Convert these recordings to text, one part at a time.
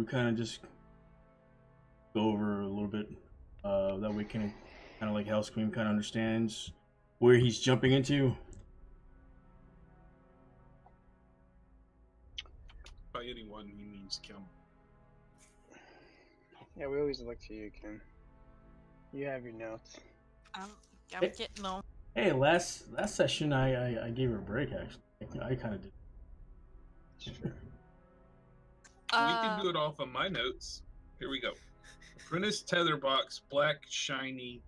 kind of just go over a little bit? That way, kind of like Hellscream kind of understands where he's jumping into. By anyone, he means Kim. Yeah, we always look to you, Kim. You have your notes. I'm Hey. getting them. Hey, last session I gave her a break. Actually, I kind of did. It's true. We can do it off of my notes. Here we go. Apprentice tether box, black, shiny,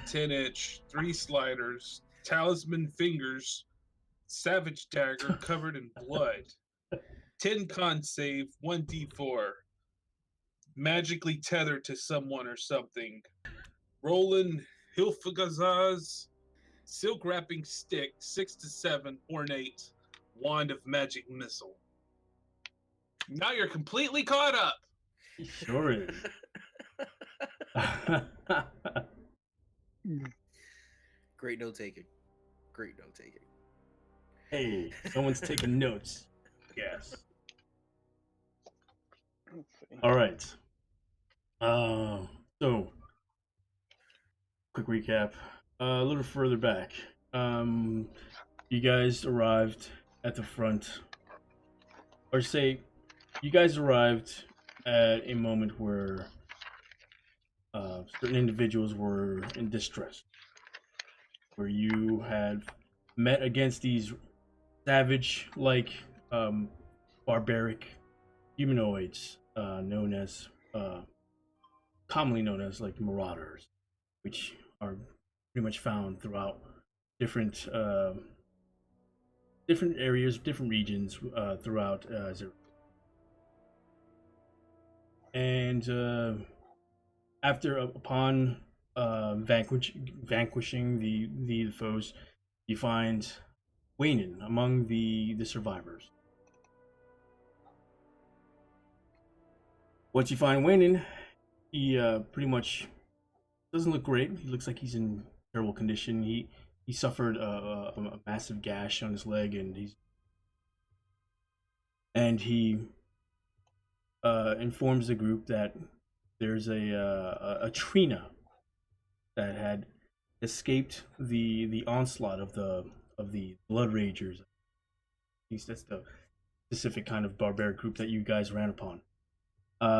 10-inch, 3 sliders, talisman fingers, savage dagger covered in blood, 10 con save, 1d4, magically tethered to someone or something, Roland Hilfagazaz, silk wrapping stick, 6 to 7, ornate, wand of magic missile. Now you're completely caught up. He sure is. Great note taking. Great note taking. Hey, someone's taking notes. Yes. Let's see. All right. So, quick recap. A little further back. You guys arrived at the front, or say, you guys arrived at a moment where certain individuals were in distress, where you had met against these savage-like, barbaric humanoids, commonly known as like marauders, which are pretty much found throughout different areas, different regions throughout Zero. And upon vanquishing the foes, you find Waynen among the survivors. Once you find Waynen, he pretty much doesn't look great. He looks like he's in terrible condition. He suffered a massive gash on his leg, and he informs the group that there's a Trina that had escaped the onslaught of the Blood Ragers. At least that's the specific kind of barbaric group that you guys ran upon.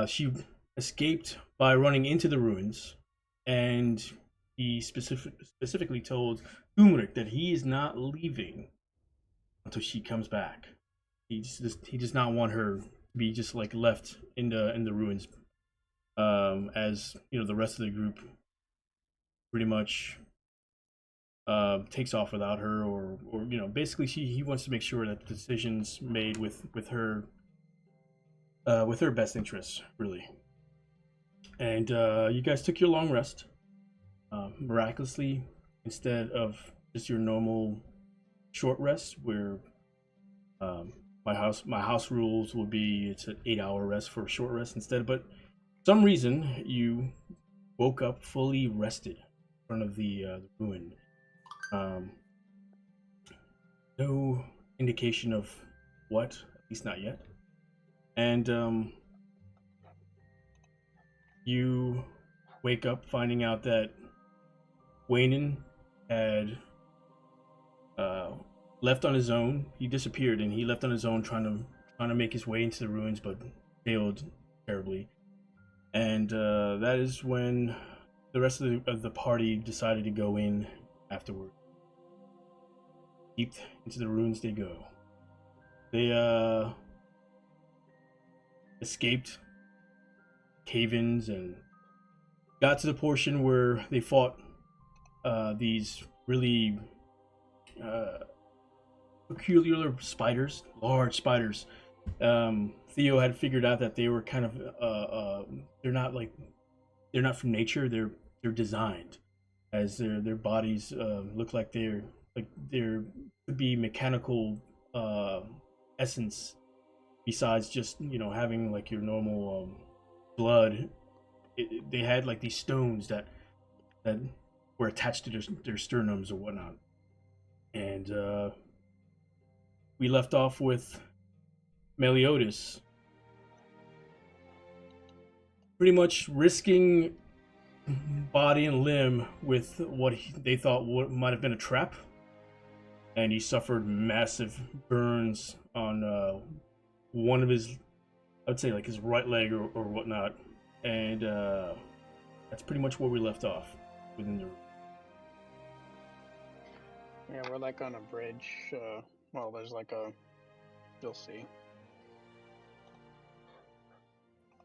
She escaped by running into the ruins, and he specifically told Umric that he is not leaving until she comes back. He does not want her to be just like left in the ruins, as you know, the rest of the group pretty much takes off without her, or you know, basically he wants to make sure that the decisions made with her best interests, really. And you guys took your long rest. Miraculously, instead of just your normal short rest, where my house rules would be it's an 8-hour rest for a short rest instead. But for some reason, you woke up fully rested in front of the ruin. No indication of what, at least not yet. And you wake up finding out that Waynen had left on his own. He disappeared, and he left on his own, trying to make his way into the ruins, but failed terribly. And that is when the rest of the party decided to go in afterward. Deep into the ruins they go. They escaped cave-ins and got to the portion where they fought these really peculiar spiders, large spiders. Theo had figured out that they were kind of they're not from nature. They're designed, as their bodies look like there could be mechanical essence besides just, you know, having like your normal blood. They had like these stones that were attached to their sternums or whatnot. And we left off with Meliodas pretty much risking body and limb with what they thought might have been a trap, and he suffered massive burns on one of his, I'd say like his right leg or whatnot, and that's pretty much where we left off within the room. Yeah, we're like on a bridge. Well, there's like a. You'll see.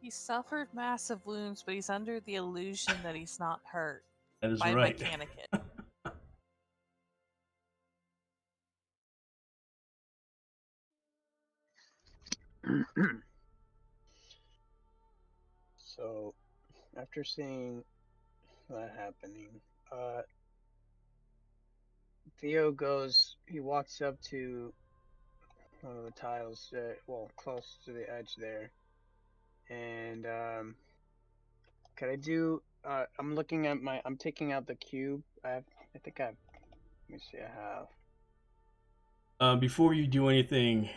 He suffered massive wounds, but he's under the illusion that he's not hurt That is by right. Mechanicate. So, after seeing that happening, Theo goes. He walks up to one of the tiles, well, close to the edge there, and could I do? I'm looking at my. I'm taking out the cube. I think I have. Let me see. I have. Before you do anything,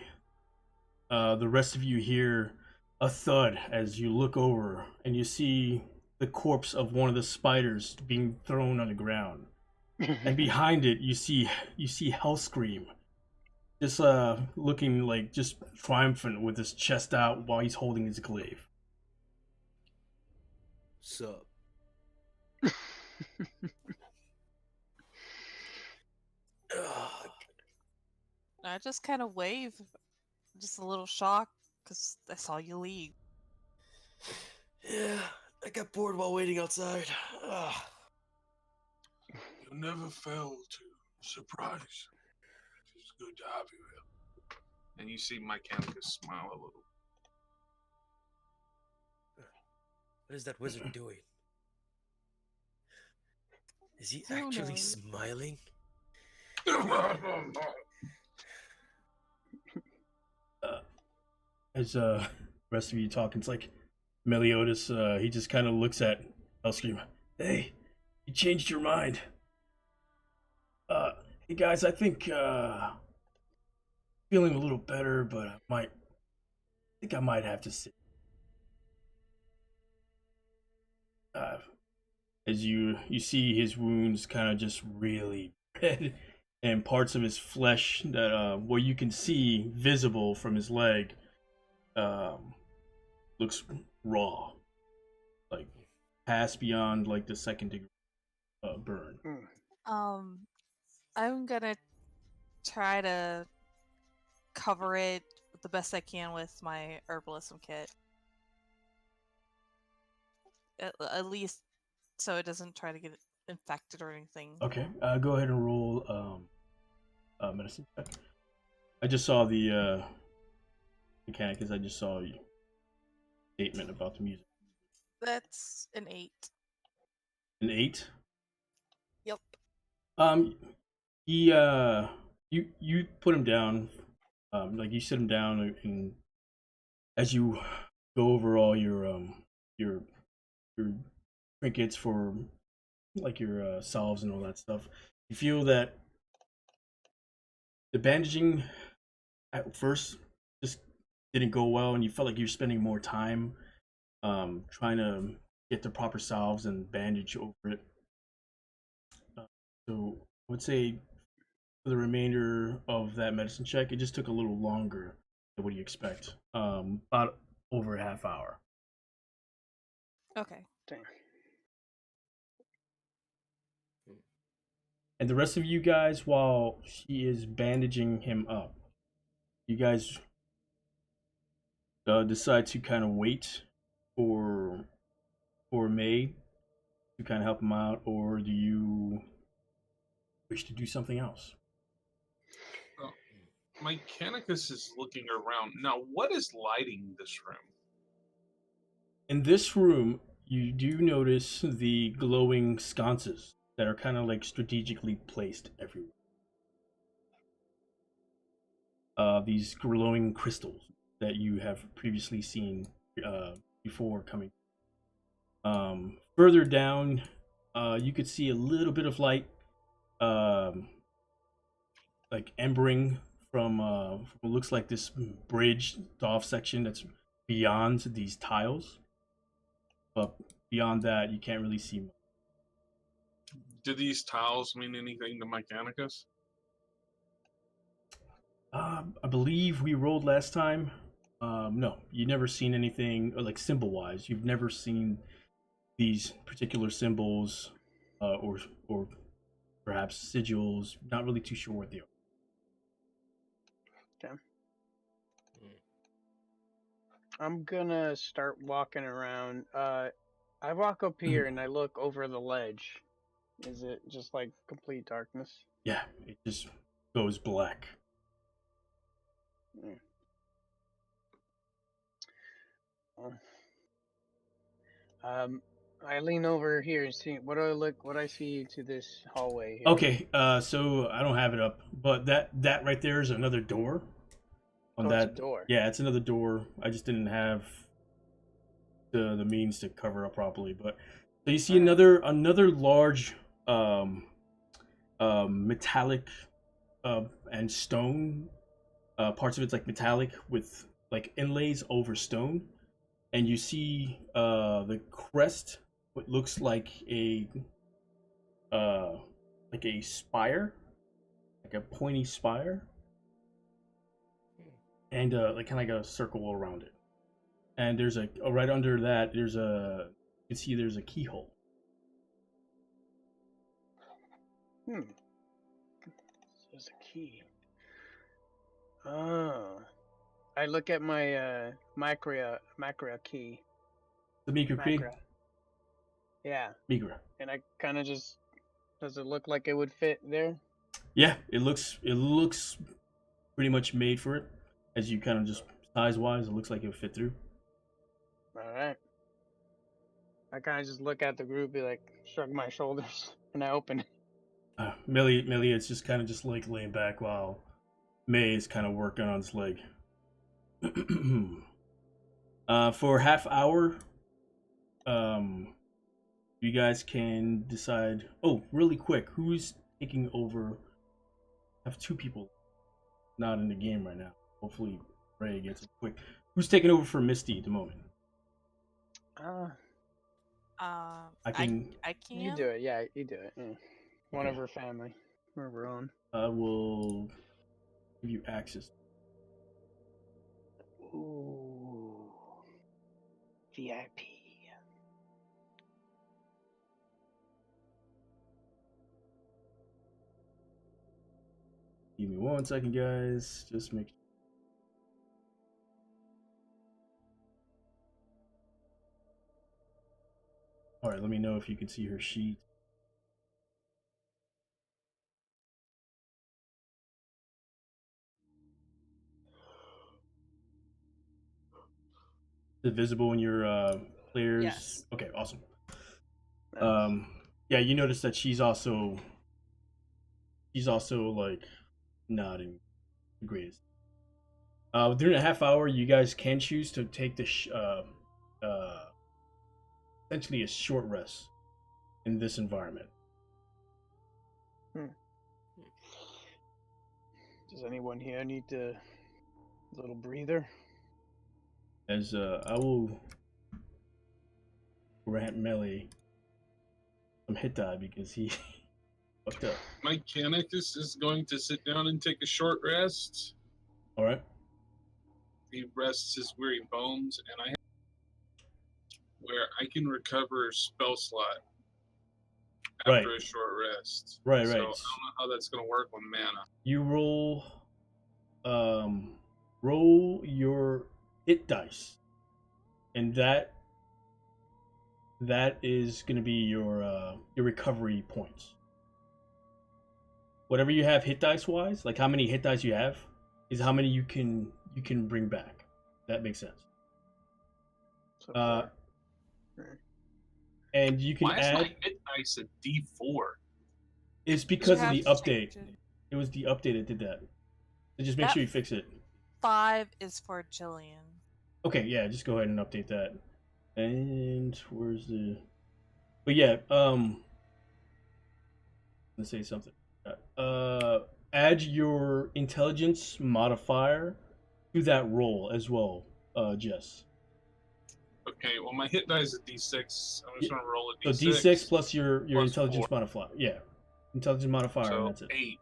the rest of you hear a thud as you look over and you see the corpse of one of the spiders being thrown on the ground. And behind it, you see Hellscream, just looking like just triumphant with his chest out while he's holding his glaive. Sup? I just kind of wave, just a little shocked because I saw you leave. Yeah, I got bored while waiting outside. You never fail to surprise. It's good to have you here. And you see Mechanicus smile a little. What is that wizard doing? Is he Who actually knows? smiling? As rest of you talking, it's like Meliodas. He just kind of looks at Hellscream. Hey, you changed your mind. Hey guys, I think feeling a little better, but I think I might have to sit. As you see his wounds kind of just really red, and parts of his flesh that what you can see visible from his leg looks raw, like past beyond like the second degree burn. I'm gonna try to cover it the best I can with my herbalism kit. At least so it doesn't try to get infected or anything. Okay, go ahead and roll medicine check. I just saw the mechanic as I just saw your statement about the music. That's an 8. An 8? Yep. He you put him down, like you sit him down, and as you go over all your trinkets for like your salves and all that stuff, you feel that the bandaging at first just didn't go well, and you felt like you're spending more time trying to get the proper salves and bandage over it. So I would say for the remainder of that medicine check, it just took a little longer than what you expect. About over a half hour. Okay. Dang. And the rest of you guys, while she is bandaging him up, you guys decide to kind of wait for May to kind of help him out, or do you wish to do something else? Mechanicus is looking around. Now, what is lighting this room? In this room, you do notice the glowing sconces that are kind of like strategically placed everywhere. These glowing crystals that you have previously seen before coming. Further down, you could see a little bit of light, like embering from what looks like this bridge off section that's beyond these tiles. but beyond that, you can't really see much. Do these tiles mean anything to Mechanicus? I believe we rolled last time. No, you never seen anything like symbol wise. You've never seen these particular symbols, or perhaps sigils. Not really too sure what they are. Okay. I'm gonna start walking around. I walk up here and I look over the ledge. Is it just like complete darkness? Yeah, it just goes black. Mm. Oh. I lean over here and see what do I look. What I see to this hallway here. Okay, so I don't have it up, but that right there is another door. On Oh, it's that a door. Yeah, it's another door. I just didn't have the means to cover up properly. But so you see another large metallic and stone. Parts of it's like metallic with like inlays over stone, and you see the crest, what looks like a spire, like a pointy spire, and like kind of like a circle around it. And there's right under that you can see there's a keyhole. There's a key. Oh. I look at my macra key. The Migra key. Macra. Yeah. Migra. And I kind of just. Does it look like it would fit there? Yeah, it looks pretty much made for it. As you kind of just size wise, it looks like it would fit through. All right. I kind of just look at the group, be like, shrug my shoulders, and I open it. Millie, it's just kind of just like laying back while May is kind of working on his leg. For half hour, you guys can decide. Oh, really quick, who's taking over? I have two people not in the game right now. Hopefully, Ray gets it quick. Who's taking over for Misty at the moment? I can. You do it. Yeah, you do it. Yeah. One of her family, one of her own. I will give you access. Ooh. VIP. Give me 1 second, guys. Just make. All right, let me know if you can see her sheet. Is it visible in your players? Yes. Okay, awesome. Nice. Yeah, you notice that she's also like not in the greatest. During a half hour, you guys can choose to take the essentially a short rest in this environment. Does anyone here need a little breather? As I will grant Melee some hit die because he fucked up. Mechanicus is going to sit down and take a short rest. All right. He rests his weary bones, and I have where I can recover a spell slot after a short rest. Right. So I don't know how that's going to work with mana. You roll your hit dice, and that is going to be your recovery points. Whatever you have hit dice wise, like how many hit dice you have, is how many you can bring back. That makes sense. So and you can Why add. is my hit dice a D4? It's because of You the have to update. change it. It was the update that did that. So just make That- sure you fix it. 5 is for Jillian. Okay, yeah, just go ahead and update that. And where's the? But yeah, let's say something. Add your intelligence modifier to that roll as well, Jess. Okay, well, my hit die is a d6. I'm just going to roll a So d6. D6 plus your plus intelligence 4. modifier. Yeah, intelligence modifier, and So that's it. 8.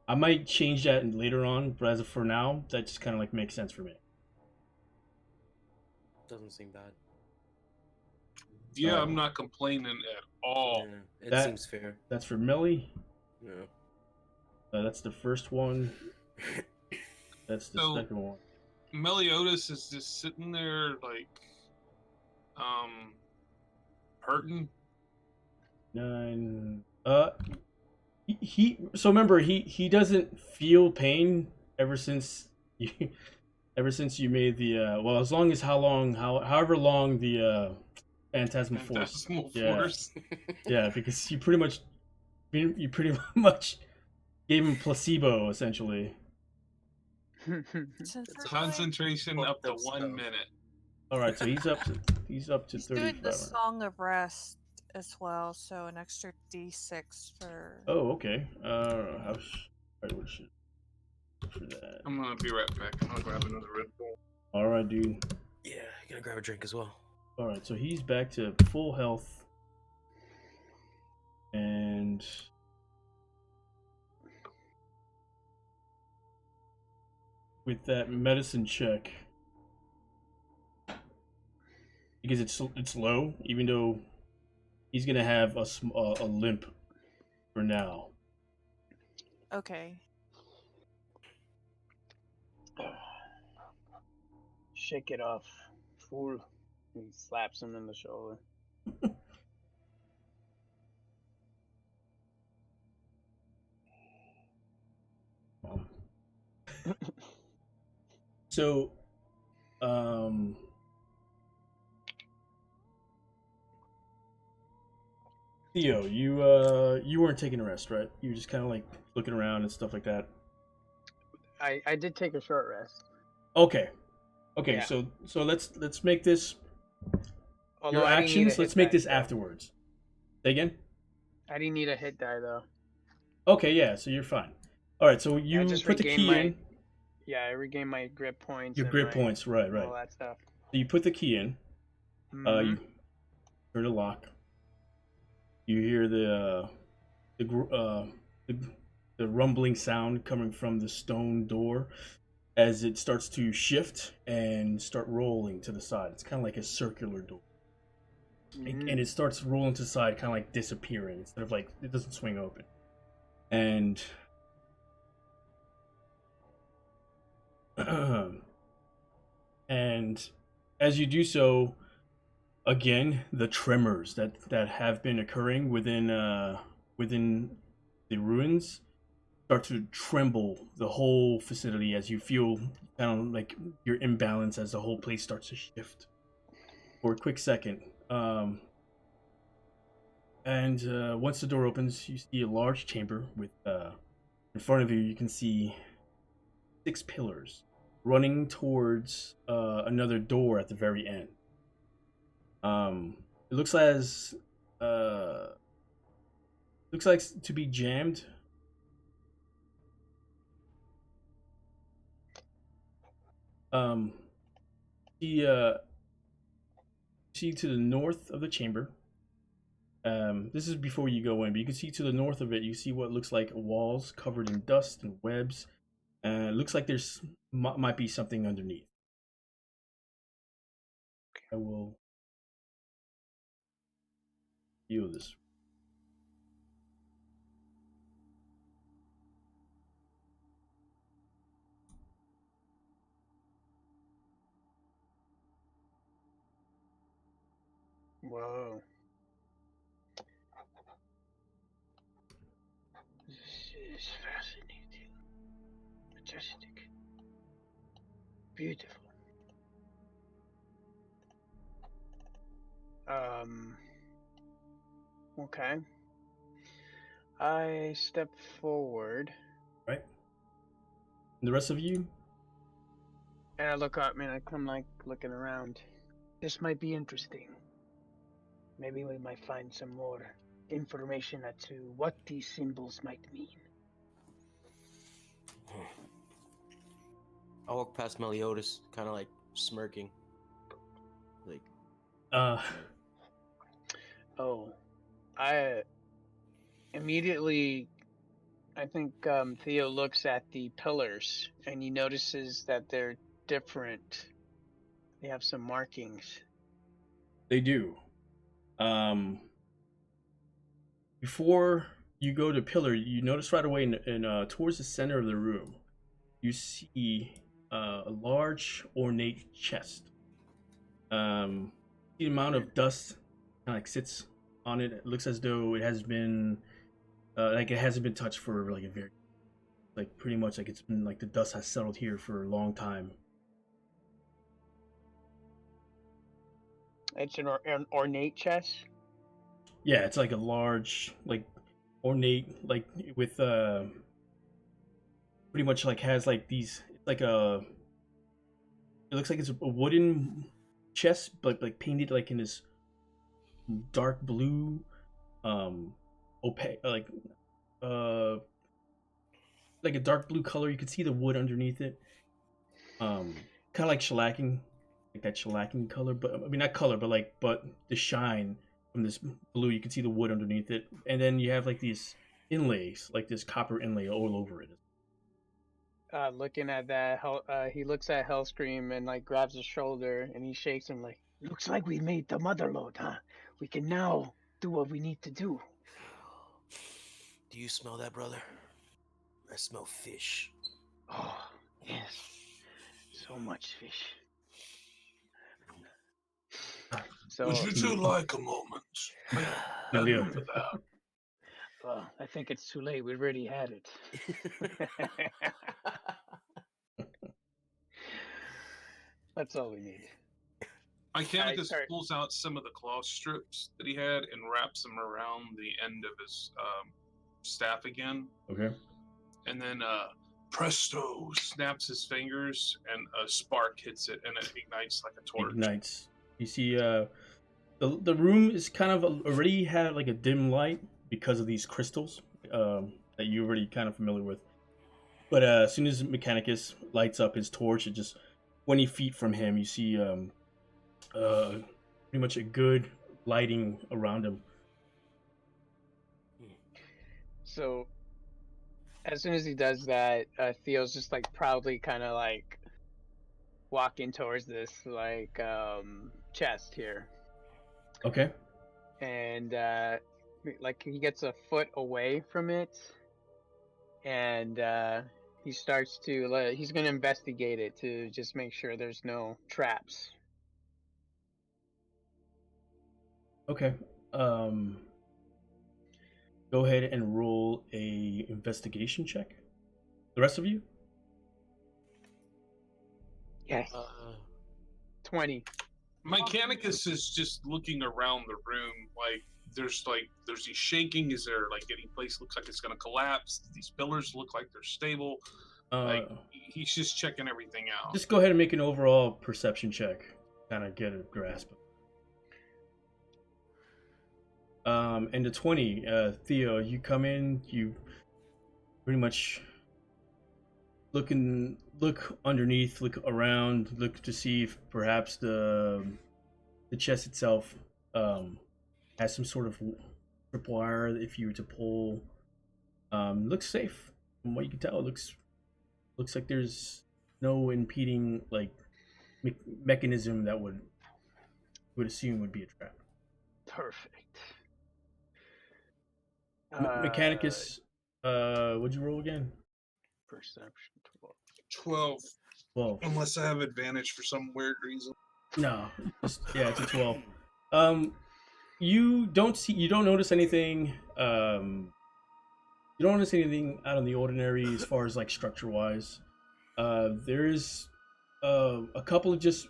I might change that later on, but as of for now, that just kind of like makes sense for me. Doesn't seem bad. Yeah, I'm not complaining at all. Yeah, it That- seems fair. That's for Millie. Yeah. That's the first one. That's the So- second one. Meliodas is just sitting there, like, hurting. 9. So remember he doesn't feel pain ever since you made the well, as long as however long the phantasmal force. Phantasmal Yeah. force. Yeah, because you pretty much gave him placebo essentially. Since we're doing- Concentration up to Fucked up 1 stuff. minute. All right, so he's up to He's 35. doing the Song of Rest as well, so an extra D6 for. Oh, okay. What should for that? I'm gonna be right back. I'm gonna grab another Red Bull. All right, dude. Yeah, gonna grab a drink as well. All right, so he's back to full health, and with that medicine check, because it's low, even though he's gonna have a limp for now. Okay. Shake it off, fool. He slaps him in the shoulder. So, Theo, you weren't taking a rest, right? You were just kind of like looking around and stuff like that. I did take a short rest. Okay, Yeah. so let's make this Although your I didn't need a actions. hit Let's make die, this though. afterwards. Say again. I didn't need a hit die though. Okay, yeah, so you're fine. All right, so you just put the regained key my- in. Yeah, I regained my grip points. Your and grip my- points, right, right. All that stuff. So you put the key in. Mhm. You turn the lock. You hear the rumbling sound coming from the stone door as it starts to shift and start rolling to the side. It's kind of like a circular door, and it starts rolling to the side, kind of like disappearing instead of like it doesn't swing open. And and as you do so, again, the tremors that have been occurring within the ruins start to tremble the whole facility as you feel kind of like your imbalance as the whole place starts to shift for a quick second. And once the door opens, you see a large chamber with in front of you. You can see 6 pillars running towards another door at the very end. It looks like to be jammed. See to the north of the chamber. This is before you go in, but you can see to the north of it. You see what looks like walls covered in dust and webs. It looks like there's might be something underneath. I will view this. Whoa. This is fascinating. Majestic. Beautiful. Okay. I step forward Right. And the rest of you, and I look up and I come like looking around. This might be interesting. Maybe we might find some more information as to what these symbols might mean. I walk past Meliodas, kind of like smirking. Like, Oh, I immediately, I think Theo looks at the pillars and he notices that they're different. They have some markings. They do. Before you go to pillar, you notice right away towards the center of the room, you see a large ornate chest. The amount of dust kind of like sits on it. It looks as though it has been like it hasn't been touched for like a very like pretty much like it's been like the dust has settled here for a long time. It's an ornate chest. Yeah, it's like a large like ornate like with pretty much like has like these like a it looks like it's a wooden chest but like painted like in this dark blue opaque uh like a dark blue color. You can see the wood underneath it, kind of like shellacking, like that shellacking color, but I mean not color but the shine from this blue. You can see the wood underneath it, and then you have like these inlays, like this copper inlay all over it. Looking at that, he looks at Hellscream and like grabs his shoulder and he shakes him like, "Looks like we made the mother lode, huh? We can now do what we need to do." do you smell that, brother? I smell fish. Oh, yes. So much fish. So, Would you two like a moment? No, Leo. For that. well, I think it's too late. We've already had it. That's all we need. Icanicus sorry. pulls out some of the cloth strips that he had and wraps them around the end of his staff again. Okay. And then presto, snaps his fingers and a spark hits it and it ignites like a torch. Ignites. You see, the room is kind of already had like a dim light because of these crystals that you're already kind of familiar with. But as soon as Mechanicus lights up his torch, it just 20 feet from him, you see pretty much a good lighting around him. So, as soon as he does that, Theo's just like proudly kind of like walking towards this like chest here, Okay. and like he gets a foot away from it, and he starts to he's gonna investigate it to just make sure there's no traps. Okay. Go ahead and roll a investigation check. The rest of you? Yes. 20. Mechanicus is just looking around the room there's he shaking? Is there like any place looks like it's gonna collapse? These pillars look like they're stable. He's just checking everything out. Just go ahead and make an overall perception check. Kind of get a grasp. And the 20, Theo, you come in, you pretty much look underneath, look around, look to see if perhaps the chest itself has some sort of tripwire if you were to pull. Looks safe from what you can tell. It looks like there's no impeding like mechanism that would assume would be a trap. Perfect. Mechanicus, what'd you roll again? Perception 12. 12. Unless I have advantage for some weird reason. No, it's a 12. You don't notice anything. You don't notice anything out of the ordinary as far as like structure wise. There's a couple of just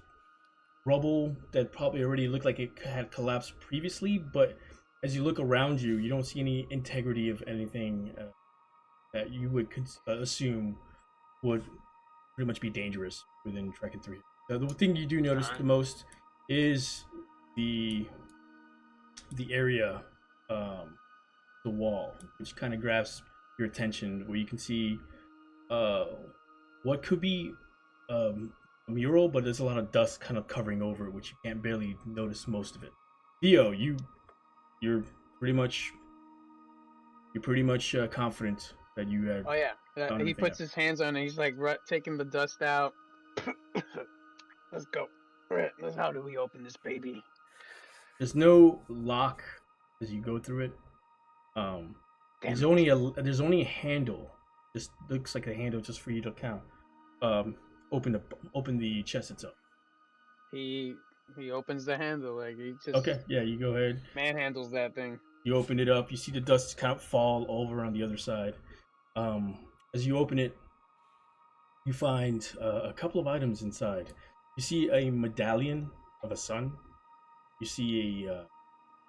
rubble that probably already looked like it had collapsed previously, but as you look around you, you don't see any integrity of anything that you would assume would pretty much be dangerous within Trek 3. The thing you do notice the most is the area, the wall, which kind of grabs your attention, where you can see what could be a mural, but there's a lot of dust kind of covering over it, which you can't barely notice most of it. Theo, you're pretty much confident that you have Oh yeah, found he everything puts out. his hands on it. He's like taking the dust out. Let's go. Right, how do we open this baby? There's no lock as you go through it. Um, Damn there's only a handle. Just looks like a handle just for you to count. Um, open the chest itself. He opens the handle, like he just Okay, yeah, you go ahead. manhandles that thing. You open it up. You see the dust kind of fall over on the other side. As you open it, you find a couple of items inside. You see a medallion of a sun. You see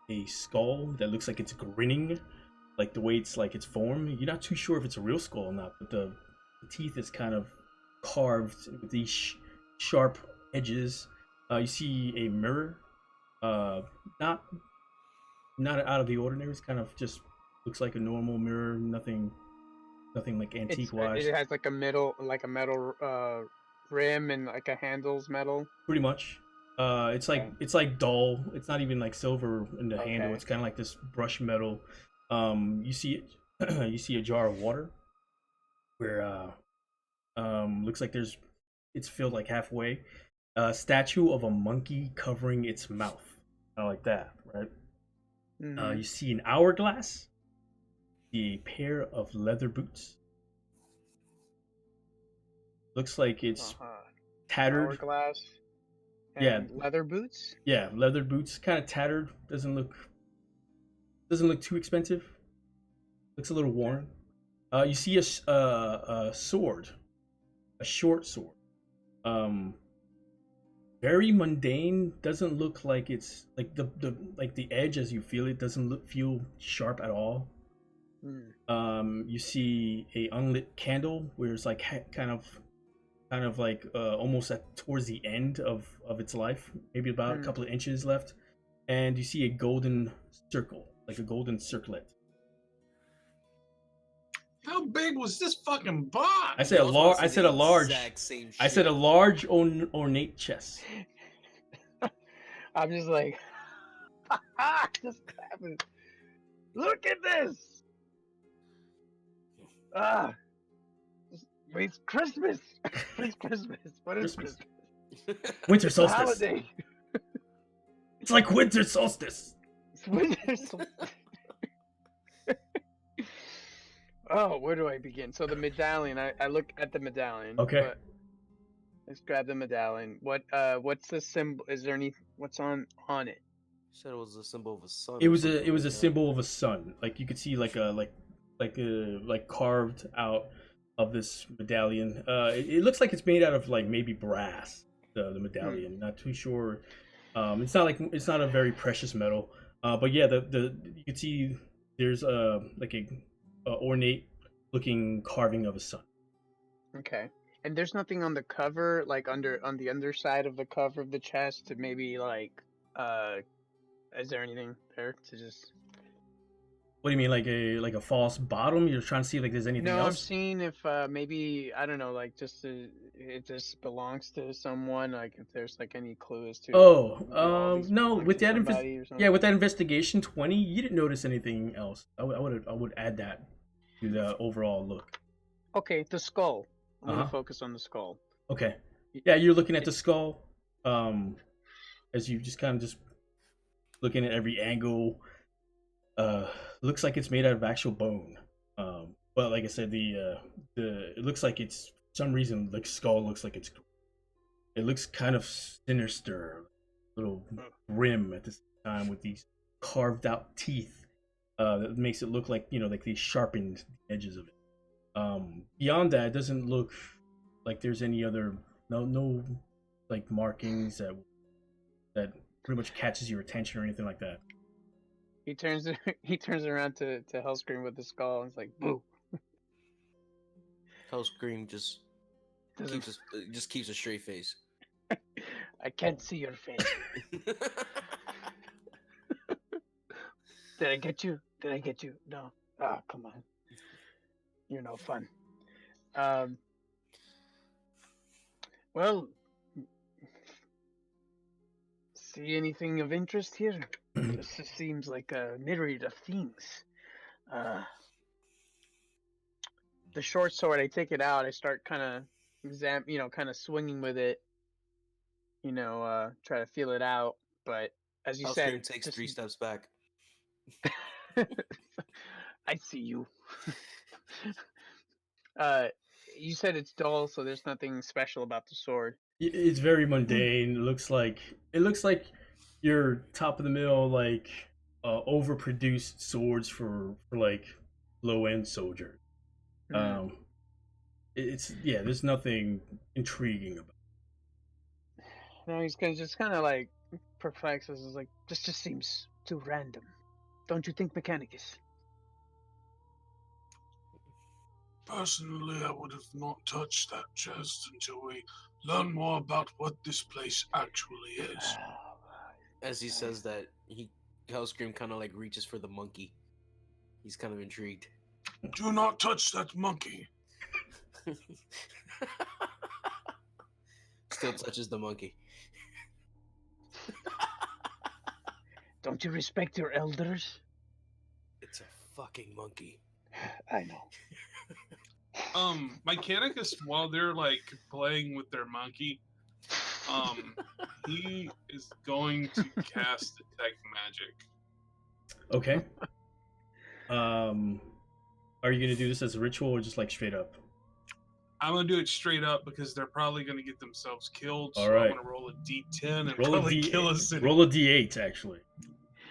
a skull that looks like it's grinning, like the way it's formed. You're not too sure if it's a real skull or not, but the teeth is kind of carved with these sharp edges. You see a mirror, not out of the ordinary. It's kind of just looks like a normal mirror. Nothing like antique wise. It has like a metal rim and like a handle's metal. Pretty much. Okay. It's like dull. It's not even like silver in the handle. Okay. It's kind of like this brushed metal. You see you see a jar of water where looks like it's filled like halfway. A statue of a monkey covering its mouth, kind of like that, right? Mhm. You see an hourglass, a pair of leather boots. Looks like it's tattered. Hourglass. And Yeah. leather boots. Yeah, leather boots, kind of tattered. Doesn't look too expensive. Looks a little worn. You see a sword, a short sword. Very mundane. Doesn't look like it's like the edge as you feel it doesn't feel sharp at all. You see a unlit candle where it's like kind of like almost towards the end of its life, maybe about a couple of inches left, and you see a golden circle, like a golden circlet. How big was this fucking box? I said a large. I said a large. Exact same shit. I said a large ornate chest. I'm just like, just clapping. Look at this. It's Christmas. It's Christmas. What is Christmas. Christmas? Winter It's a solstice. holiday. It's like winter solstice. It's winter solstice. Oh, where do I begin? So the medallion. I look at the medallion. Okay. But let's grab the medallion. What's the symbol? Is there any? What's on it? Said it was a symbol of a sun. It was a symbol of a sun. Like you could see like carved out of this medallion. It looks like it's made out of like maybe brass. The medallion. Not too sure. It's not a very precious metal. But yeah, the you can see there's like a ornate looking carving of a sun. Okay. And there's nothing on the cover, like on the underside of the cover of the chest to maybe like is there anything there to just What do you mean, like a false bottom? You're trying to see if like there's anything No, else? I'm seeing if maybe I don't know, like it just belongs to someone, like if there's like any clue as to these no, belong with to that somebody or something. yeah, with that investigation 20, you didn't notice anything else. I would add that to the overall look. Okay, the skull. I'm Uh-huh. gonna focus on the skull. Okay. Yeah, you're looking at the skull. As you just kind of just looking at every angle. Looks like it's made out of actual bone. But like I said, it looks like it's for some reason the skull looks like it looks kind of sinister, little grim at the same time with these carved out teeth. That makes it look like like these sharpened edges of it. Beyond that, it doesn't look like there's any other no like markings that pretty much catches your attention or anything like that. He turns around to Hellscream with the skull and it's like boo. Hellscream just keeps a straight face. I can't see your face. Did I get you? No. Ah, come on. You're no fun. Well, see anything of interest here? This just seems like a myriad of things. Uh, the short sword, I take it out. I start kind of kind of swinging with it. Try to feel it out. But as you said, Hellscream it's takes just 3 steps back. I see you. uh, you said it's dull, so there's nothing special about the sword. It's very mundane. It looks like your top of the mill, like overproduced swords for like low end soldiers. Hmm. Um, it's yeah. There's nothing intriguing about. No, he's gonna just kind of like perplexed. Is like this just seems too random, don't you think, Mechanicus? Personally, I would have not touched that chest until we learn more about what this place actually is. As he says that, Hellscream kind of like reaches for the monkey. He's kind of intrigued. Do not touch that monkey. Still touches the monkey. Don't you respect your elders? It's a fucking monkey. I know. Mechanicus, while they're like playing with their monkey, he is going to cast detect magic. Okay. Are you gonna do this as a ritual or just like straight up? I'm gonna do it straight up because they're probably gonna get themselves killed. All So right. I'm gonna roll a D10 and Roll a probably D. kill us. Roll a D8 actually.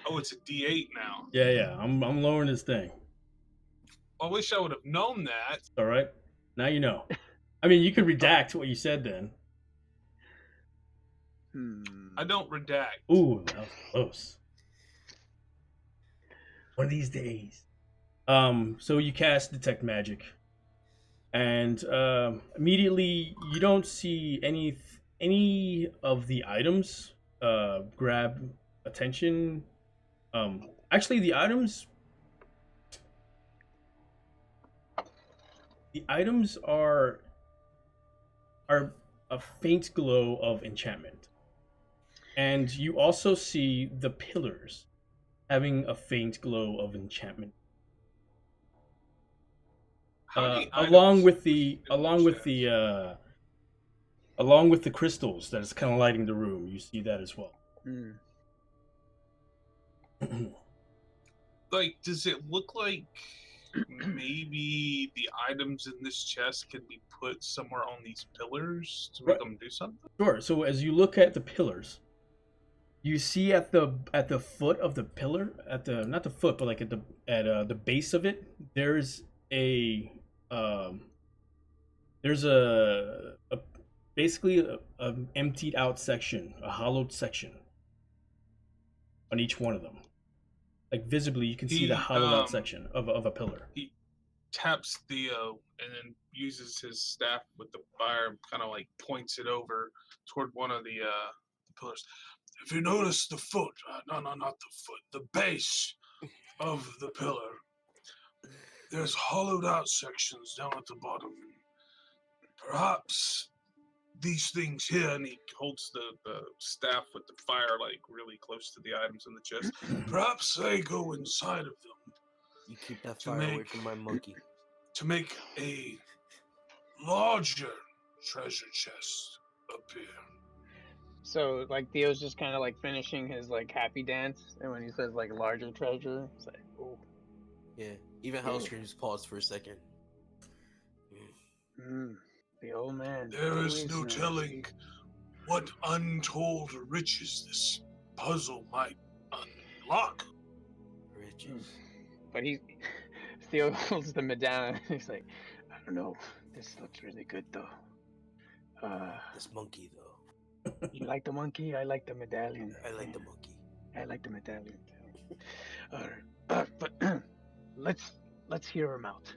Oh, it's a D8 now. Yeah. I'm lowering this thing. I wish I would have known that. All right. Now you know. I mean, you could redact what you said then. I don't redact. Ooh, that was close. One of these days. So you cast detect magic, and immediately you don't see any of the items grab attention. Actually, the items are a faint glow of enchantment, and you also see the pillars having a faint glow of enchantment. How many Along items with the in chest? along with the crystals that is kind of lighting the room, you see that as well. Like, does it look like maybe the items in this chest can be put somewhere on these pillars to make Right. them do something? Sure. So as you look at the pillars, you see at the foot of the pillar, at the not the foot, but like at the base of it, there's a basically a emptied out section, a hollowed section on each one of them. Like visibly, you can see the hollowed out section of a pillar. He taps Theo and then uses his staff with the fire, kind of like points it over toward one of the pillars. If you notice the foot, no, not the foot, the base of the pillar, there's hollowed out sections down at the bottom. Perhaps these things here, and he holds the staff with the fire like really close to the items in the chest. Perhaps they go inside of them. You keep that fire away from my monkey. To make a larger treasure chest appear. So like Theo's just kind of like finishing his like happy dance, and when he says like larger treasure, it's like, oh. Yeah. Even Hellscream just paused for a second. The old man. There is no knows. telling what untold riches this puzzle might unlock. Riches. But Theo holds the medallion. He's like, I don't know. This looks really good though. This monkey though. You like the monkey? I like the medallion. I like the monkey. I like the medallion. But let's hear him out.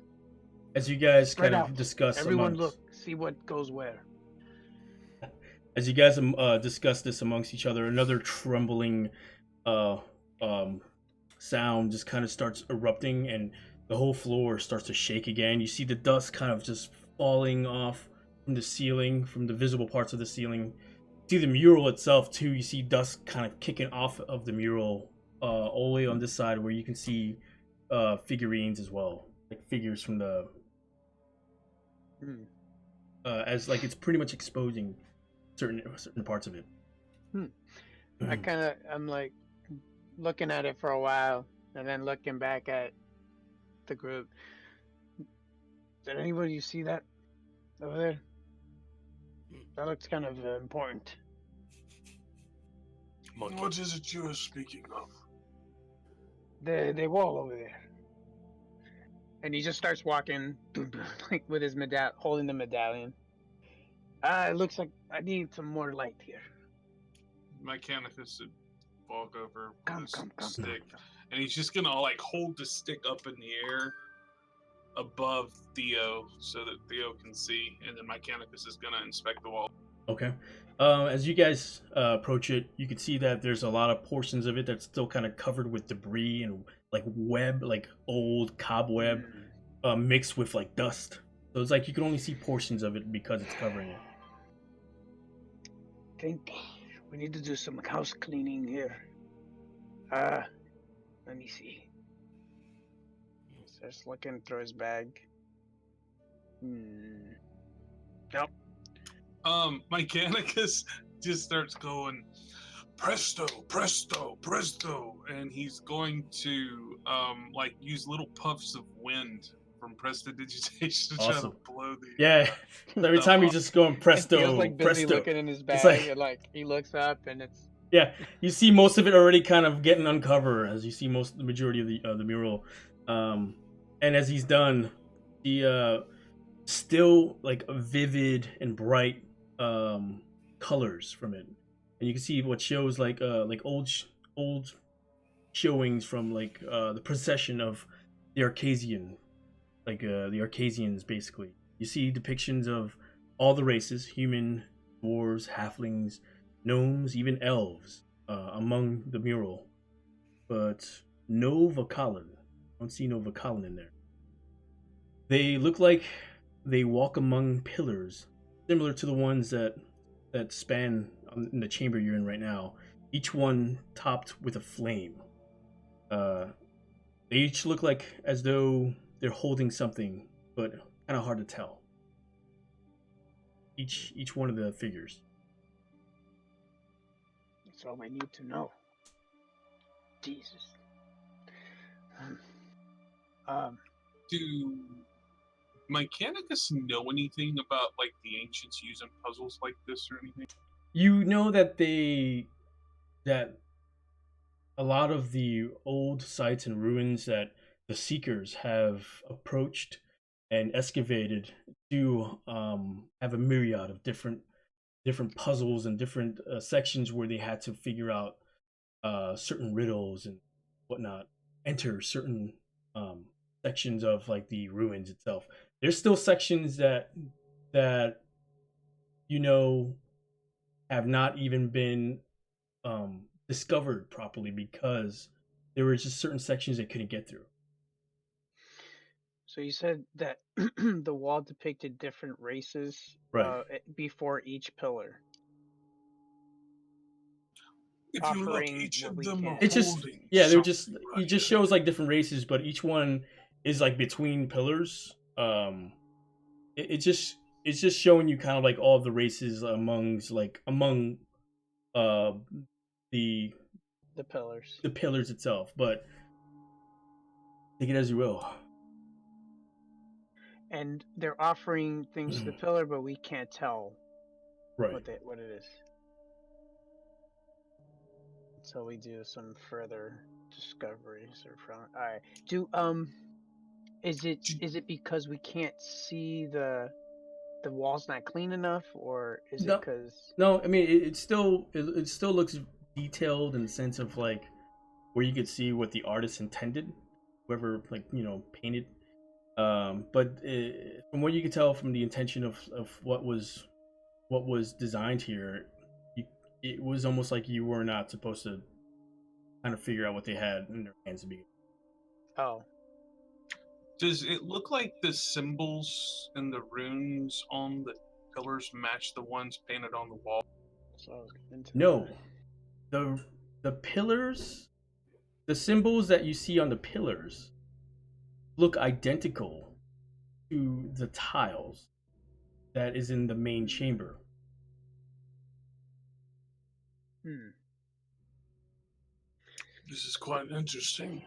As you guys Spread kind of out. discuss Everyone amongst, look, see what goes where. as you guys discuss this amongst each other, another trembling sound just kind of starts erupting, and the whole floor starts to shake again. You see the dust kind of just falling off from the ceiling, from the visible parts of the ceiling. See the mural itself too. You see dust kind of kicking off of the mural, all the way on this side where you can see figurines as well, like figures from the as like it's pretty much exposing certain parts of it. I'm like looking at it for a while and then looking back at the group. Did anybody see that over there? That looks kind of important. Monkey. What is it you are speaking of? The wall over there. And he just starts walking, like with his holding the medallion. It looks like I need some more light here. Mechanicus would walk over with Come, his come, come, stick, and he's just gonna like hold the stick up in the air above Theo so that Theo can see, and then Mechanicus is gonna inspect the wall. Okay. As you guys approach it, you can see that there's a lot of portions of it that's still kind of covered with debris and like web, like old cobweb, mixed with like dust. So it's like you can only see portions of it because it's covering it. I think we need to do some house cleaning here. Let me see. Starts looking through his bag. Nope. Mechanicus just starts going, presto, presto, presto, and he's going to like use little puffs of wind from prestidigitation to try to Awesome. blow the Yeah. Every time he's just going presto, He feels like busy presto. looking in his bag, like- and like he looks up and it's Yeah, you see most of it already kind of getting uncovered as you see the majority of the mural, and as he's done, the still like vivid and bright colors from it, and you can see what shows like old showings from like the procession of the Ark'Azian, like the Ark'Azians basically. You see depictions of all the races: human, dwarves, halflings, gnomes, even elves among the mural, but no Vakalan. I don't see no Vakalan in there. They look like they walk among pillars, similar to the ones that span in the chamber you're in right now. Each one topped with a flame. They each look like as though they're holding something, but kind of hard to tell. Each one of the figures. That's all I need to know. Jesus. Do Mechanicus know anything about like the ancients using puzzles like this or anything? You know that that a lot of the old sites and ruins that the Seekers have approached and excavated do have a myriad of different puzzles and different sections where they had to figure out certain riddles and whatnot, enter certain sections of like the ruins itself. There's still sections that you know have not even been discovered properly because there were just certain sections they couldn't get through. So you said that the wall depicted different races Right. before each pillar. If you look, Offering each what of we them are can. It's just holding they're just something it just right shows like different races, but each one is like between pillars. It's just showing you kind of like all of the races among the pillars. the pillars itself, but take it as you will. And they're offering things to the pillar, but we can't tell Right. what it is. So we do some further discoveries or from. All right. Is it because we can't see the wall's not clean enough, or is it because? No, I mean it still looks detailed in the sense of like where you could see what the artist intended, whoever like painted. But from what you could tell from the intention of what was designed here, it was almost like you were not supposed to kind of figure out what they had in their hands to begin. Oh. Does it look like the symbols and the runes on the pillars match the ones painted on the wall? So I was getting into No, that. the pillars, the symbols that you see on the pillars look identical to the tiles that is in the main chamber. This is quite interesting.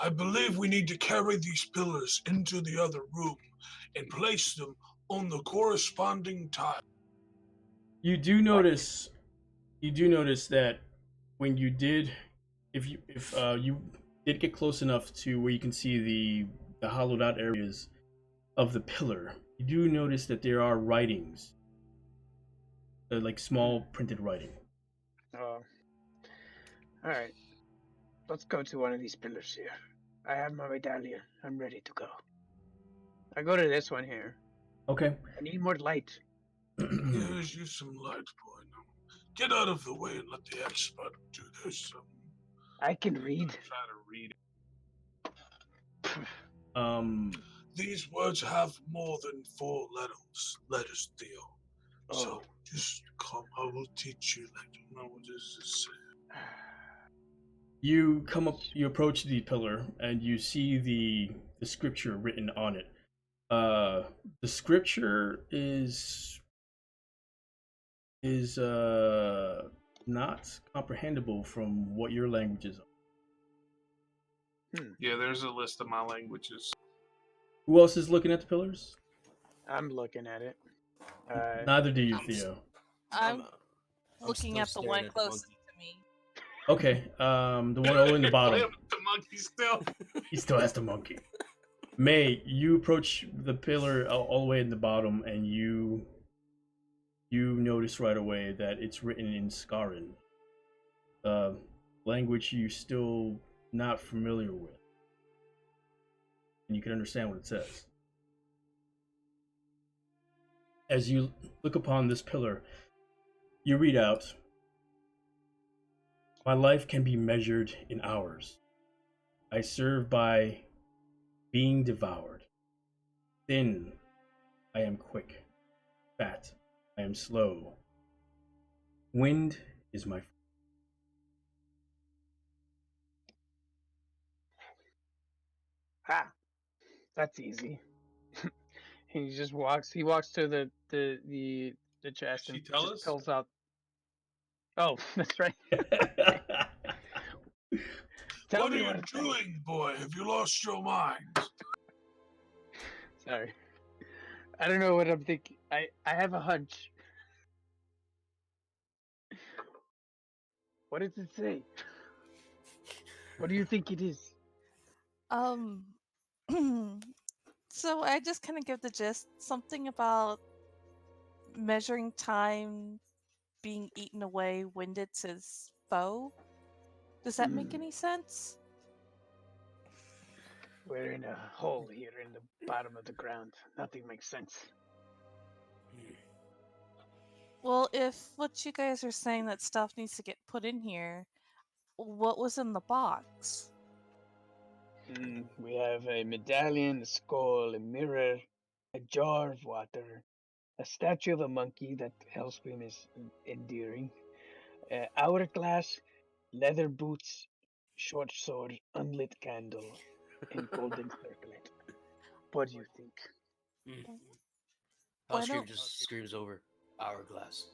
I believe we need to carry these pillars into the other room and place them on the corresponding tile. You do notice that when you did, if you did get close enough to where you can see the hollowed out areas of the pillar, you do notice that there are writings, like small printed writing. Oh. Alright. Let's go to one of these pillars here. I have my medallion. I'm ready to go. I go to this one here. Okay. I need more light. Here's you some light, boy. Now, get out of the way and let the expert do this. I can read. Try to read it. um. These words have more than 4 letters, Theo. So just come. I will teach you. I don't know what this is. You come up, you approach the pillar, and you see the scripture written on it. The scripture is not comprehensible from what your languages are. Yeah, there's a list of my languages. Who else is looking at the pillars? I'm looking at it. Neither do you, Theo. I'm I'm looking still at the staring one at the closest monkey. to me. Okay, the one all in the bottom. The monkey still. He still has the monkey. May, you approach the pillar all the way in the bottom, and you notice right away that it's written in Scaran, language you still not familiar with, and you can understand what it says. As you look upon this pillar, you read out, "My life can be measured in hours. I serve by being devoured. Thin, I am quick. Fat, I am slow. Wind is my friend." Ha! That's easy. He just walks. He walks to the chest Did and she tell just us? pulls out. Oh, that's right. Tell What are me you what it's saying. doing, boy? Have you lost your mind? Sorry. I don't know what I'm thinking. I have a hunch. What does it say? What do you think it is? So I just kind of give the gist. Something about measuring time being eaten away when it's his foe. Does that make any sense? We're in a hole here in the bottom of the ground. Nothing makes sense. Well, if what you guys are saying that stuff needs to get put in here, what was in the box? We have a medallion, a skull, a mirror, a jar of water, a statue of a monkey that Hellscream is endearing, hourglass, leather boots, short sword, unlit candle, and golden circlet. What do you think? Why Hellscream don't- just screams over hourglass.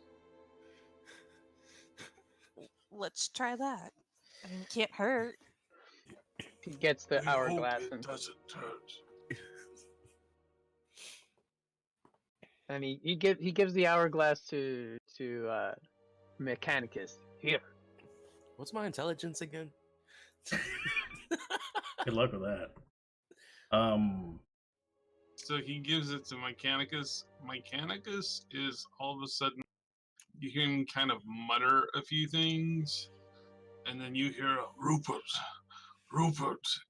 Let's try that. I mean, it can't hurt. He gets the We hourglass hope it doesn't hurt. and he gives the hourglass to Mechanicus. Here. What's my intelligence again? Good luck with that. So he gives it to Mechanicus. Mechanicus is all of a sudden, you hear him kind of mutter a few things, and then you hear Rupert,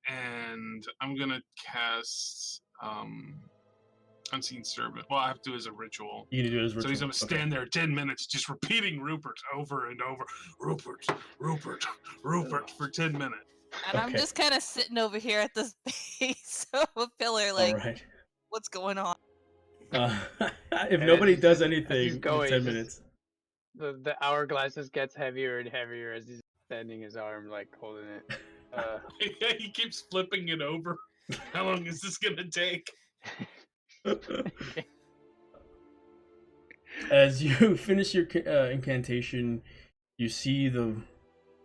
and I'm gonna cast Unseen Servant. Well, I have to do as a ritual. You can do it as So he's ritual. gonna stand there 10 minutes just repeating Rupert over and over. Rupert for 10 minutes. And I'm Okay. just kind of sitting over here at this base of a pillar, like, All right. what's going on? If And nobody as does he's anything in going, 10 just- minutes. The hourglass just gets heavier and heavier as he's extending his arm, like holding it. Yeah, he keeps flipping it over. How long is this gonna take? As you finish your incantation, you see the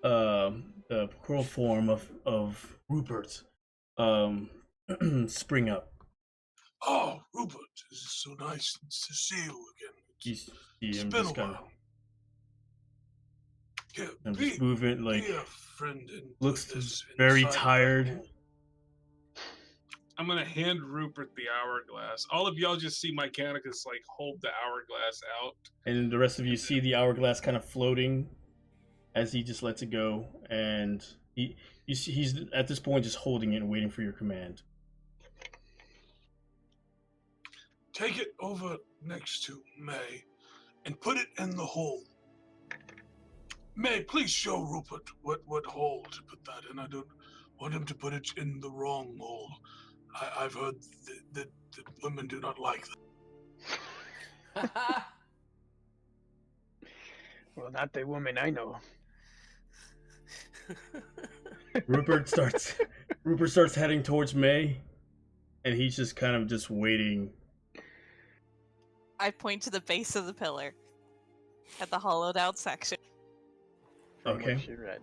coral form of Rupert spring up. Oh, Rupert, it's so nice to see you again. You see It's him been just a kind while. Yeah, of just moving, like be a friend and looks put this very inside that tired. hole. I'm gonna hand Rupert the hourglass. All of y'all just see Mechanicus like hold the hourglass out. And the rest of you see the hourglass kind of floating as he just lets it go, and he's at this point just holding it and waiting for your command. Take it over next to May and put it in the hole. May, please show Rupert what hole to put that in. I don't want him to put it in the wrong hole. I've heard that women do not like that. Well, not the woman I know. Rupert starts heading towards May, and he's just kind of just waiting. I point to the base of the pillar at the hollowed out section. From Okay. what she read.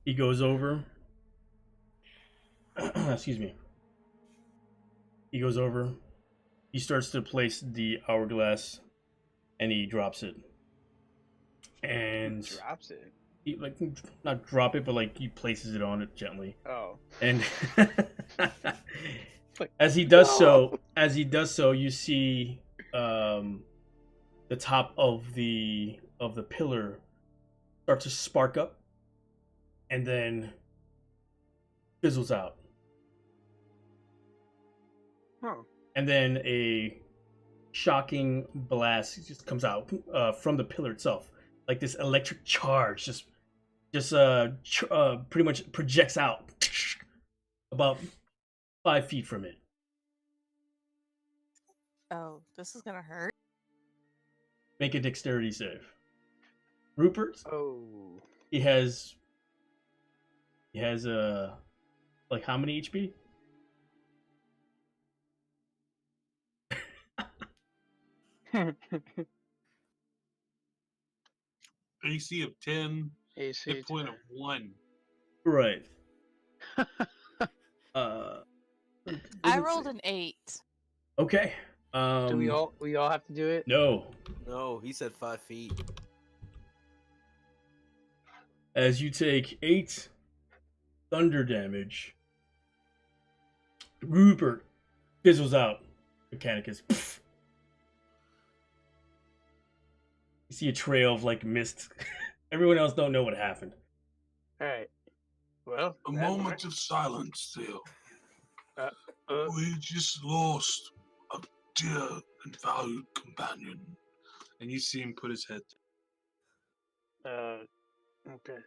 He goes over. Excuse me. He goes over. He starts to place the hourglass, and he drops it. And Drops it. he, like, not drop it, but like he places it on it gently. Oh. And Like, as he does no! so, you see the top of the pillar start to spark up, and then fizzles out. Huh. And then a shocking blast just comes out from the pillar itself, like this electric charge just pretty much projects out about 5 feet from it. Oh, this is gonna hurt. Make a dexterity save. Rupert, Oh. he has like how many HP? AC of 10, AC. hit point of 1. Right. I rolled an 8. Okay. Do we all have to do it? No. No, he said 5 feet. As you take 8 thunder damage, Rupert fizzles out. Mechanicus. Pff. You see a trail of like mist. Everyone else don't know what happened. Alright. Well, A that moment worked. of silence, Theo. Uh, We just lost a dear and valued companion. And you see him put his head Okay.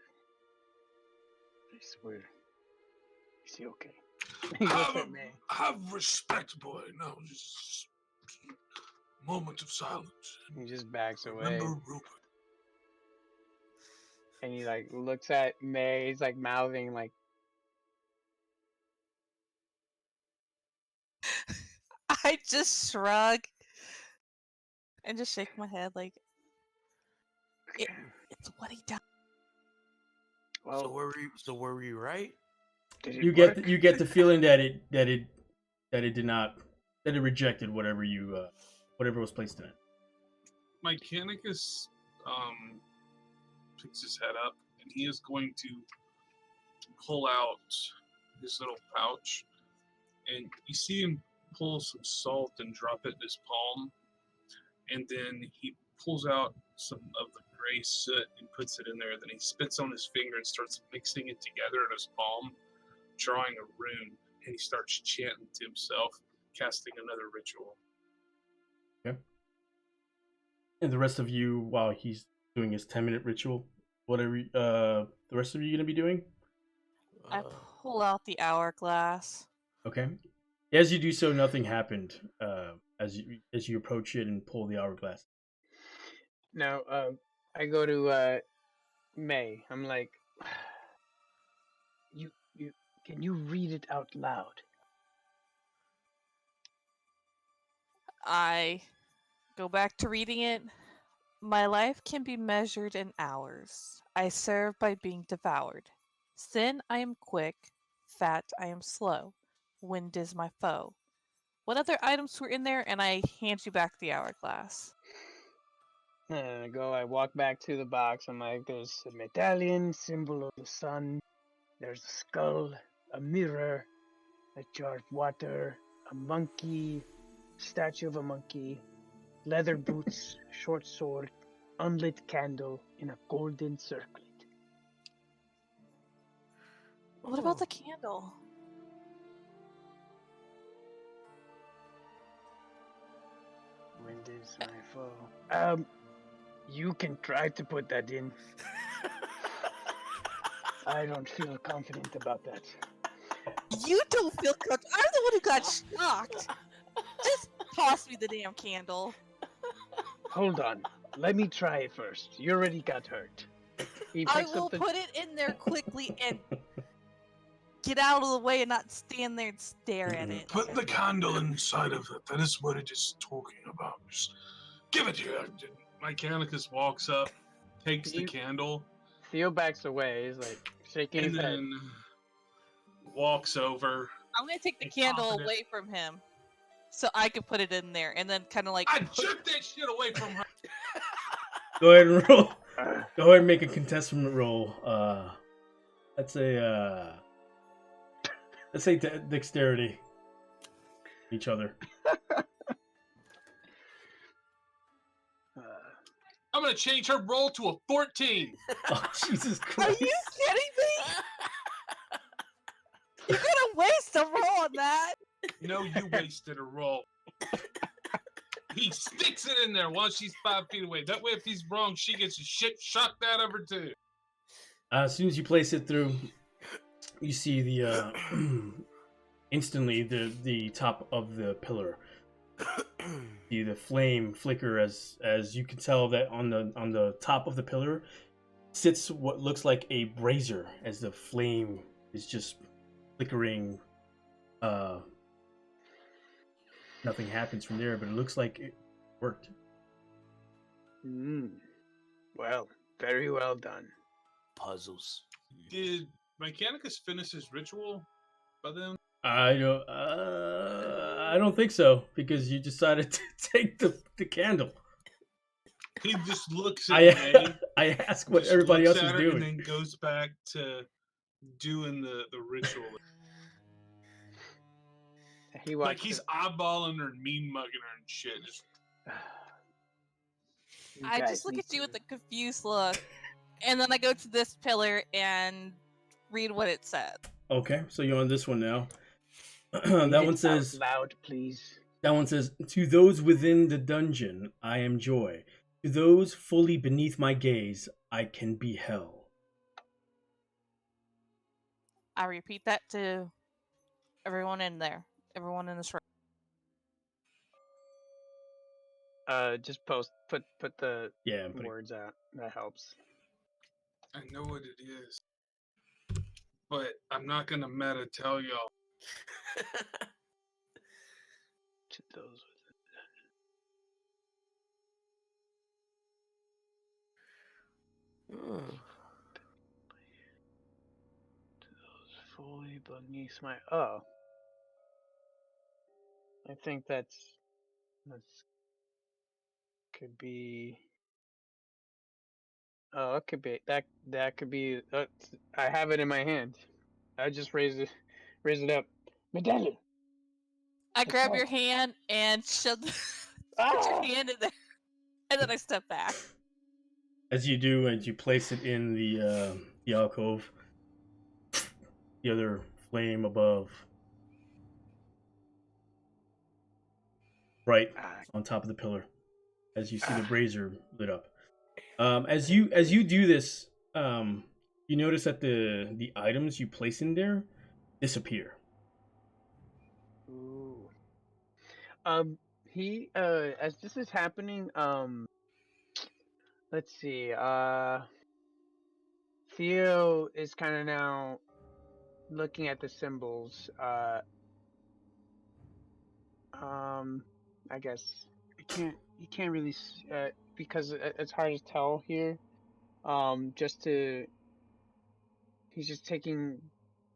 I swear. Is he okay? He looks at me. Have respect, boy. No, just moment of silence. He just backs away. Remember Rupert. And he like looks at May. He's like mouthing like, I just shrug and just shake my head like it's what he does. well, So were we right? did it You work? get the feeling that it rejected whatever was placed in it. Mechanicus picks his head up and he is going to pull out his little pouch, and you see him pull some salt and drop it in his palm, and then he pulls out some of the gray soot and puts it in there. Then he spits on his finger and starts mixing it together in his palm, drawing a rune, and he starts chanting to himself, casting another ritual. Okay. And the rest of you, while he's doing his 10-minute ritual, whatever the rest of you gonna be doing? I pull out the hourglass. Okay. As you do so, nothing happened. as you approach it and pull the hourglass. Now, I go to May. I'm like, you can you read it out loud? I go back to reading it. My life can be measured in hours. I serve by being devoured. Sin, I am quick. Fat, I am slow. Wind is my foe. What other items were in there? And I hand you back the hourglass. And I walk back to the box. I'm like, there's a medallion, symbol of the sun. There's a skull, a mirror, a jar of water, a monkey, statue of a monkey, leather boots, short sword, unlit candle in a golden circlet. What about the candle? Wind is my foe. You can try to put that in. I don't feel confident about that. You don't feel comfortable. I'm the one who got shocked. Just toss me the damn candle. Hold on. Let me try it first. You already got hurt. He I picks will up the... put it in there quickly and get out of the way and not stand there and stare at it. Put the candle inside of it. That is what it is talking about. Just give it here. Mechanicus walks up, takes the candle, Theo backs away. He's like shaking and his head. then walks over. I'm gonna take the candle away from him so I can put it in there and then kind of like. I jerked that shit away from her. Go ahead and roll. Go ahead and make a contestant roll. Let's say dexterity. Each other. I'm gonna change her roll to a 14. Oh, Jesus Are Christ! you kidding me? You're gonna waste a roll on that. No, you wasted a roll. He sticks it in there while she's 5 feet away. That way, if he's wrong, she gets a shit shocked out of her too. As soon as you place it through, you see the instantly the top of the pillar. See the flame flicker as you can tell that on the top of the pillar sits what looks like a brazier as the flame is just flickering. Nothing happens from there, but it looks like it worked. Well, very well done. Puzzles. Did Mechanicus finish his ritual by then? I don't think so, because you decided to take the candle. He just looks at me. I ask what everybody else is doing, and then goes back to doing the ritual. Like he's eyeballing her, and mean mugging her and shit. Just... I just look at you with a confused look, and then I go to this pillar and read what it said. Okay, so you're on this one now. That one says, loud, please. That one says, "To those within the dungeon, I am joy. To those fully beneath my gaze, I can be hell." I repeat that to everyone in there, everyone in this room. Just put the Yeah, words out. That helps. I know what it is, but I'm not gonna meta tell y'all. To those fully beneath my... Oh. I think that's could be... Oh, it could be... That could be... I have it in my hand. I just raise it up. Medallion! I grab your hand and put your hand in there, and then I step back. As you do, as you place it in the alcove, the other flame above, right on top of the pillar, as you see the brazier lit up. As you do this, you notice that the items you place in there disappear. Ooh. He as this is happening, let's see, Theo is kind of now looking at the symbols. I guess you can't really because it's hard to tell here. He's just taking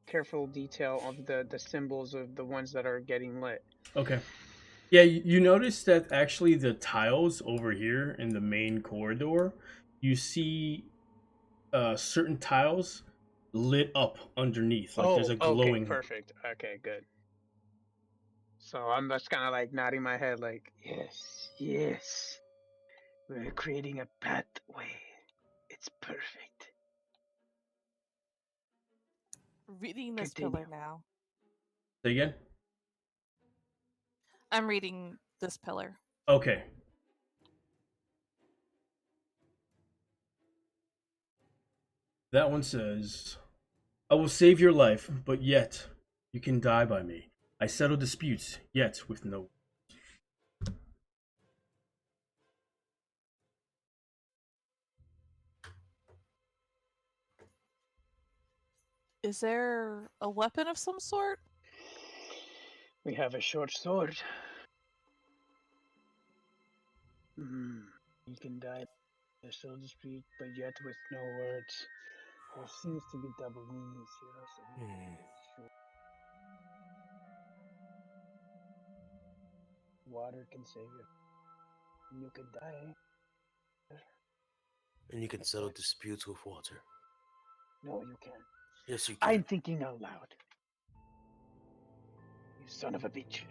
careful detail of the symbols of the ones that are getting lit. Okay. Yeah, you notice that actually the tiles over here in the main corridor, you see certain tiles lit up underneath, like there's Oh, a okay, glowing. perfect. Okay, good. So I'm just kind of like nodding my head, like, yes, yes, we're creating a pathway. It's perfect. Reading this Continue. pillar now. Say again? I'm reading this pillar. Okay. That one says, I will save your life, but yet you can die by me. I settle disputes, yet with no. Is there a weapon of some sort? We have a short sword. You can die. The soldier speak, but yet with no words. There seems to be double meanings here, so we sure. Water can save you. You could die. And you can settle disputes with water. No, you can't. Yes, you can. I'm thinking out loud. You son of a bitch.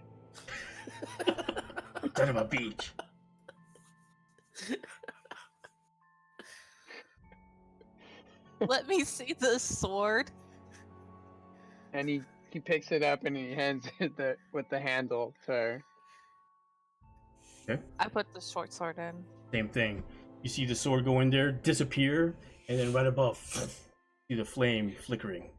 Son of a beach. Let me see this sword. And he picks it up and he hands it with the handle to her. Okay. I put the short sword in. Same thing. You see the sword go in there, disappear, and then right above, see the flame flickering.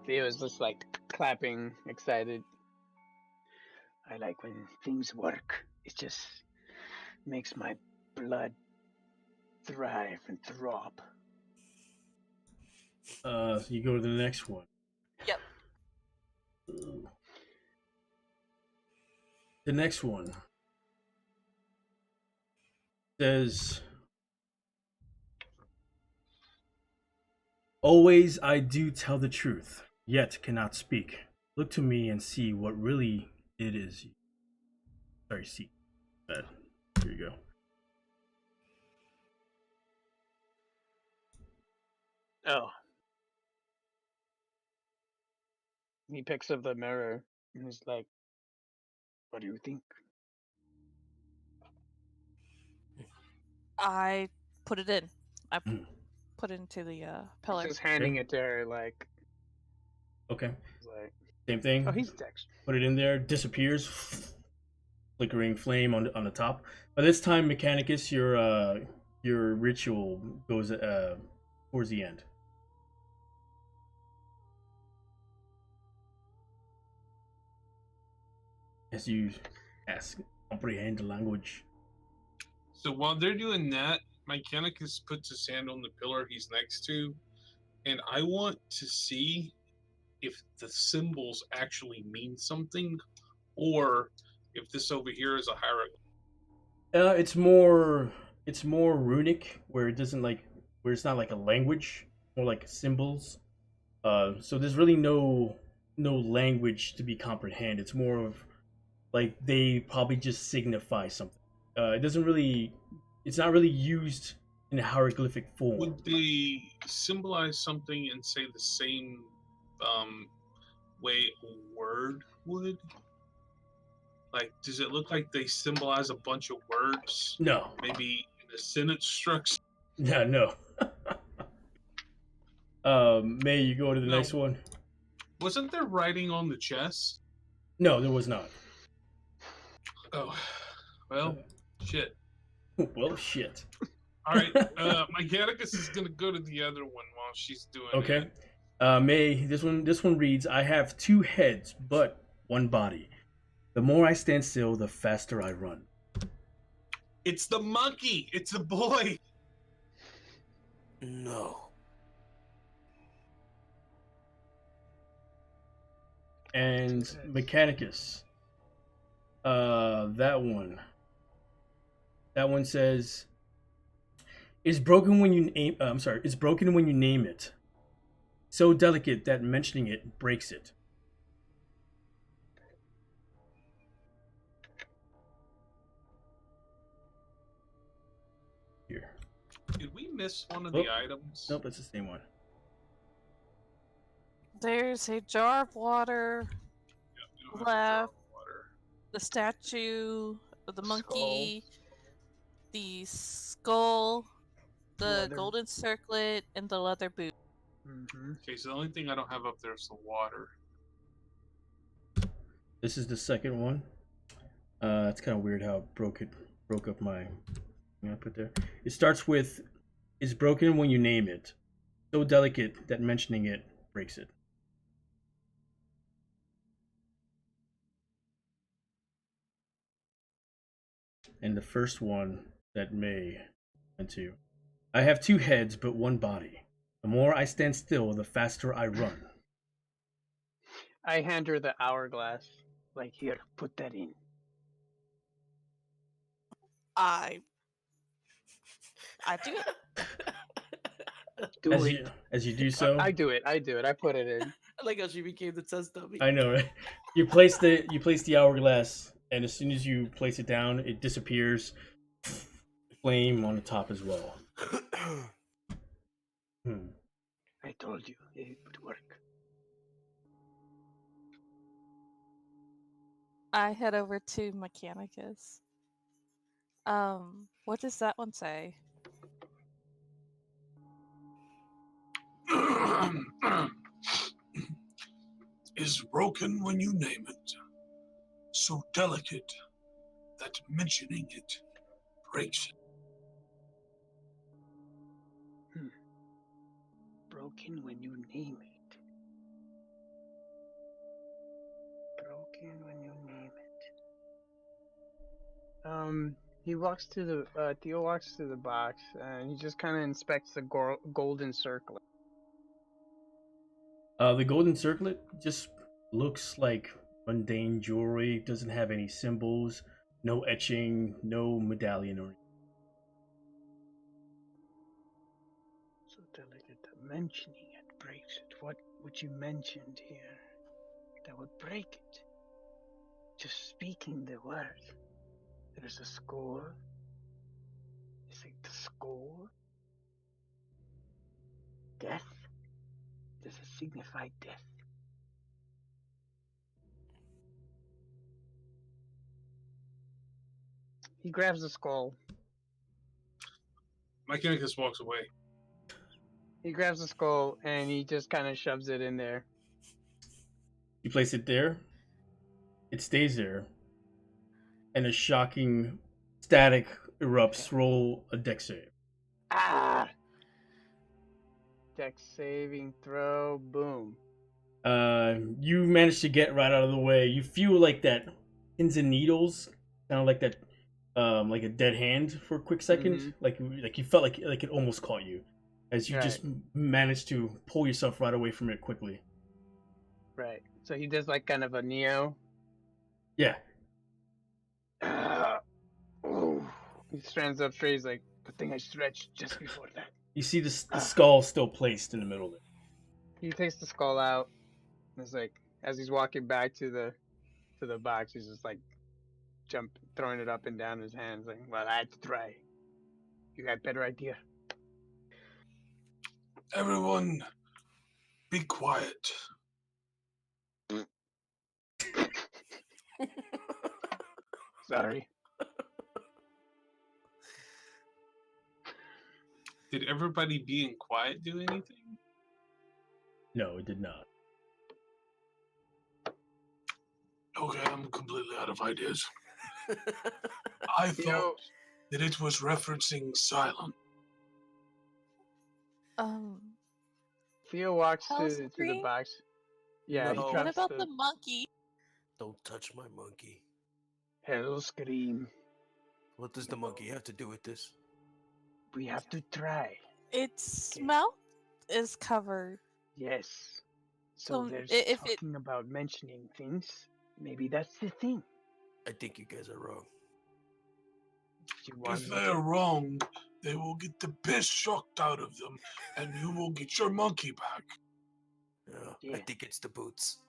Theo's just like clapping, excited. I like when things work. It just makes my blood thrive and throb. So you go to the next one. Yep. The next one says, always I do tell the truth, yet cannot speak. Look to me and see what really it is. Sorry, see. Here you go. Oh. He picks up the mirror and he's like, what do you think? I put it in. I Mm. put it into the pillar. Just handing it to her like, Okay. like, Same thing. oh, he's Dex. Put it in there, disappears, flickering flame on the top. By this time, Mechanicus, your ritual goes towards the end. As you ask, comprehend the language. So while they're doing that, Mechanicus puts his hand on the pillar he's next to, and I want to see if the symbols actually mean something, or if this over here is a hieroglyph. It's more runic, where it doesn't where it's not like a language, more like symbols. So there's really no language to be comprehended. It's more of like they probably just signify something. It's not really used in a hieroglyphic form. Would they symbolize something and say the same way a word would? Like, does it look like they symbolize a bunch of words? No. Maybe in a sentence structure? Yeah, no. May you go to the next one? Wasn't there writing on the chest? No, there was not. Oh, well, shit. Well, shit. All right, Mechanicus is gonna go to the other one while she's doing Okay. it. May this one reads, I have two heads, but one body. The more I stand still, the faster I run. It's the monkey. It's a boy. No. And Two heads. Mechanicus. That one. That one says, "It's broken when you name. I'm sorry. It's broken when you name it. So delicate that mentioning it breaks it." Here. Did we miss one of Oh, the items? Nope, that's the same one. There's a jar of water, Yeah, we don't have a jar of left. water. The statue of the Skull. monkey, the skull, the Leather. golden circlet, and the leather boot. Mm-hmm. Okay, so the only thing I don't have up there is the water. This is the second one. It's kind of weird how it broke up my thing I put there. It starts with, "It's broken when you name it. So delicate that mentioning it breaks it." And the first one that May went to, "I have two heads but one body. The more I stand still, the faster I run." I hand her the hourglass. Like, here, put that in. I do it. Do As it. you do so, I do it. I do it. I put it in. I like how she became the test dummy. I know, right? You place the hourglass, and as soon as you place it down, it disappears. Flame on the top as well. I told you it would work. I head over to Mechanicus. What does that one say? Is broken when you name it. So delicate that mentioning it breaks it. Broken when you name it. Broken when you name it. He walks to the Theo walks to the box and he just kind of inspects the golden circlet. The golden circlet just looks like mundane jewelry. Doesn't have any symbols, no etching, no medallion or anything. So delicate that mentioning it breaks it. What would you mentioned here that would break it? Just speaking the word. There's a score. Is it the score? Death? Does it signify death? He grabs the skull. Mechanicus walks away. He grabs the skull and he just kind of shoves it in there. You place it there, it stays there, and a shocking static erupts. Roll a dex save. Ah! Dex saving throw. Boom. You manage to get right out of the way. You feel like that pins and needles, kind of like that, like a dead hand for a quick second. Like you felt like it almost caught you, as you just managed to pull yourself right away from it quickly. Right. So he does like kind of a Neo. Yeah. He stands up straight. He's like, good thing I stretched just before that. You see the skull still placed in the middle of it. He takes the skull out. And it's like, as he's walking back to the box, he's just like throwing it up and down his hands. Like, well, I had to try. You got a better idea? Everyone, be quiet. Sorry. Did everybody being quiet do anything? No, it did not. Okay, I'm completely out of ideas. I thought that it was referencing silent. Theo walks House to the scream? box. Yeah, he No. What drops about the the monkey? Don't touch my monkey. hell scream. What does the monkey have to do with this? We have to try. Its Okay. mouth is covered. Yes. So So there's if it talking about mentioning things. Maybe that's the thing. I think you guys are wrong. Do you want If me they are to? wrong, they will get the piss shocked out of them, and you will get your monkey back. Yeah, I Yeah. think it's the boots.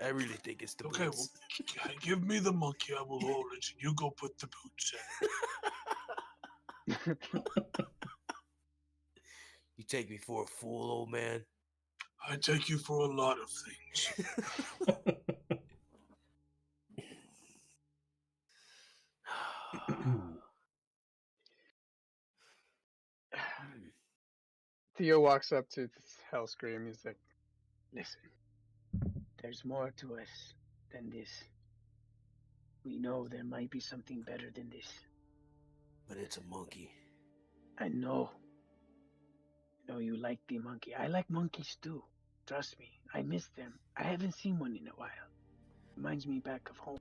I really think it's the Okay, well, boots. give me the monkey. I will hold it. You go put the boots in. You take me for a fool, old man. I take you for a lot of things. Theo walks up to Hellscream. He's like, "Listen, there's more to us than this. We know there might be something better than this. But it's a monkey. I know. I know you like the monkey. I like monkeys too. Trust me, I miss them. I haven't seen one in a while. Reminds me back of home."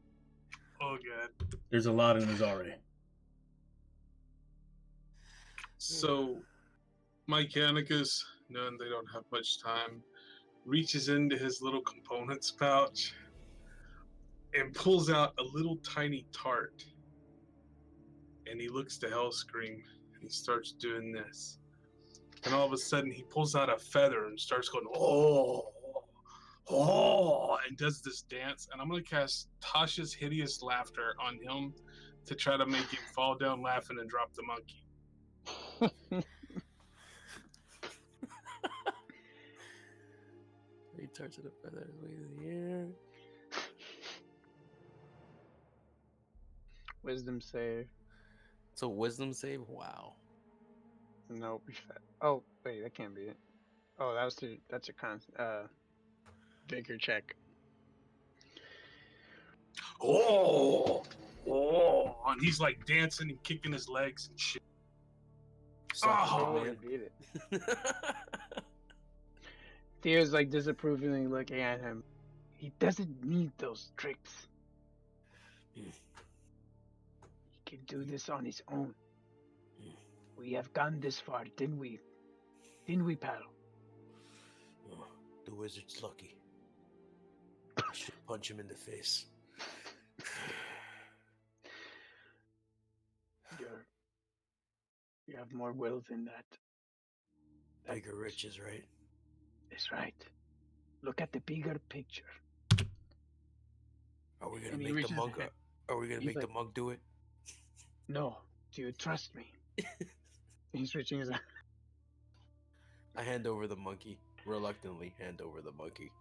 Oh, God. There's a lot in Azare. So, Mechanicus, knowing they don't have much time, reaches into his little components pouch and pulls out a little tiny tart. And he looks to Hellscream and he starts doing this. And all of a sudden he pulls out a feather and starts going, oh, oh, and does this dance. And I'm going to cast Tasha's Hideous Laughter on him to try to make him fall down laughing and drop the monkey. He turns it up feather way in the air. Wisdom save. It's a wisdom save? Wow. Nope. Oh wait, that can't be it. Oh, that's a vigor check. Oh, oh, and he's like dancing and kicking his legs and shit. Suck Oh, it, Oh, man. he beat it. Theo's like disapprovingly looking at him. He doesn't need those tricks. He can do this on his own. We have gone this far, didn't we? Didn't we, pal? Oh, the wizard's lucky. I should punch him in the face. You have more will than that. Bigger riches, right? That's right. Look at the bigger picture. Are we gonna And he make the reaches monk? ahead. Are we gonna He's make the like- monk do it? No, do you trust me? He's reaching his. I hand over the monkey. Reluctantly hand over the monkey.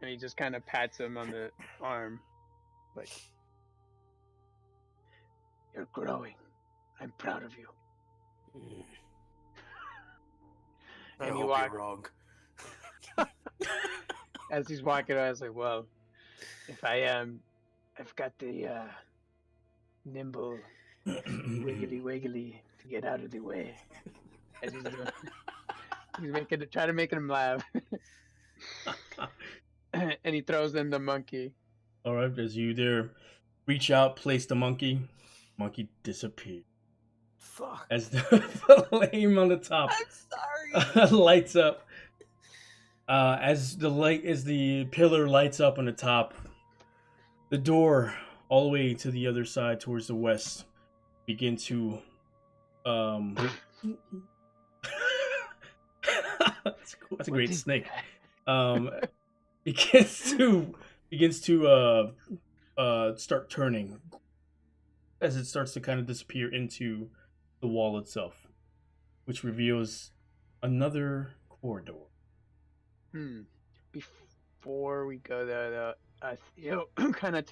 And he just kind of pats him on the arm, like, "You're growing. I'm proud of you." I And he hope walks. you're wrong. As he's walking, I was like, "Well, if I am, I've got the nimble, wiggly to get out of the way." As he's doing, he's trying to make him laugh, and he throws in the monkey. All right, as you there reach out, place the monkey disappears. Fuck. As the flame on the top I'm sorry. lights up, as the pillar lights up on the top, the door all the way to the other side towards the west begin to that's a What great is snake. that? begins to start turning as it starts to kind of disappear into the wall itself, which reveals another corridor. Before we go there, though, Theo kind of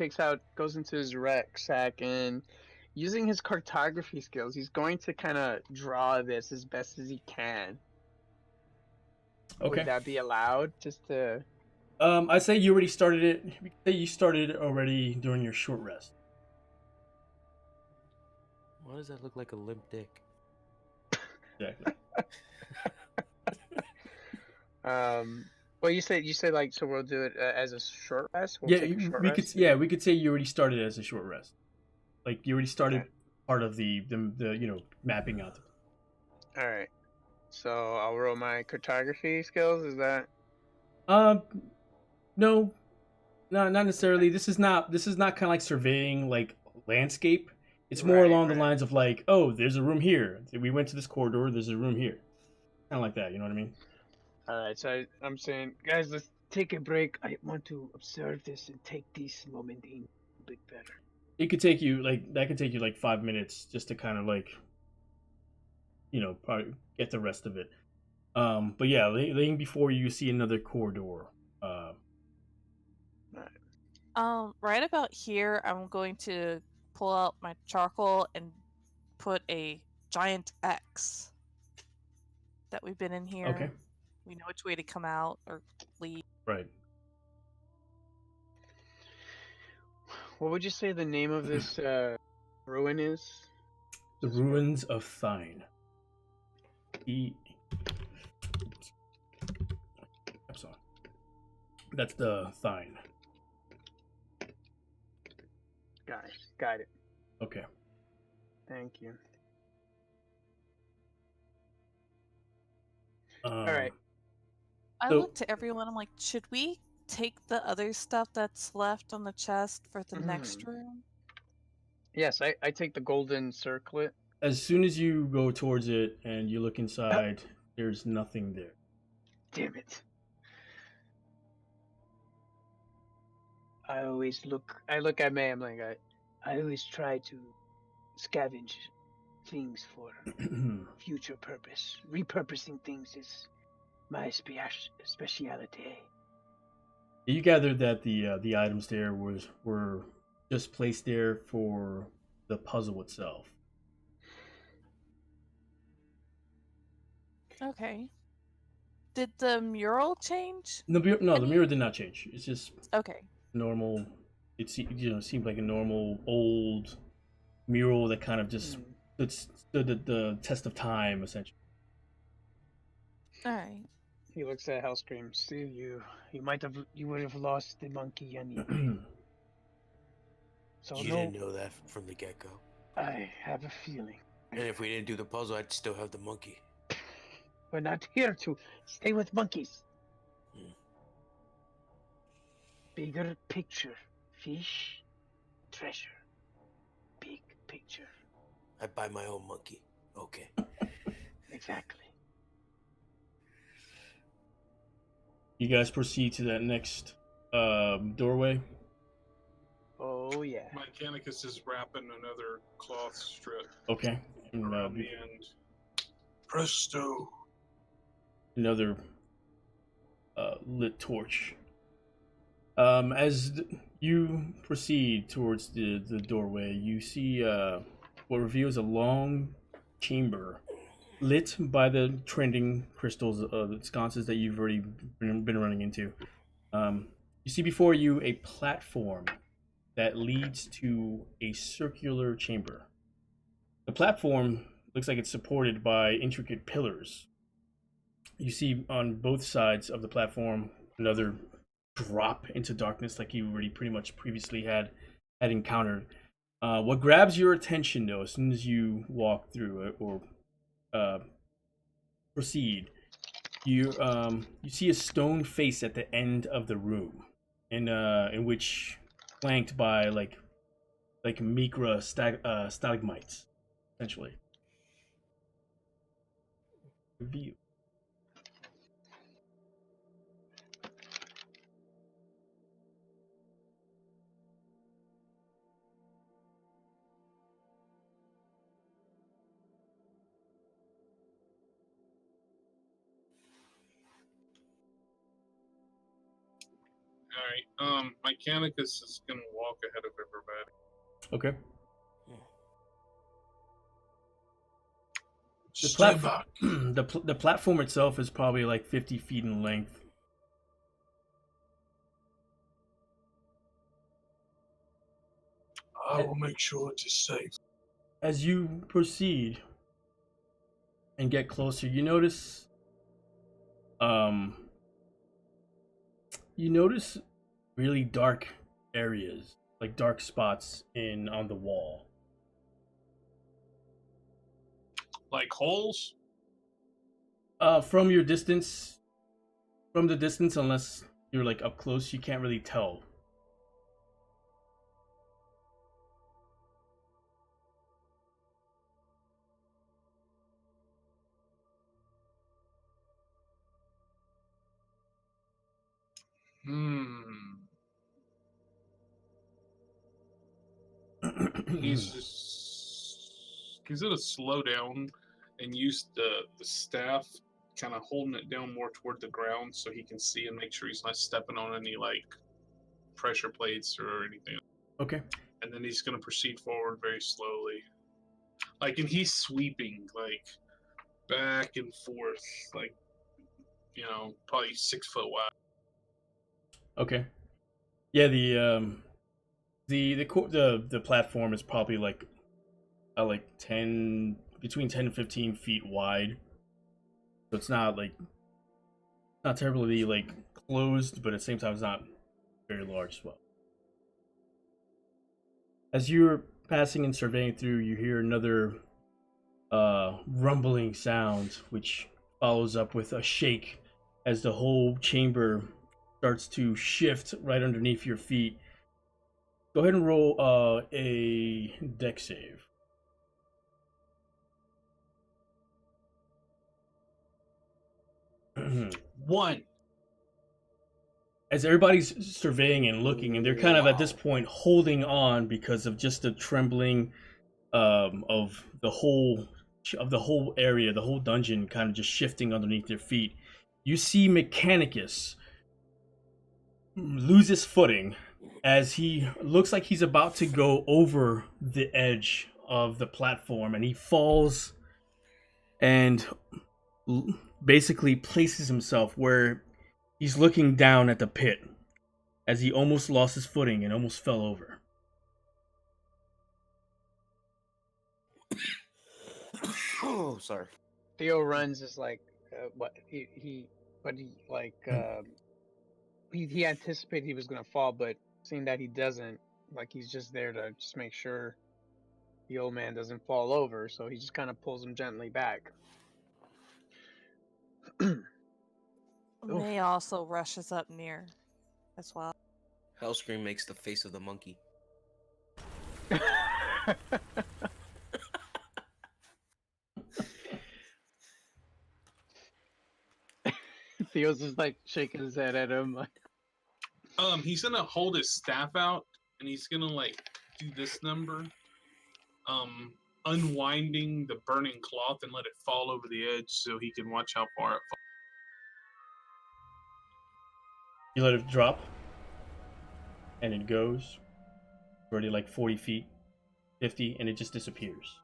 goes into his rucksack, and using his cartography skills, he's going to kind of draw this as best as he can. Okay. Would that be allowed? Just to. I say you already started it. We can say you started it already during your short rest. Why does that look like a limp dick? Exactly. Well, you said like so we'll do it as a short rest. We'll Yeah, take a short we rest. could. Yeah, we could say you already started as a short rest. Like you already started Okay. part of the mapping out. All right. So I'll roll my cartography skills. Is that No, not necessarily. This is not kind of like surveying like landscape. It's more right? along the Right. lines of like, oh, there's a room here. We went to this corridor. There's a room here. Kind of like that. You know what I mean? All right. So I'm saying, guys, let's take a break. I want to observe this and take this moment in a bit better. It could take you like that. Could take you like 5 minutes just to kind of like probably get the rest of it. But yeah, laying before you see another corridor. Right about here, I'm going to pull out my charcoal and put a giant X that we've been in here. Okay. We know which way to come out or leave. Right. What would you say the name of this ruin is? The ruins of Thine. That's the Thine. Got it. Okay. Thank you. All right. I So- look to everyone. I'm like, should we take the other stuff that's left on the chest for the next room? Yes, I take the golden circlet. As soon as you go towards it and you look inside, there's nothing there. Damn it. I look at May, I'm like, I always try to scavenge things for future purpose. Repurposing things is my speciality. You gathered that the items there were just placed there for the puzzle itself. Okay. Did the mural change? The mural did not change. It's just Okay. normal. It seemed like a normal old mural that kind of just stood the test of time, essentially. All right. He looks at Hellscream. See, you would have lost the monkey anyway. So You didn't know that from the get-go. I have a feeling. And if we didn't do the puzzle, I'd still have the monkey. We're not here to stay with monkeys. Bigger picture. Fish, treasure. Big picture. I buy my own monkey. Okay. Exactly. You guys proceed to that next doorway. Oh yeah. Mechanicus is wrapping another cloth strip Okay. And, around the end. Presto. another lit torch. As you proceed towards the doorway, you see what reveals a long chamber lit by the trending crystals, the sconces that you've already been running into. You see before you a platform that leads to a circular chamber. The platform looks like it's supported by intricate pillars. You see on both sides of the platform another drop into darkness like you already pretty much previously had encountered. What grabs your attention though, as soon as you walk through it or proceed, you see a stone face at the end of the room, in which flanked by like micra stalagmites, essentially. View. All right. Mechanicus is gonna walk ahead of everybody. Okay. The Stand platform, back. the platform itself is probably like 50 feet in length. I will make sure it is safe. As you proceed and get closer, you notice you notice really dark areas, like dark spots on the wall. Like holes? From your distance, from the distance, unless you're like up close, you can't really tell. He's gonna slow down and use the staff, kind of holding it down more toward the ground so he can see and make sure he's not stepping on any like pressure plates or anything. Okay. And then he's gonna proceed forward very slowly, like, and he's sweeping like back and forth, like, probably 6 foot wide. Okay. Yeah, the platform is probably like 10 between 10 and 15 feet wide. So it's not terribly like closed, but at the same time it's not very large as well. As you're passing and surveying through, you hear another rumbling sound, which follows up with a shake as the whole chamber starts to shift right underneath your feet. Go ahead and roll a dex save. One. As everybody's surveying and looking, and they're kind of at this point holding on because of just the trembling of the whole area, the whole dungeon kind of just shifting underneath their feet. You see Mechanicus lose his footing as he looks like he's about to go over the edge of the platform, and he falls and basically places himself where he's looking down at the pit as he almost lost his footing and almost fell over. Oh, sorry. Theo runs is like, he anticipated he was gonna fall, but seeing that he doesn't, like he's just there to just make sure the old man doesn't fall over, so he just kind of pulls him gently back. May also rushes up near as well. Hellscream makes the face of the monkey. Theo's just like shaking his head at him. He's gonna hold his staff out and he's gonna like do this number, unwinding the burning cloth and let it fall over the edge so he can watch how far it falls. You let it drop, and it goes already like 40 feet, 50, and it just disappears.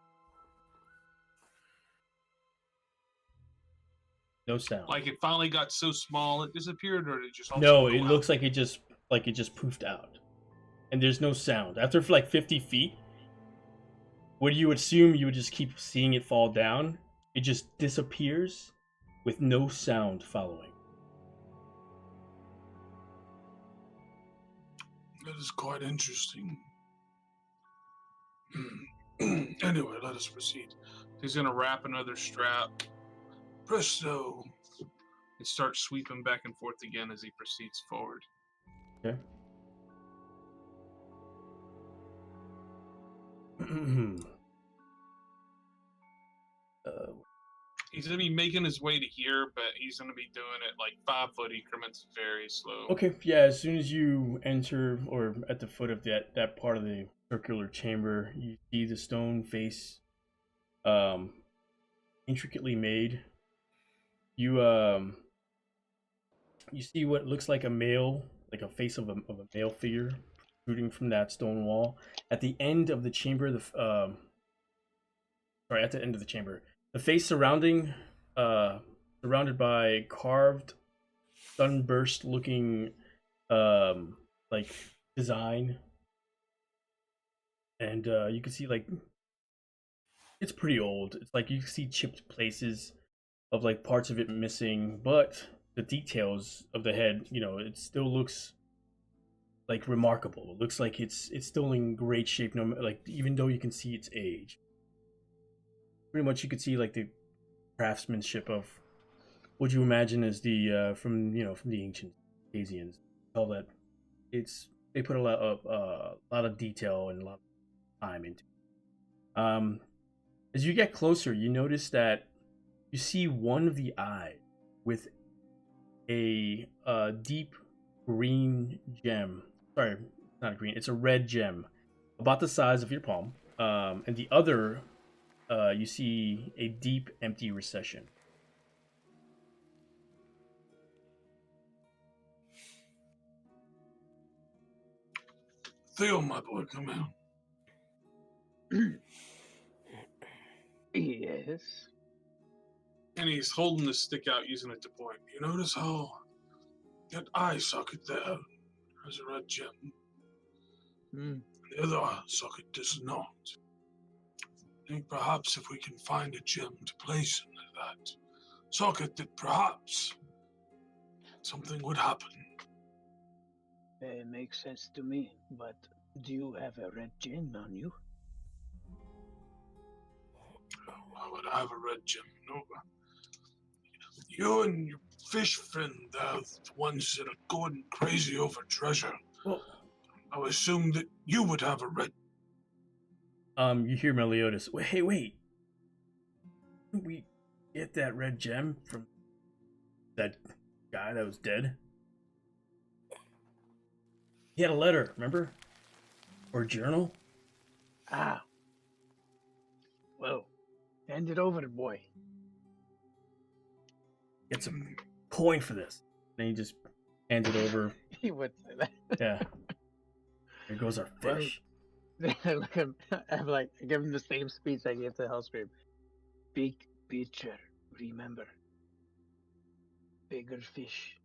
No sound. Like it finally got so small it disappeared, or did it just also No, go it out? looks like it just poofed out, and there's no sound after like 50 feet. What you would assume you would just keep seeing it fall down. It just disappears with no sound following. That is quite interesting. Anyway, let us proceed. He's gonna wrap another strap. Presto! And start sweeping back and forth again as he proceeds forward. Okay. He's gonna be making his way to here, but he's gonna be doing it like 5 foot increments, very slow. Okay, yeah, as soon as you enter, or at the foot of that part of the circular chamber, you see the stone face, intricately made. You see what looks like like a face of a male figure protruding from that stone wall. At the end of the chamber, at the end of the chamber, the face surrounded by carved, sunburst-looking, like design, and you can see like it's pretty old. It's like you can see chipped places of like parts of it missing, but the details of the head, you know, it still looks like remarkable. It looks like it's still in great shape, no, like even though you can see its age. Pretty much, you could see like the craftsmanship of what you imagine as the from from the ancient Asians. All that they put a lot of detail and a lot of time into it. As you get closer, you notice that you see one of the eyes with a deep green gem. Sorry, it's not a green. It's a red gem, about the size of your palm. And the other, you see a deep, empty recession. Theo, my boy, come out. Yes. And he's holding the stick out, using it to point. You notice how that eye socket there has a red gem? The other eye socket does not. I think perhaps if we can find a gem to place into that socket, that perhaps something would happen. It makes sense to me, but do you have a red gem on you? Why would I have a red gem? No. You and your fish friend, they're the ones that are going crazy over treasure. Well, I would assume that you would have a red. you hear Meliodas. Wait. Didn't we get that red gem from that guy that was dead? He had a letter, remember? Or a journal? Ah. Well, hand it over, boy. Get some coin for this. And he just hands it over. He would say that. Yeah. There goes our fish. Look at him. I give him the same speech I gave to Hellscream. Big picture, remember. Bigger fish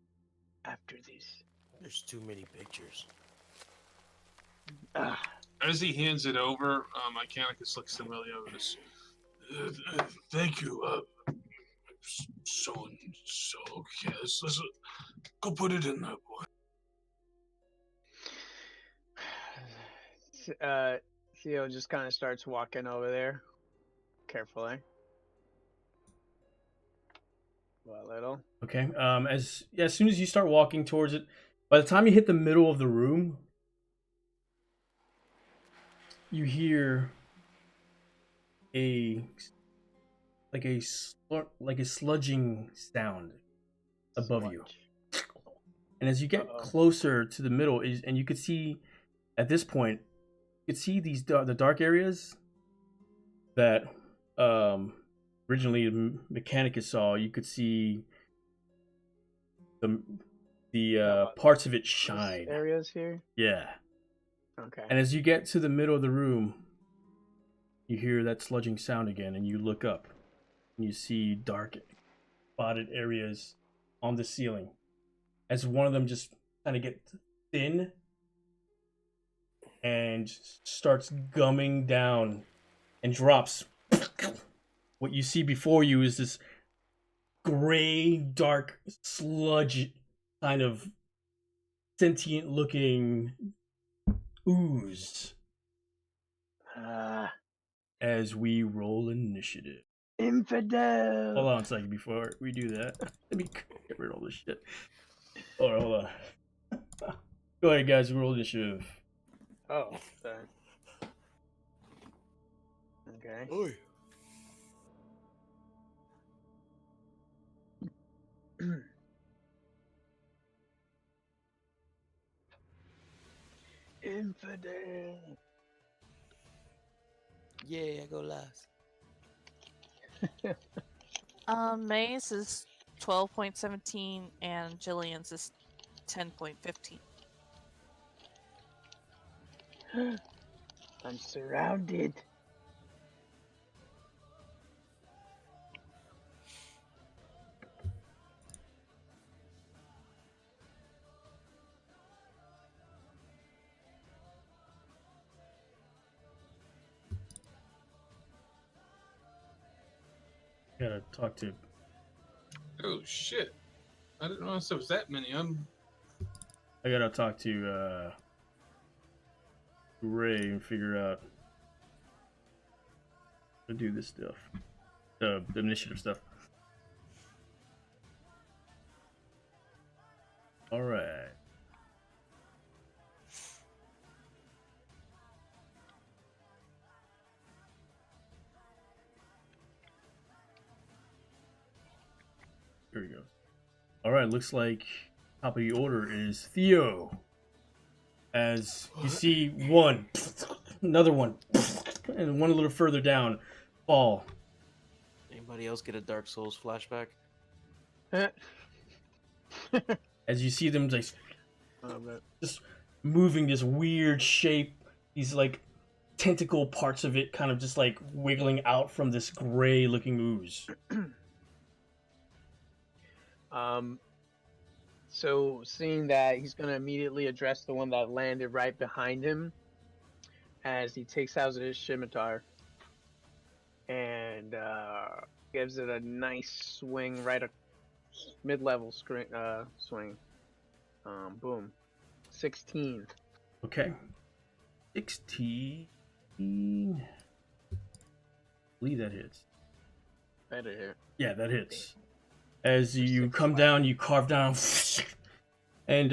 after this. There's too many pictures. Ah. As he hands it over, Mechanicus looks to Meliodas. Thank you, so and so. Yes, let's go put it in there, boy. Theo just kind of starts walking over there, carefully. A little. Okay. As soon as you start walking towards it, by the time you hit the middle of the room, you hear a sludging sound above you. And as you get closer to the middle, and you could see at this point, you could see the dark areas that originally Mechanicus saw. You could see the parts of it shine. Areas here? Yeah. Okay. And as you get to the middle of the room, you hear that sludging sound again, and you look up, and you see dark, spotted areas on the ceiling. As one of them just kind of gets thin and starts gumming down and drops. What you see before you is this gray, dark, sludge kind of sentient-looking ooze. As we roll initiative. Infidel! Hold on a second before we do that. Let me get rid of all this shit. Hold on. Go ahead, guys. Roll initiative. Oh, sorry. Okay. Oi. Infidel! Yeah, I go last. May's is 12.17 and Jillian's is 10.15. I'm surrounded. Gotta talk to. Oh shit! I didn't realize there was that many. I gotta talk to Ray and figure out how to do this stuff. The initiative stuff. Alright. Here we go. Alright, looks like top of the order is Theo. As you see one, another one, and one a little further down fall. Anybody else get a Dark Souls flashback? As you see them just Oh, but just moving this weird shape, these like tentacle parts of it kind of just like wiggling out from this gray looking ooze. So seeing that, he's gonna immediately address the one that landed right behind him, as he takes out his scimitar and gives it a nice swing, right a mid-level swing. Boom, 16. Okay. 16. I believe that hits. Better hit. Yeah, that hits. As you come down, you carve down, and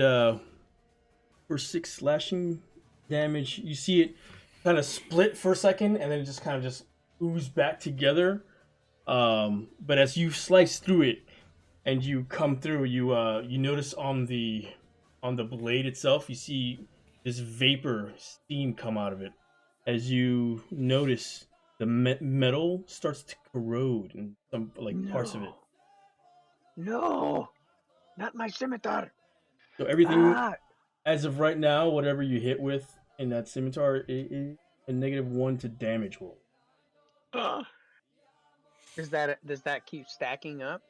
for 6 slashing damage, you see it kind of split for a second, and then it just kind of just ooze back together. But as you slice through it, and you come through, you notice on the blade itself, you see this vapor steam come out of it. As you notice, the metal starts to corrode in some parts of it. No, not my scimitar. So everything, Ah! as of right now, whatever you hit with in that scimitar, it is a -1 to damage roll. Does that keep stacking up?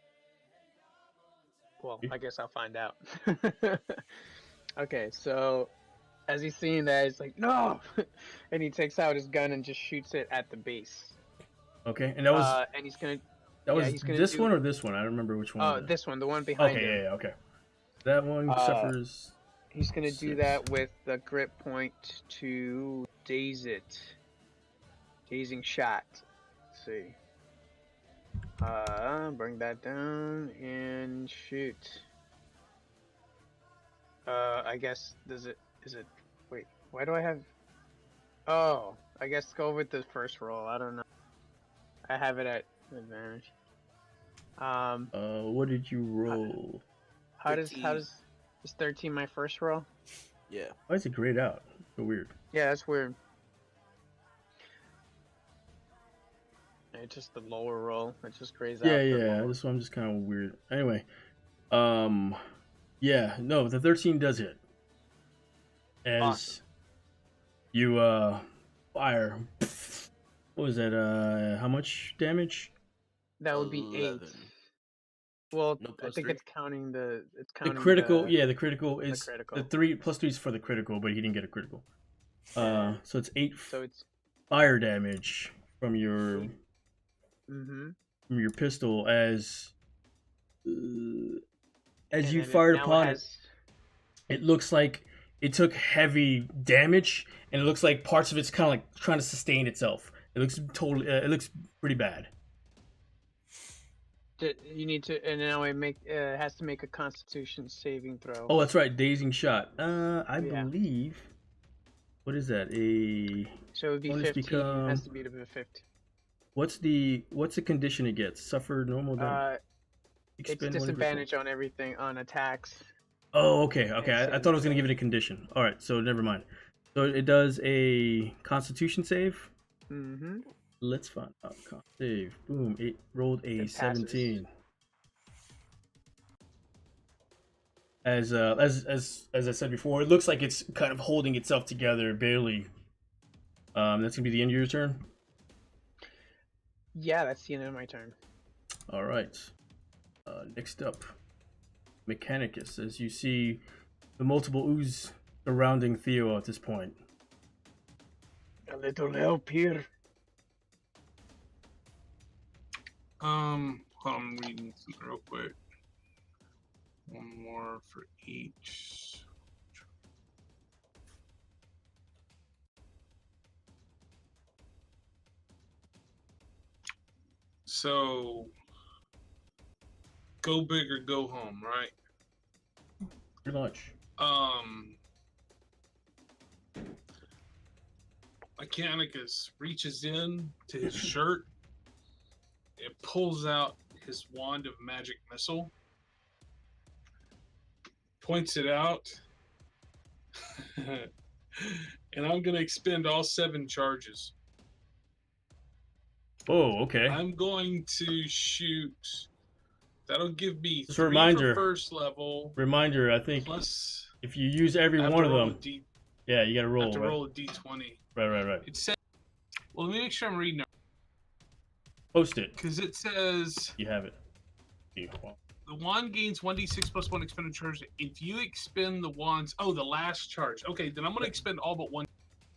Well, I guess I'll find out. Okay, so as he's seeing that, he's like, no! And he takes out his gun and just shoots it at the base. Okay, and that was And he's gonna. he's gonna this one or this one? I don't remember which one. Oh, this one, the one behind him. Okay, yeah, okay. That one suffers. He's gonna do 6. that with the grip point to daze it. Dazing shot. Let's see. Bring that down and shoot. I guess is it wait, why do I have oh, I guess go with the first roll. I don't know. I have it at advantage. What did you roll? How does is 13 my first roll? Yeah. Why is it grayed out? So weird. Yeah, that's weird. It's just the lower roll. It just grays out. Yeah. This one just kind of weird. Anyway, yeah, no, the 13 does hit. As Awesome. you fire. What was that? How much damage? That would be 8. 11. Well, No, I plus think 3? it's counting the The critical, the critical is critical. the 3 plus 3 is for the critical, but he didn't get a critical. So it's 8 So it's fire damage from your mm-hmm. from your pistol as you And fired now upon has- it looks like it took heavy damage, and it looks like parts of it's kind of like trying to sustain itself. It looks totally it looks pretty bad. You need to, and now it has to make a Constitution saving throw. Oh, that's right, dazing shot. I Yeah. believe. What is that? A So it would be bonus 15. become- It has to be to be 15. what's the condition it gets? Suffer normal damage. It's Expend one of your disadvantage on everything on attacks. Oh, okay. I saving thought I was gonna throw. give it a condition. All right, so never mind. So it does a Constitution save. Mm-hmm. Let's find out. Con save. Boom. It rolled a It passes. 17. As I said before, it looks like it's kind of holding itself together barely. That's gonna be the end of your turn. Yeah, that's the end of my turn. All right. Next up, Mechanicus. As you see the multiple ooze surrounding Theo at this point. A little help here. Hold on, I'm reading something real quick. One more for each. So, go big or go home, right? Pretty much. Mechanicus reaches in to his shirt. It pulls out his wand of magic missile, points it out, and I'm gonna expend all 7 charges. Oh, okay. I'm going to shoot. That'll give me Just a 3 reminder. for first level. Reminder, I think Plus, if you use every I have one to of roll them, a D. yeah, you gotta I roll, have to right? roll a D20. Right. It says. Well, let me make sure I'm reading it Post it. because it says You have it. the wand gains 1d6 plus 1 expended charge. If you expend the wands, the last charge. Okay, then I'm gonna expend all but 1.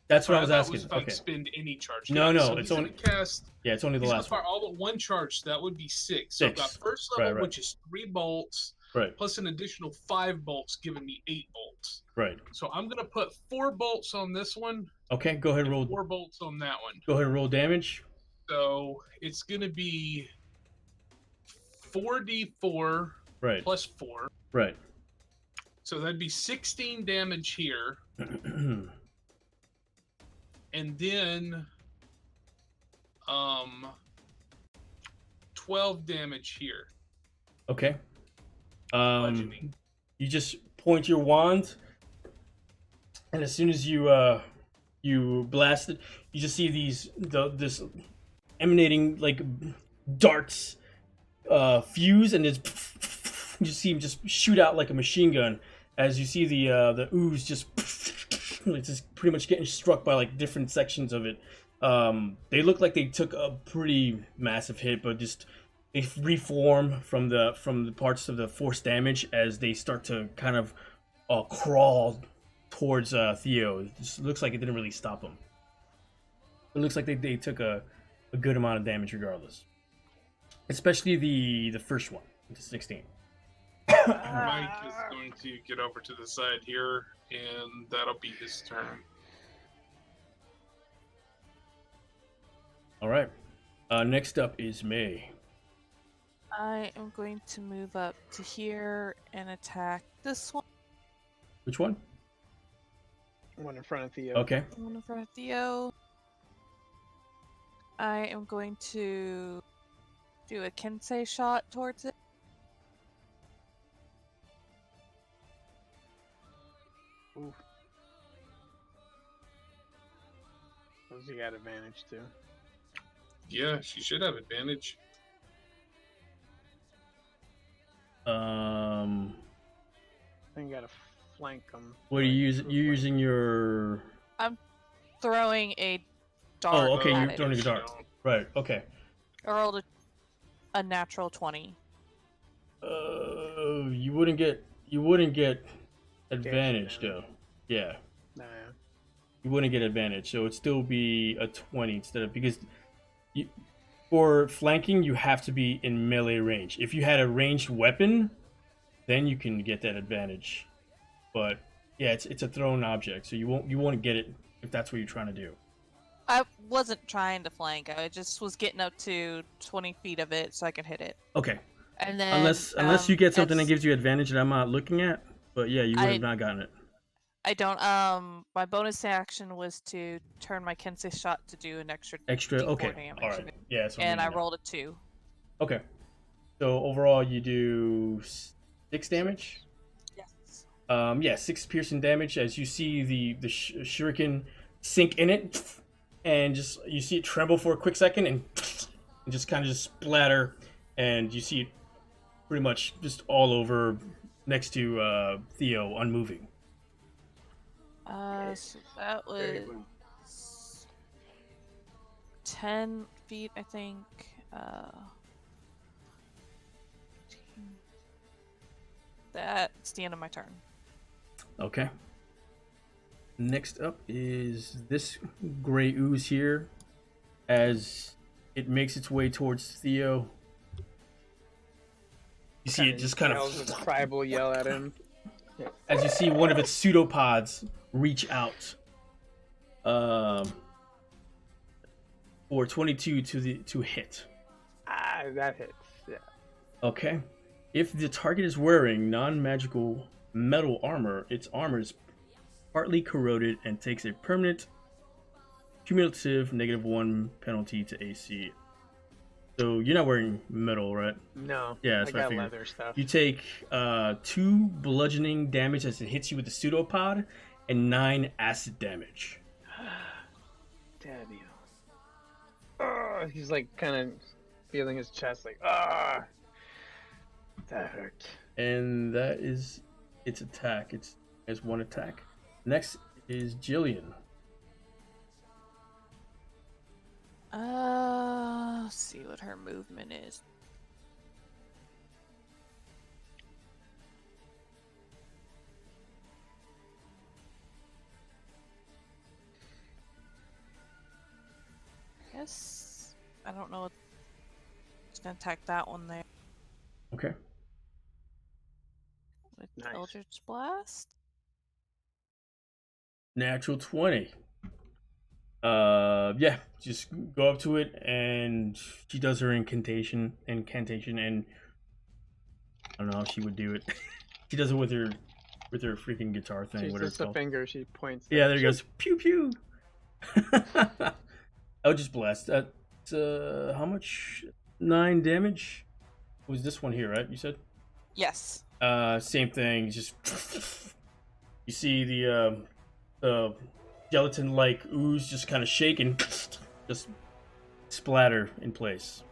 That's what I What was thought asking. if I Okay. expend any charge. No, Yeah, no, so it's he's only gonna cast. yeah, it's only the He's gonna last one. fire all but 1 charge. So that would be 6. So I've got 6. first level, Right. which is 3 bolts, Right. plus an additional 5 bolts, giving me 8 bolts. Right. So I'm gonna put 4 bolts on this one. Okay, go ahead and and roll. 4 bolts on that one. Go ahead and roll damage. So it's gonna be 4d4 Right. plus 4. Right. So that'd be 16 damage here, and then 12 damage here. Okay. Bludgeoning. You just point your wand, and as soon as you blast it, you just see this emanating like darts fuse, and it's you just see him just shoot out like a machine gun as you see the ooze just it's just pretty much getting struck by like different sections of it. They look like they took a pretty massive hit, but just they reform from the parts of the force damage as they start to kind of crawl towards Theo. It just looks like it didn't really stop them. It looks like they took a good amount of damage regardless, especially the first one, the 16. Mike is going to get over to the side here, and that'll be his turn. All right. Next up is May. I am going to move up to here and attack this one. Which one? One in front of Theo. Okay. One in front of Theo. I am going to do a Kensei shot towards it. Ooh. Those you got advantage too. Yeah, she should have advantage. I think you gotta flank them. What are you using? You using your? Throwing a dart. Oh, okay. at You're it. throwing a dart. Right. Okay. I rolled a natural 20. You wouldn't get advantage though. Yeah. Nah. You wouldn't get advantage, so it'd still be a 20 instead of because for flanking you have to be in melee range. If you had a ranged weapon, then you can get that advantage. But yeah, it's a thrown object, so you won't get it if that's what you're trying to do. I wasn't trying to flank. I just was getting up to 20 feet of it so I could hit it. Okay. And then Unless you get something that that's- gives you advantage that I'm not looking at, but yeah, you would have not gotten it. I don't. My bonus action was to turn my Kensei shot to do an extra. Extra. D4 Okay. damage. All right. Yeah. That's what I'm And I reading now. rolled a 2. Okay. So overall, you do 6 damage. Yes. Yeah, 6 piercing damage as you see the shuriken sink in it, and just you see it tremble for a quick second and just kind of just splatter, and you see it pretty much just all over next to Theo, unmoving. So that Very was 10 feet, I think. 15. That's the end of my turn. Okay. Next up is this gray ooze here, as it makes its way towards Theo. You see it just kind yells with of tribal yell at him. as you see one of its pseudopods reach out. For 22 to hit. Ah, that hits. Yeah. Okay. If the target is wearing non-magical metal armor, its armor is partly corroded and takes a permanent cumulative -1 penalty to AC. So you're not wearing metal, right? No. Yeah, I that's what I got figured. leather stuff. You take 2 bludgeoning damage as it hits you with the pseudopod, and 9 acid damage. Damn you. Oh, he's like kind of feeling his chest, like, ah, that hurt. And that is its attack. It's as 1 attack. Next is Jillian. Let's see what her movement is. Yes. I don't know. It's gonna attack that one there Okay. with Nice. Eldritch Blast. Natural 20. Yeah, just go up to it and she does her incantation, and I don't know how she would do it. She does it with her freaking guitar thing, She's whatever it's just a called. finger. She points. Yeah, at- there it goes. Pew pew. I'll just blast. That's how much? 9 damage. It was this one here, right? You said. Yes. Same thing. Just you see the gelatin-like ooze just kind of shake and just splatter in place.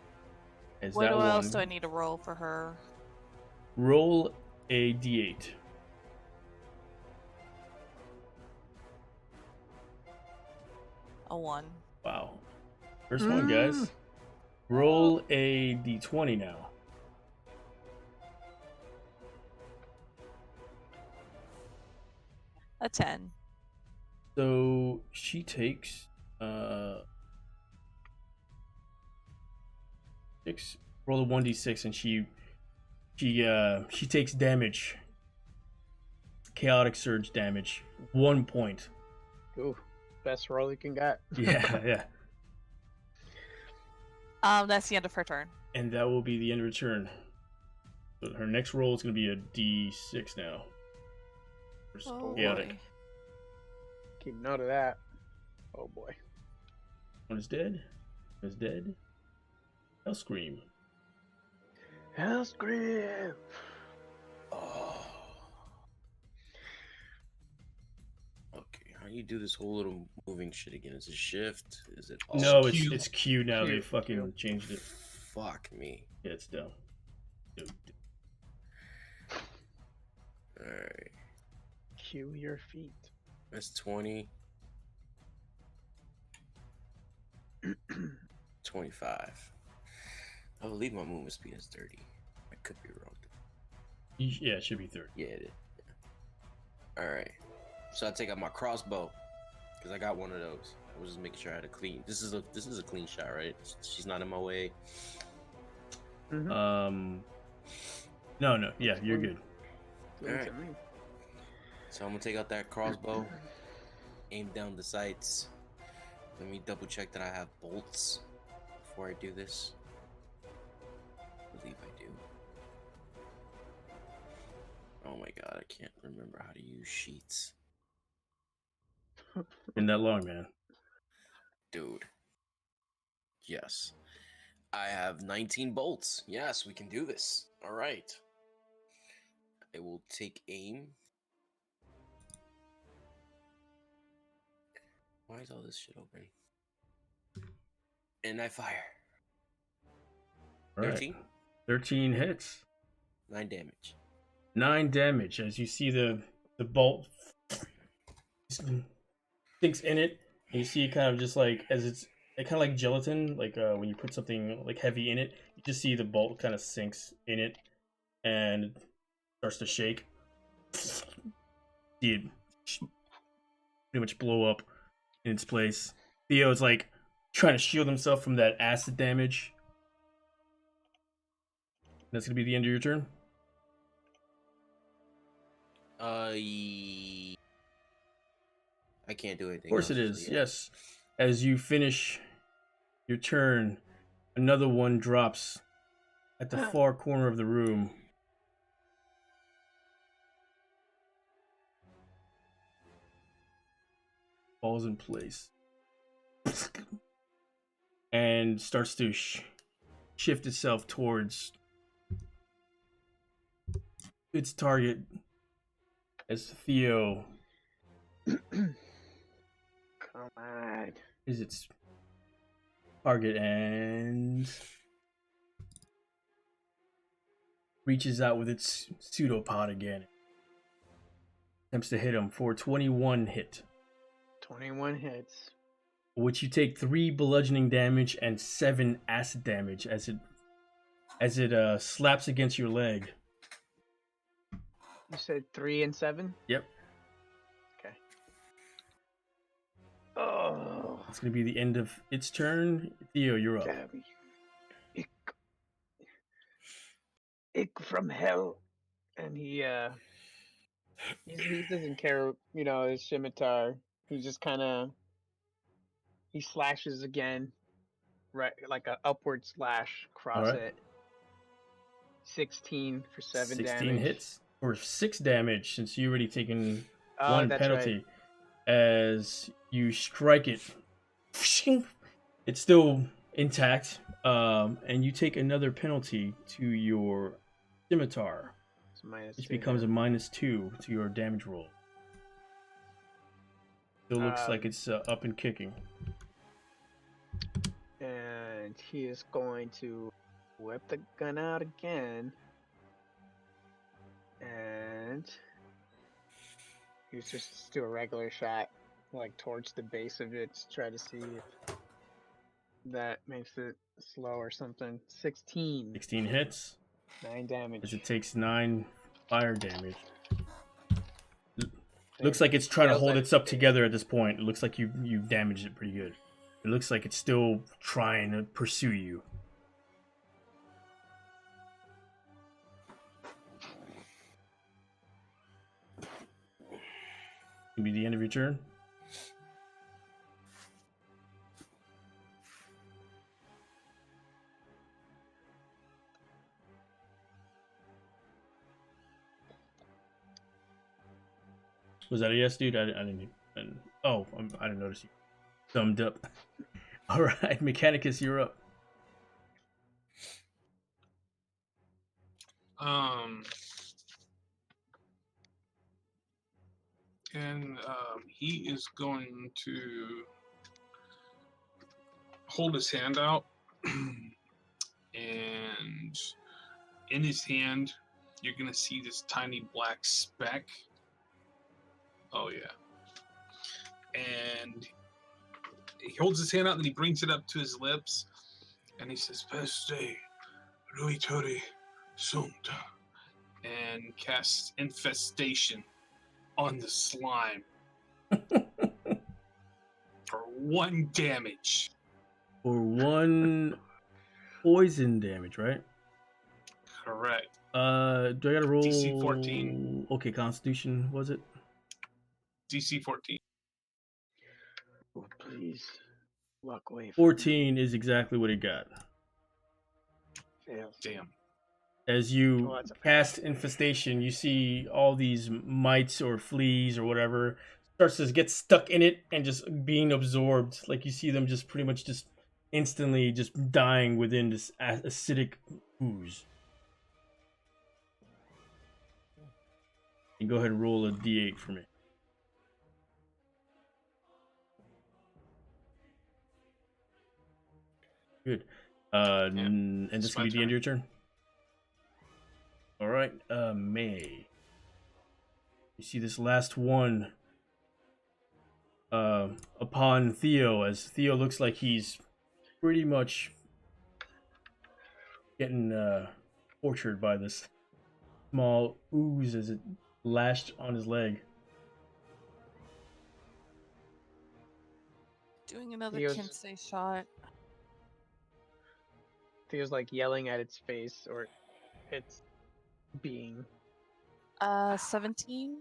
As What that else one do I need to roll for her? roll a d8. A 1. Wow. First one, guys. Roll a d20 now. A 10. So she takes 6. Roll a 1d6, and she takes damage. Chaotic surge damage. 1 point. Ooh, best roll you can get. Yeah, yeah. That's the end of her turn. And that will be the end of her turn. So her next roll is going to be a d6 now. Oh, Chaotic. boy. Keep note of that. Oh boy. One is dead. One is dead. Hell scream. Hell scream. Oh. Okay, how do you do this whole little moving shit again? Is it shift? Is it alt? No, Q. it's Q now. Q. They fucking changed it. Fuck me. Yeah, it's dumb. Dude. Alright. Cue your feet. That's 20. 25. I believe my movement speed is 30. I could be wrong. Yeah, it should be 30. Yeah, it is. Yeah. Alright. So I take out my crossbow. Because I got one of those. I was just making sure I had a clean. This is a clean shot, right? She's not in my way. Mhm. No, yeah, you're good. Look Alright. at me. So I'm gonna take out that crossbow, aim down the sights. Let me double check that I have bolts before I do this. I believe I do. Oh my god, I can't remember how to use sheets. Been that long, man. Dude. Yes. I have 19 bolts. Yes, we can do this. Alright. I will take aim. Why is all this shit open? And I fire. All right. 13? 13 hits. 9 damage. 9 damage as you see the bolt sinks in it. And you see kind of just like as it kind of like gelatin, like when you put something like heavy in it, you just see the bolt kind of sinks in it and starts to shake. See it pretty much blow up in its place. Theo's like trying to shield himself from that acid damage. That's gonna be the end of your turn. I can't do anything. Of course else, it so is. yeah. Yes. As you finish your turn, another one drops at the far corner of the room. Falls in place. And starts to shift itself towards its target as Theo Come on. is its target and reaches out with its pseudopod again. Attempts to hit him for 21 hit. 21 hits. Which you take 3 bludgeoning damage and 7 acid damage as it slaps against your leg. You said 3 and 7? Yep. Okay. Oh. It's gonna be the end of its turn. Theo, you're up. Damn. Ick from hell. And he doesn't care, his scimitar. He just he slashes again, right, like a upward slash across Alright. it. 16 for 7 16 damage. hits for 6 damage since you already taken Oh, one that's penalty. right. As you strike it, it's still intact, and you take another penalty to your scimitar, It's minus which 2 becomes now. a -2 to your damage roll. Still looks like it's up and kicking. And he is going to whip the gun out again. And he's just do a regular shot, like towards the base of it, to try to see if that makes it slow or something. 16. 16 hits 9 damage. as it takes 9 fire damage. Looks like it's trying to Feels hold like itself it. together at this point. It looks like you've damaged it pretty good. It looks like it's still trying to pursue you. It'll be the end of your turn. Was that a yes, dude? I didn't. I didn't notice you thumbed up. All right, Mechanicus, you're up. And he is going to hold his hand out, and in his hand, you're gonna see this tiny black speck. Oh yeah. And he holds his hand out and he brings it up to his lips, and he says, "Peste, ruitori, sunt," and casts infestation on the slime for 1 damage. For 1 poison damage, right? Correct. Do I gotta roll DC 14. Okay, Constitution, was it? DC 14. Oh, please. Walk away from 14 is exactly what it got. Fails. Damn. As you Oh, that's a cast infestation, you see all these mites or fleas or whatever starts to get stuck in it and just being absorbed. Like you see them just pretty much just instantly just dying within this acidic ooze. And go ahead and roll a d8 for me. Good. And this It's can my be the end of turn. your turn. All right, May. You see this last one upon Theo, as Theo looks like he's pretty much getting tortured by this small ooze as it lashed on his leg. Doing another Theo's- Kensei shot. Theo's like yelling at its face or its being. 17.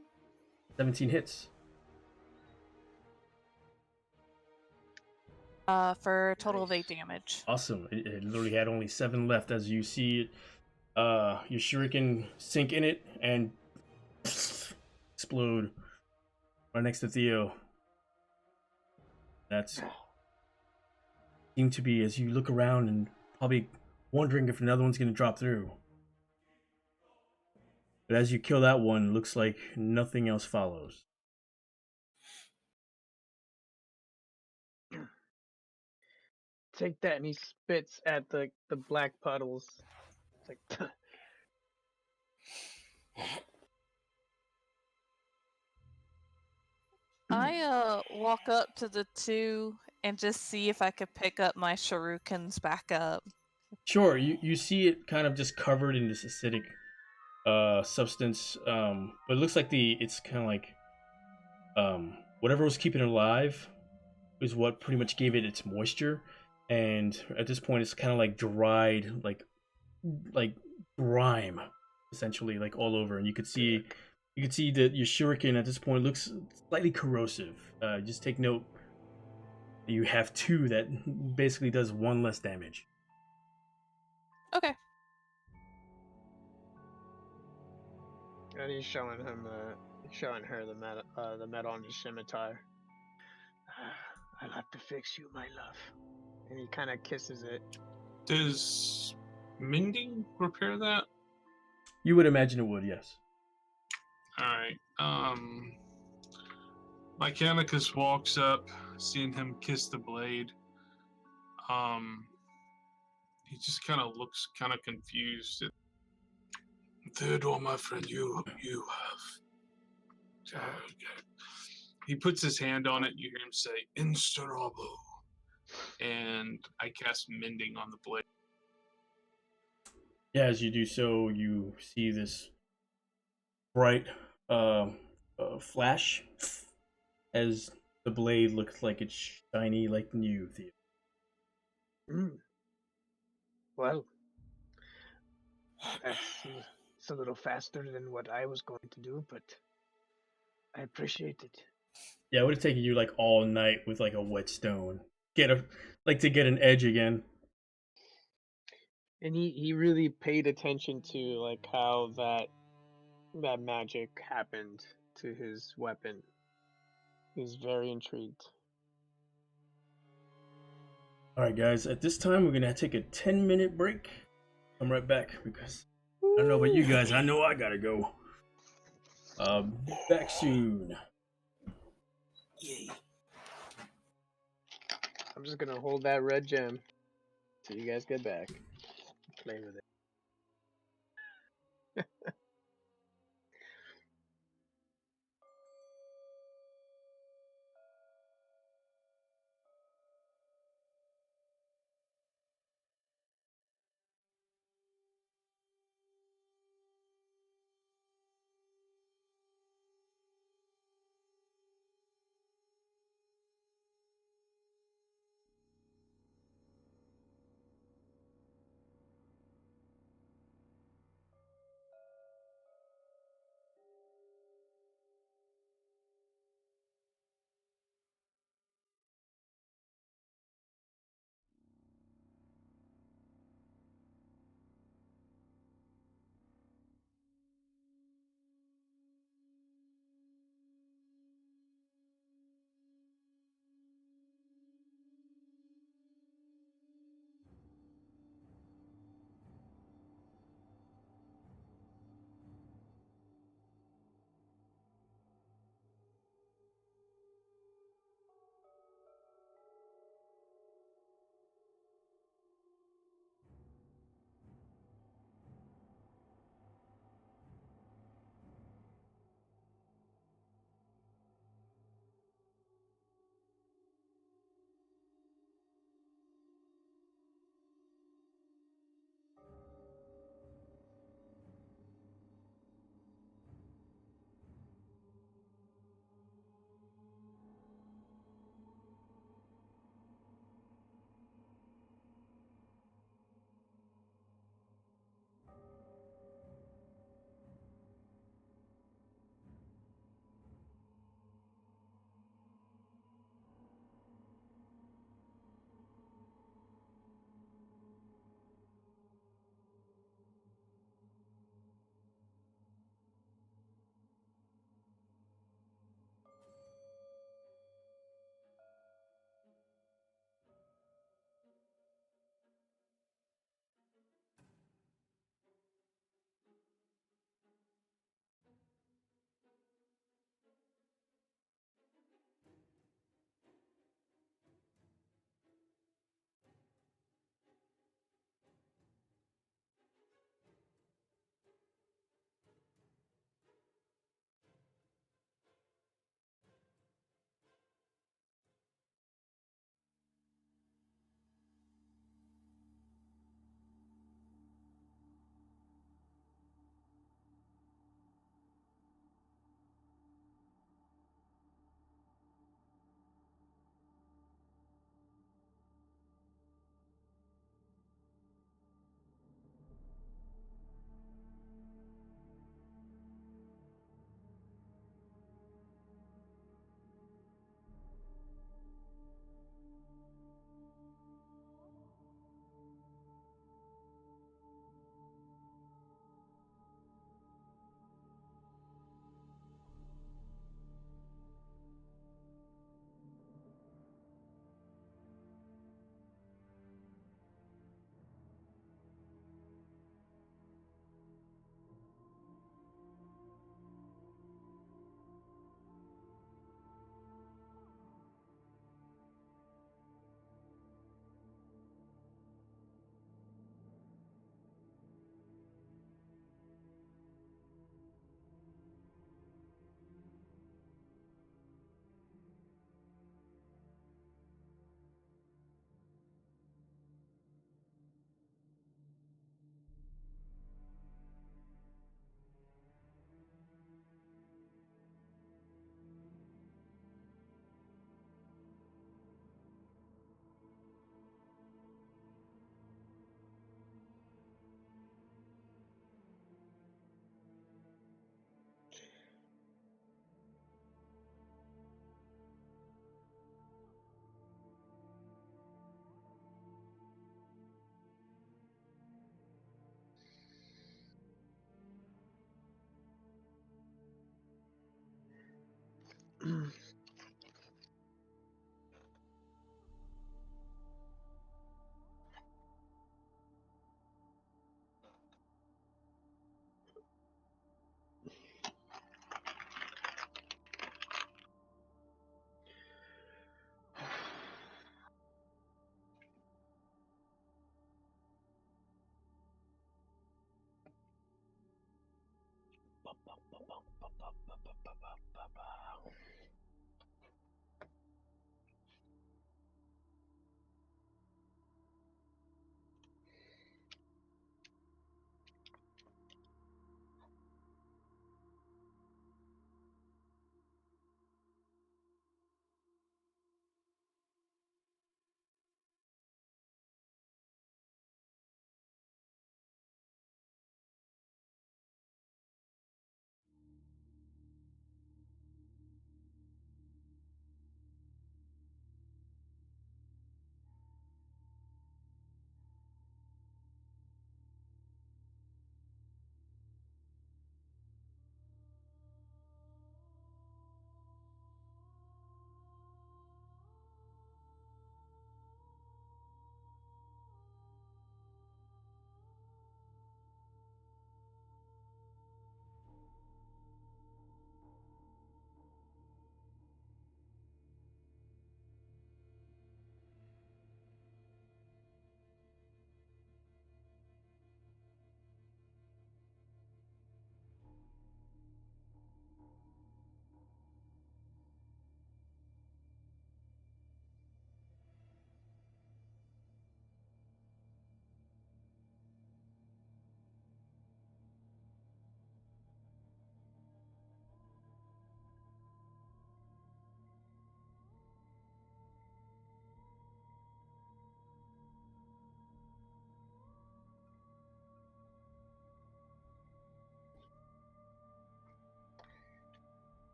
17 hits. For a total of Nice. 8 damage. Awesome. It literally had only 7 left as you see it. Your shuriken sink in it and explode right next to Theo. That's seemed to be as you look around and probably wondering if another one's gonna drop through. But as you kill that one, looks like nothing else follows. Take that, and he spits at the black puddles. It's like, I walk up to the 2 and just see if I could pick up my shurikens back up. Sure, you see it kind of just covered in this acidic substance, but it looks like it's kind of like whatever was keeping it alive is what pretty much gave it its moisture, and at this point it's kind of like dried, like grime, essentially, like all over, and you could see that your shuriken at this point looks slightly corrosive. Just take note, you have 2 that basically does 1 less damage. Okay. and he's showing her the metal on his scimitar. I'll have to fix you, my love. And he kind of kisses it. Does mending repair that? You would imagine it would, yes. All right. Mechanicus walks up, seeing him kiss the blade. He just kind of looks kind of confused. Theodore, my friend, you have. He puts his hand on it. You hear him say, "Instarabo," and I cast mending on the blade. Yeah, as you do so, you see this bright flash as the blade looks like it's shiny like new. Theo. Well, it's a little faster than what I was going to do, but I appreciate it. Yeah, it would have taken you like all night with like a whetstone. To get an edge again. And he really paid attention to like how that magic happened to his weapon. He's very intrigued. Alright guys, at this time we're gonna take a 10-minute break. Come right back because I don't know about you guys, I know I gotta go. Back soon. Yay. I'm just gonna hold that red gem till you guys get back. Play with it.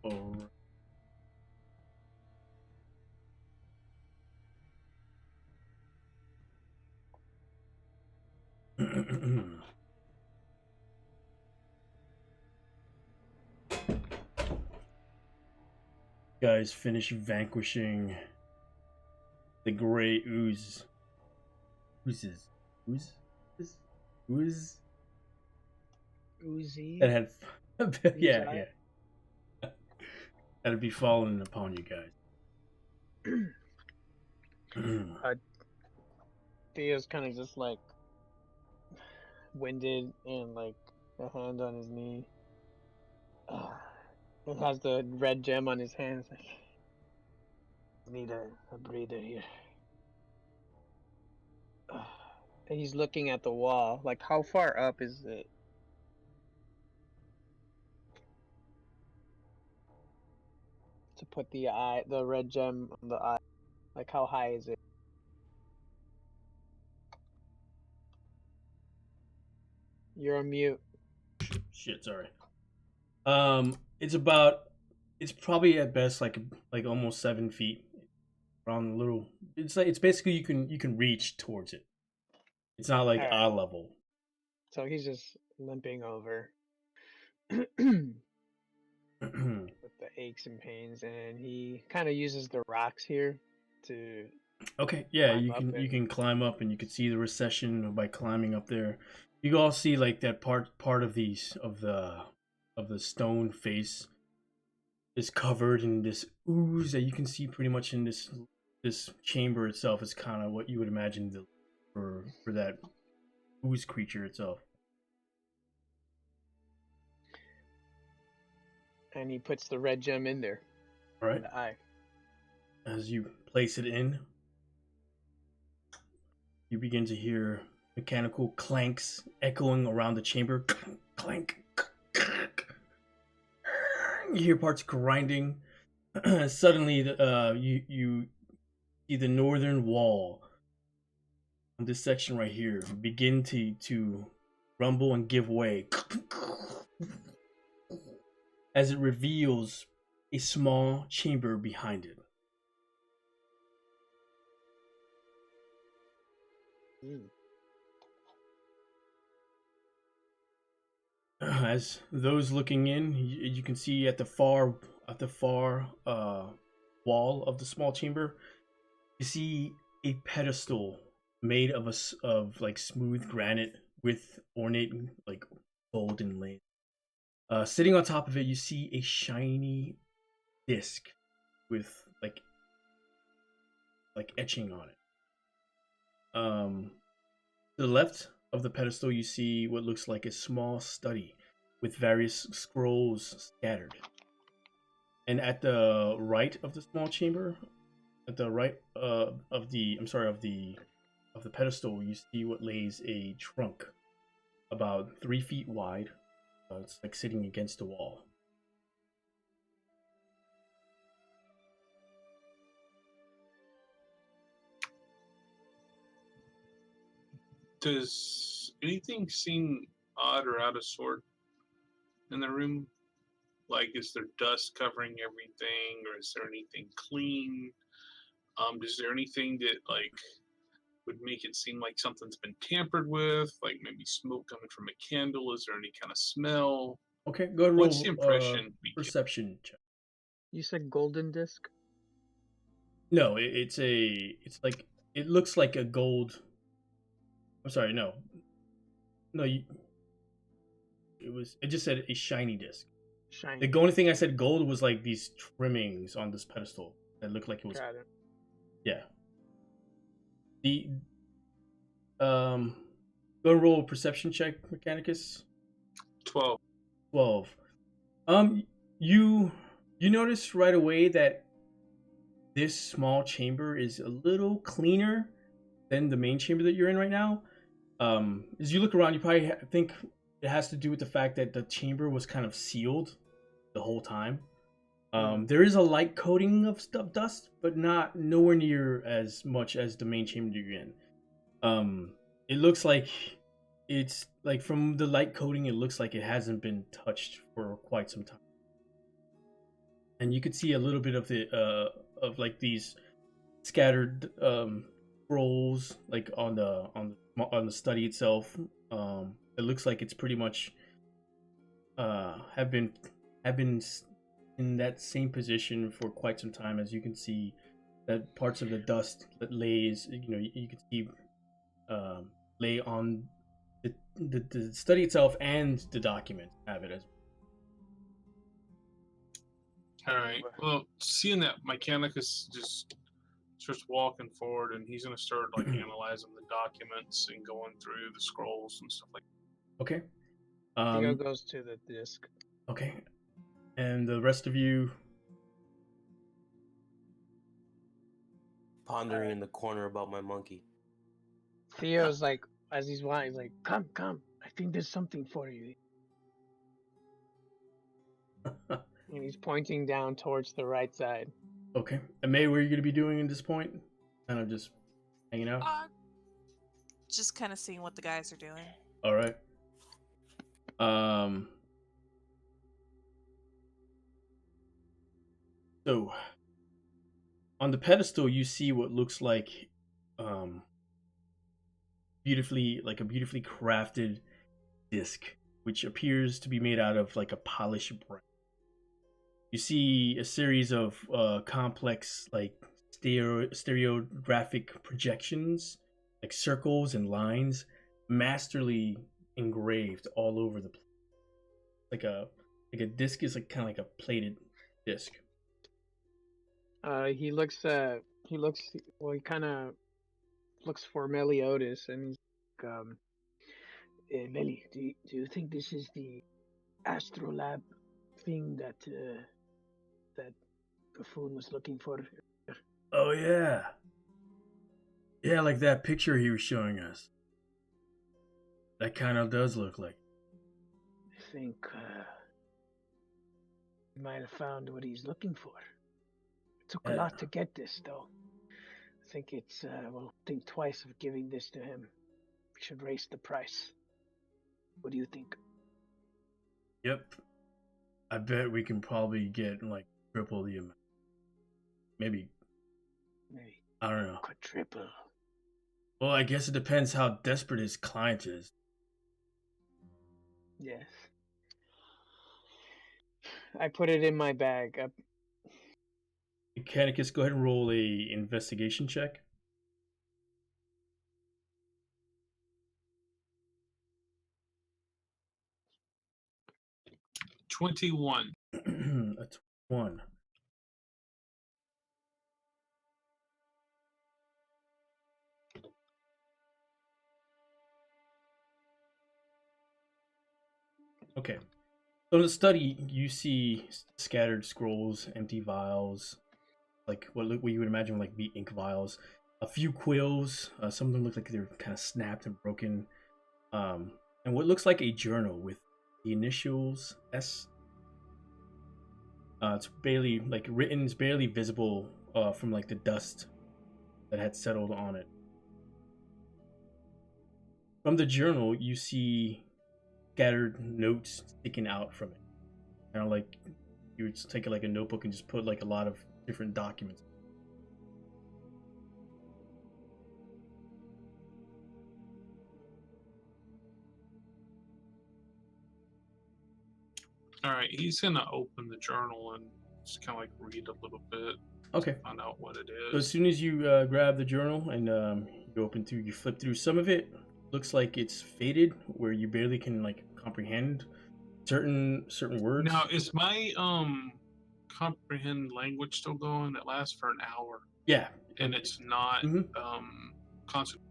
All right. Guys finish vanquishing the gray oozes. Ooze Uzi. that had yeah, Uzi. yeah. That'd be falling upon you guys. Theo's kind of just like winded and like a hand on his knee. He has the red gem on his hands. Like, need a breather here. And he's looking at the wall. Like, how far up is it? To put the red gem on the eye. Like, how high is it? You're on mute. Shit, sorry. It's probably at best like almost 7 feet. Around a little. It's basically you can reach towards it. It's not like Alright. eye level. So he's just limping over with the aches and pains, and he kind of uses the rocks here to. Okay, yeah, Climb you up can it. climb up and you can see the recession by climbing up there. You can all see like that part of the stone face is covered in this ooze that you can see pretty much in this chamber itself is kind of what you would imagine for that ooze creature itself. And he puts the red gem in there. All right. In the eye. As you place it in, you begin to hear mechanical clanks echoing around the chamber. Clank. You hear parts grinding. Suddenly, you see the northern wall on this section right here begin to rumble and give way as it reveals a small chamber behind it. As those looking in, you can see at the far wall of the small chamber, you see a pedestal made of like smooth granite with ornate like gold inlaid. Sitting on top of it, you see a shiny disc with like etching on it. To the left of the pedestal, you see what looks like a small study with various scrolls scattered. And at the right of the small chamber, at the right of the pedestal, you see what lays a trunk about 3 feet wide. It's like sitting against the wall. Does anything seem odd or out of sort in the room? Like, is there dust covering everything, or is there anything clean? Is there anything that like would make it seem like something's been tampered with? Like maybe smoke coming from a candle? Is there any kind of smell? Okay, go ahead and What's the roll impression we get? perception check. You said golden disc? No, it's like it looks like a gold. I'm sorry, no, it just said a shiny disc. Shiny. The only thing I said gold was like these trimmings on this pedestal that looked like it was. Got it. Yeah. Go and roll a perception check, Mechanicus. 12. 12. You notice right away that this small chamber is a little cleaner than the main chamber that you're in right now. As you look around, you probably think it has to do with the fact that the chamber was kind of sealed the whole time. There is a light coating of dust, but nowhere near as much as the main chamber you're in. It looks like it's like from the light coating, it looks like it hasn't been touched for quite some time. And you could see a little bit of the of like these scattered scrolls like on the study itself. It looks like it's pretty much have been in that same position for quite some time. As you can see, that parts of the dust that lays, you can see lay on the study itself, and the document have it as All right. Well, seeing that, Mechanicus just starts walking forward, and he's gonna start like analyzing the documents and going through the scrolls and stuff like that. Okay. Theo goes to the disc. Okay. And the rest of you? Pondering in the corner about my monkey. Theo's like, as he's walking, he's like, come, I think there's something for you. And he's pointing down towards the right side. Okay. And May, what are you going to be doing at this point? Kind of just hanging out? Just kind of seeing what the guys are doing. All right. So, on the pedestal, you see what looks like a beautifully crafted disc, which appears to be made out of like a polished bronze. You see a series of complex like stereographic projections, like circles and lines, masterly engraved all over the place. Like a disc is like kind of like a plated disc. He kind of looks for Meliodas, and he's like, Meli, do you think this is the astrolab thing that Buffoon was looking for? Oh yeah, like that picture he was showing us. That kind of does look like. I think he might have found what he's looking for. It took a lot to get this, though. I think we'll think twice of giving this to him. We should raise the price. What do you think? Yep. I bet we can probably get like triple the amount. Maybe. I don't know. Quadruple. Well, I guess it depends how desperate his client is. Yes. I put it in my bag. Mechanicus, go ahead and roll a investigation check. 21. A 1. Okay. So in the study, you see scattered scrolls, empty vials, like what you would imagine like be ink vials, a few quills. Some of them look like they're kind of snapped and broken, and what looks like a journal with the initials S. It's barely like written. It's barely visible from like the dust that had settled on it. From the journal, you see scattered notes sticking out from it. Kind of like you would take like a notebook and just put like a lot of different documents. All right, he's gonna open the journal and just kind of like read a little bit. Okay. Find out what it is. So as soon as you grab the journal and you flip through some of it, looks like it's faded, where you barely can like comprehend certain words. Now, is my comprehend language still going? It lasts for an hour. Yeah. And it's not constant.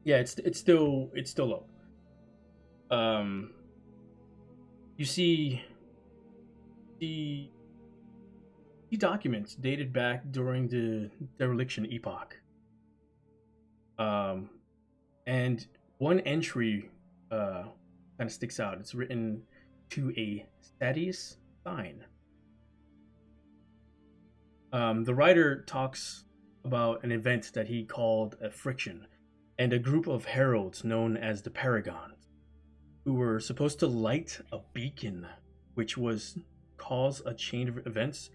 Yeah, it's still low. You see the documents dated back during the dereliction epoch. And one entry kind of sticks out. It's written to a Thaddeus Thine. The writer talks about an event that he called a friction, and a group of heralds known as the Paragons, who were supposed to light a beacon, which was cause a chain of events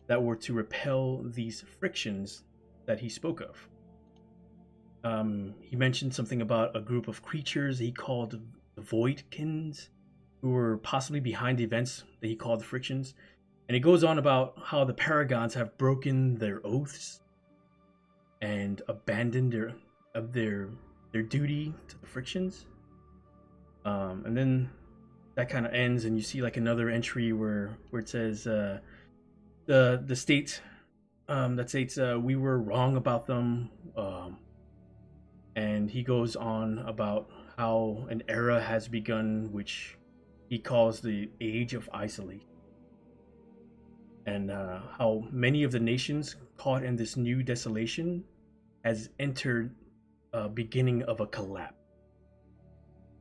that were to repel these frictions that he spoke of. He mentioned something about a group of creatures he called the Voidkins, who were possibly behind the events that he called the frictions. And he goes on about how the Paragons have broken their oaths and abandoned their duty to the frictions. And then that kind of ends, and you see like another entry where it says the state that states we were wrong about them. And he goes on about how an era has begun, which he calls the Age of Isolation. And how many of the nations caught in this new desolation has entered a beginning of a collapse.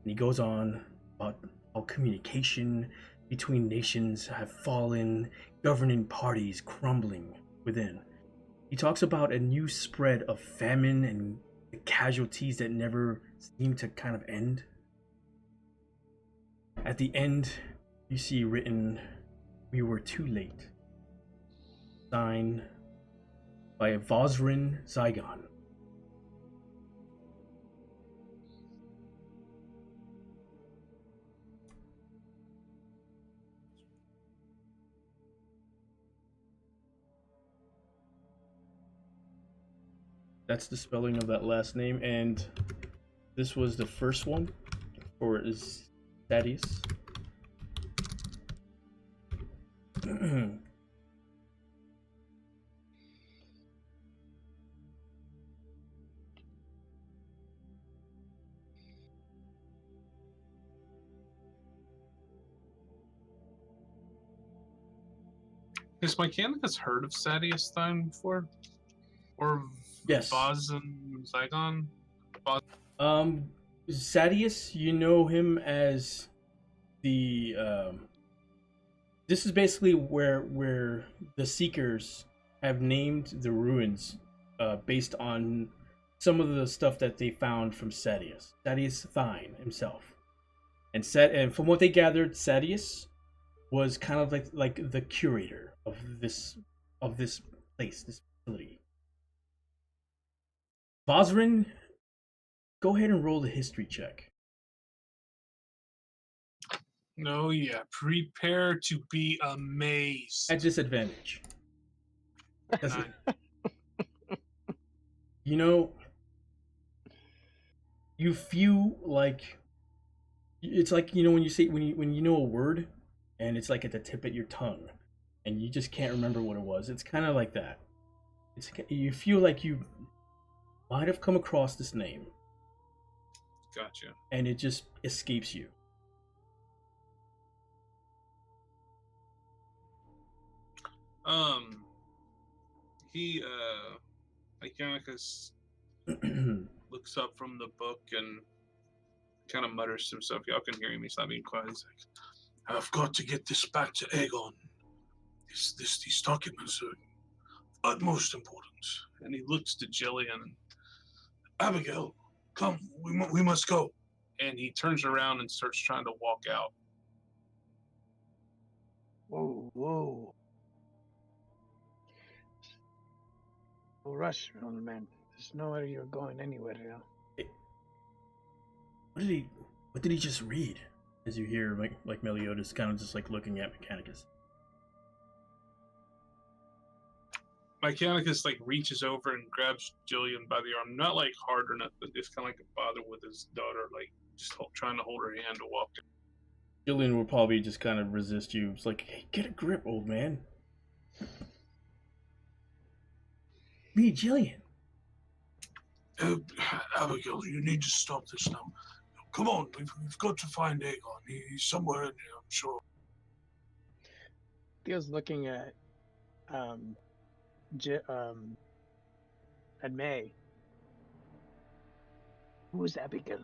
And he goes on about how communication between nations have fallen, governing parties crumbling within. He talks about a new spread of famine and the casualties that never seem to kind of end. At the end, you see written, "We were too late." Signed by Vosrin Zygon. That's the spelling of that last name, and this was the first one for Thaddeus. Has Mechanicus heard of Thaddeus Thine before? Or Yes. Vazan Zygon? Thaddeus, you know him as the this is basically where the Seekers have named the ruins based on some of the stuff that they found from Thaddeus Thine himself. And from what they gathered, Thaddeus was kind of like the curator of this place, this facility. Vosrin, go ahead and roll a history check. No, yeah. Prepare to be amazed. At disadvantage. Nine. You know, you feel like it's like, you know, when you say when you know a word and it's like at the tip of your tongue, and you just can't remember what it was. It's kind of like that. You feel like you might have come across this name, Gotcha. and it just escapes you. Ikonicus looks up from the book and kind of mutters to himself. Y'all can hear him. He's not being quiet. He's like, I've got to get this back to Aegon. These documents are utmost importance. And he looks to Jillian. Abigail, come. We must go. And he turns around and starts trying to walk out. Whoa, whoa. No rush, old man. There's nowhere you're going anywhere now. What did he just read? As you hear like Meliodas kind of just like looking at Mechanicus. Mechanicus like reaches over and grabs Jillian by the arm, not like hard or nothing, but just kind of like a father with his daughter, like just trying to hold her hand to walk. Jillian will probably just kind of resist you. It's like, hey, get a grip, old man. Me, Jillian. Abigail, you need to stop this now. Come on, we've got to find Aegon. He's somewhere in here, I'm sure. Theo's looking at May. Who is Abigail?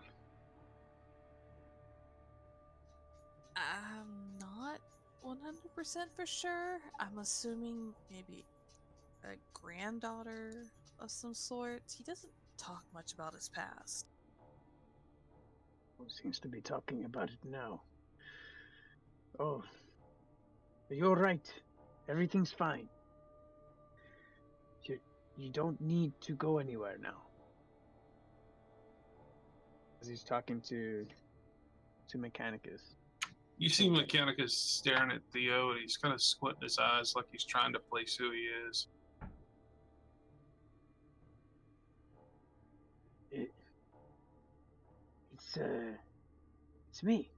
I'm not 100% for sure. I'm assuming maybe a granddaughter of some sort. He doesn't talk much about his past. Who seems to be talking about it now? Oh, you're right. Everything's fine. You don't need to go anywhere now. As he's talking to Mechanicus. You see Mechanicus staring at Theo, and he's kind of squinting his eyes like he's trying to place who he is. It's me.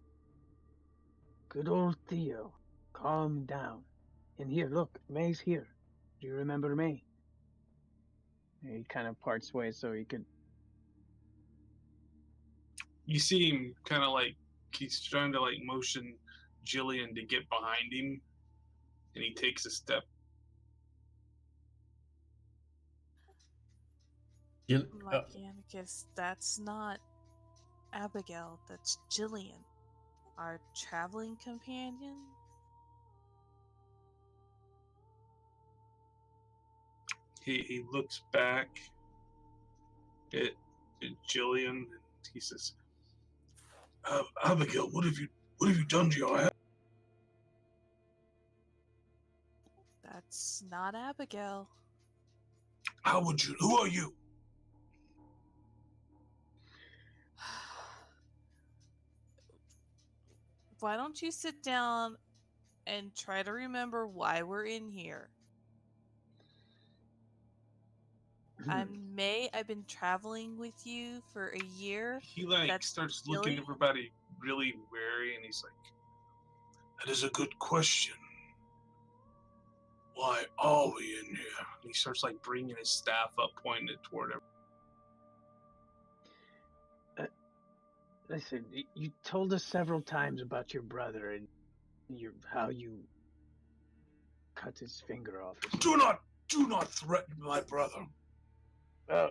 Good old Theo. Calm down. And here, look, May's here. Do you remember May? And he kind of parts ways so he could. You see him kind of like he's trying to like motion Jillian to get behind him, and he takes a step. Mechanicus, that's not Abigail, that's Jillian, our traveling companion. He looks back at Jillian and he says, Abigail, what have you done to your head? That's not Abigail. How would you? Who are you? Why don't you sit down and try to remember why we're in here? I'm May. I've been traveling with you for a year. He starts looking at everybody really wary, and he's like, "That is a good question. Why are we in here?" And he starts like bringing his staff up, pointing it toward him. Listen, you told us several times about your brother and how you cut his finger off. Do not threaten my brother. I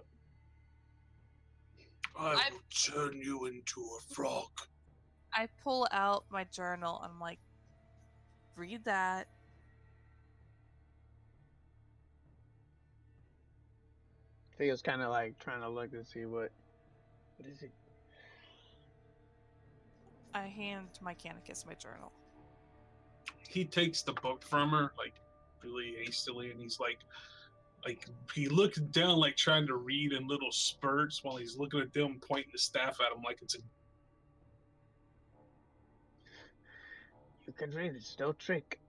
will turn you into a frog. I pull out my journal. I'm like, read that. Theo's kind of like trying to look and see what is it. I hand Mechanicus my journal. He takes the book from her, like, really hastily, and he's like he looks down, like, trying to read in little spurts while he's looking at them, pointing the staff at him like it's a... You can read, it's no trick.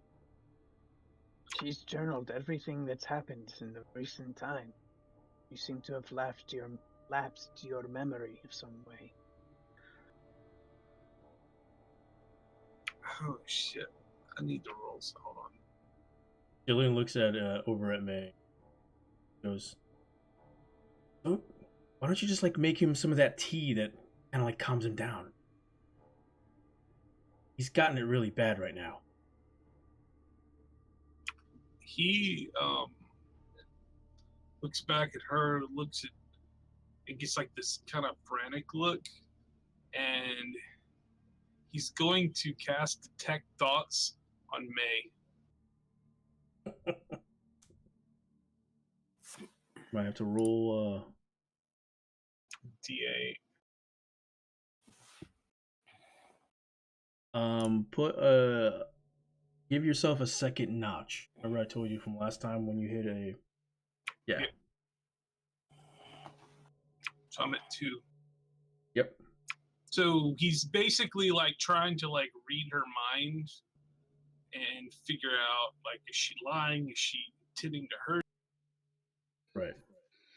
She's journaled everything that's happened in the recent time. You seem to have lapsed your memory of some way. Oh, shit. I need to roll, so hold on. Jillian looks at over at May. Goes, oh, why don't you just like make him some of that tea that kind of like calms him down? He's gotten it really bad right now. He looks back at her, looks at, and gets like this kind of frantic look, and he's going to cast Detect Thoughts on May. Might have to roll D8. put give yourself a second notch. Remember I told you from last time when you hit a yeah. Yep. So I'm at 2. Yep. So he's basically like trying to like read her mind and figure out like, is she lying? Is she intending to hurt? Right.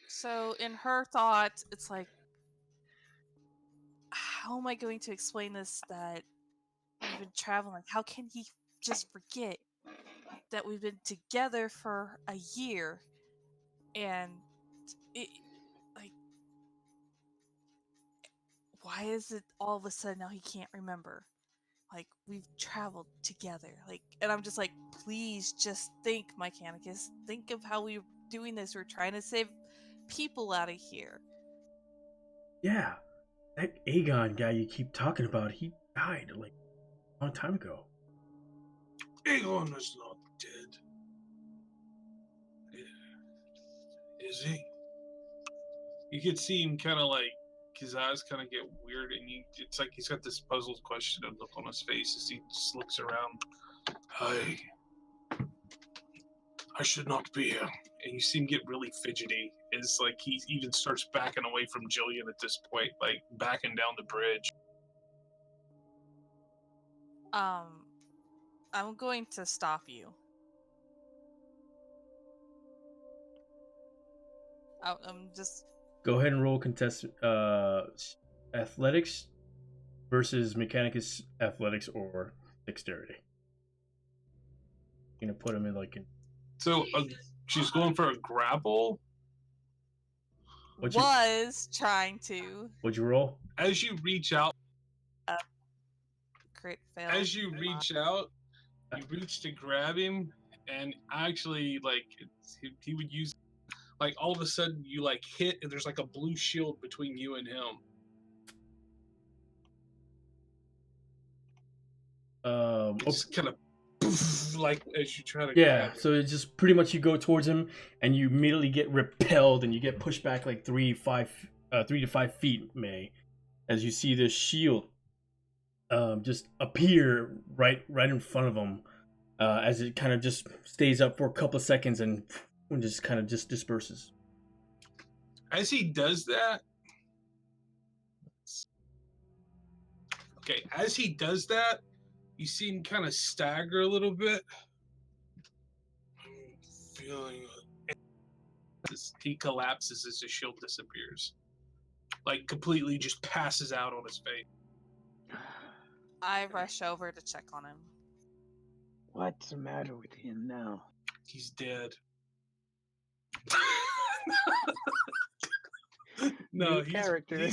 So in her thoughts, it's like, how am I going to explain this that we've been traveling? How can he just forget that we've been together for a year? And it, like, why is it all of a sudden now he can't remember? Like, we've traveled together. Like, and I'm just like, please just think, Mechanicus. Think of how we're doing this. We're trying to save people out of here. Yeah. That Aegon guy you keep talking about, he died like a long time ago. Aegon is not dead. Is he? You could see him kind of like, his eyes kind of get weird, and it's like he's got this puzzled question of look on his face as he just looks around. I should not be here. And you see him get really fidgety. It's like he even starts backing away from Jillian at this point, like backing down the bridge. I'm going to stop you. I'm just Go ahead and roll contest athletics versus Mechanicus athletics or dexterity. You're gonna put him in like in So she's going for a grapple. trying to. What'd you roll? As you reach out, Crit fail. as you reach out, you reach to grab him, and actually, like, he would use, like, all of a sudden you like hit, and there's like a blue shield between you and him. Just kind of like as you try to grab him. So it's just pretty much you go towards him and you immediately get repelled and you get pushed back like 3 to 5 feet, May, as you see this shield just appear right in front of him as it kind of just stays up for a couple of seconds and just kind of just disperses. As he does that, you see him kind of stagger a little bit. I'm feeling it. He collapses as his shield disappears. Like, completely just passes out on his face. I rush over to check on him. What's the matter with him now? He's dead. No, New character.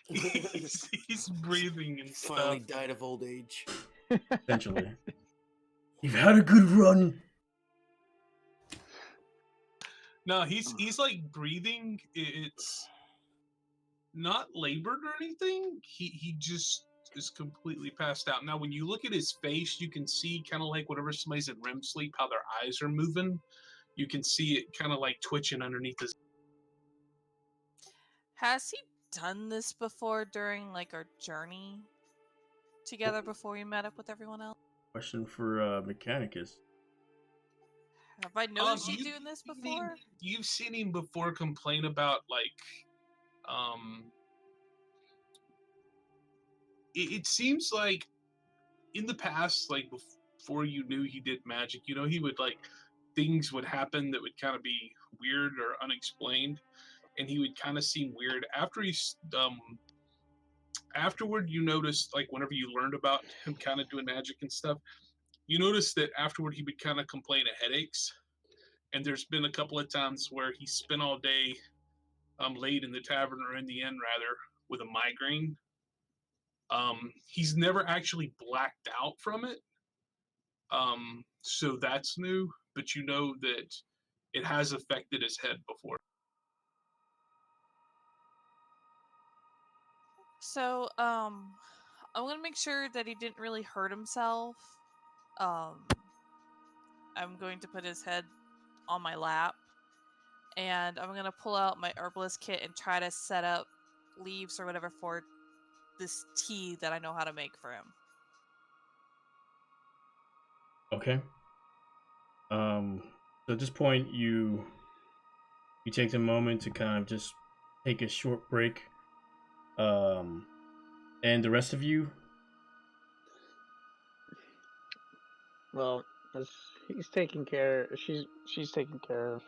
He's breathing and Finally stuff. died of old age. Essentially. You've had a good run. No, he's like breathing. It's not labored or anything. He just is completely passed out. Now, when you look at his face, you can see kind of like whenever somebody's in REM sleep, how their eyes are moving. You can see it kind of like twitching underneath his. Has he done this before during like our journey together before we met up with everyone else? Question for Mechanicus. Have I noticed you doing this before? You've seen him before complain about like, it seems like in the past, like before you knew he did magic, you know, he would like, things would happen that would kind of be weird or unexplained, and he would kind of seem weird. After he's afterward, you noticed like whenever you learned about him kind of doing magic and stuff, You notice that afterward he would kind of complain of headaches, and there's been a couple of times where he spent all day late in the tavern or in the inn rather with a migraine. He's never actually blacked out from it, so that's new. But you know that it has affected his head before. So, I'm gonna make sure that he didn't really hurt himself. I'm going to put his head on my lap, and I'm gonna pull out my herbalist kit and try to set up leaves or whatever for this tea that I know how to make for him. Okay. So at this point, you take a moment to kind of just take a short break. And the rest of you, Well, as he's taking care, she's taking care of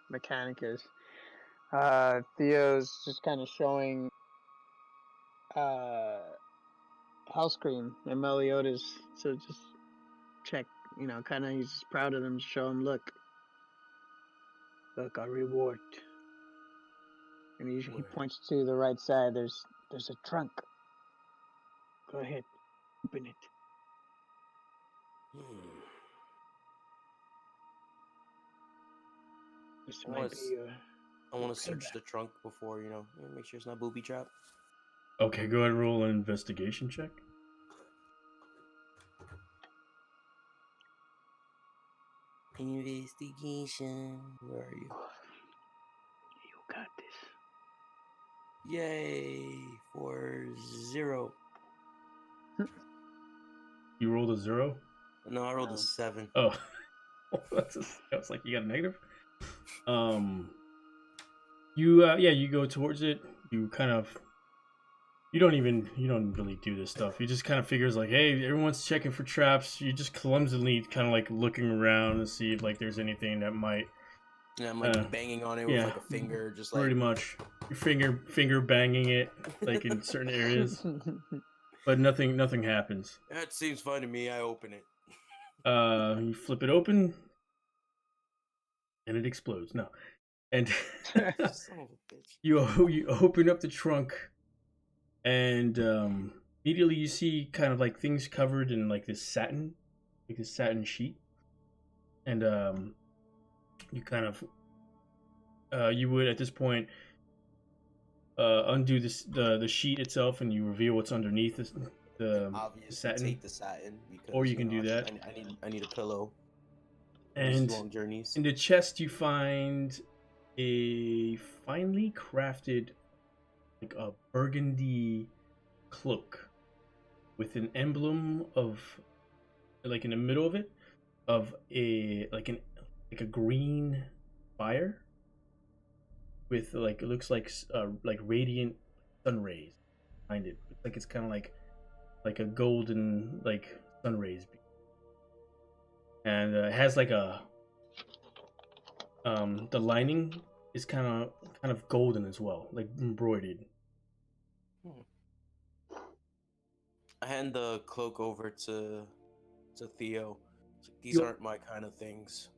Mechanicus. Theo's just kind of showing house cream and Meliodas to just check, kind of he's proud of them to show him, look, our reward. And he points to the right side. There's a trunk. Go ahead, open it. This might be your. I want to search the trunk before, make sure it's not booby trap. okay, go ahead and roll an investigation check. Investigation. Where are you? You got this. Yay! 4-0. You rolled a 0? No, I rolled a 7. Oh, I was like, you got a negative. You go towards it. You kind of, you don't really do this stuff. You just kind of figures like, hey, everyone's checking for traps. You just clumsily kind of like looking around to see if like there's anything that might. Yeah, I'm like banging on it with like a finger, just like pretty much. Your finger banging it like in certain areas, but nothing happens. That seems fine to me. I open it. You flip it open, and it explodes. No, and Son of a bitch. you open up the trunk, and immediately you see kind of like things covered in like this satin sheet, and you kind of you would at this point undo the sheet itself, and you reveal what's underneath the Obviously, satin. take the satin because, or you can do that. I need a pillow. And long journeys. In the chest, you find a finely crafted, like a burgundy cloak with an emblem of, like in the middle of it, of a green fire with like it looks like radiant sun rays behind it. It's like it's kind of like a golden like sun rays. And it has like a the lining is kind of golden as well, like embroidered. I hand the cloak over to Theo. These aren't my kind of things.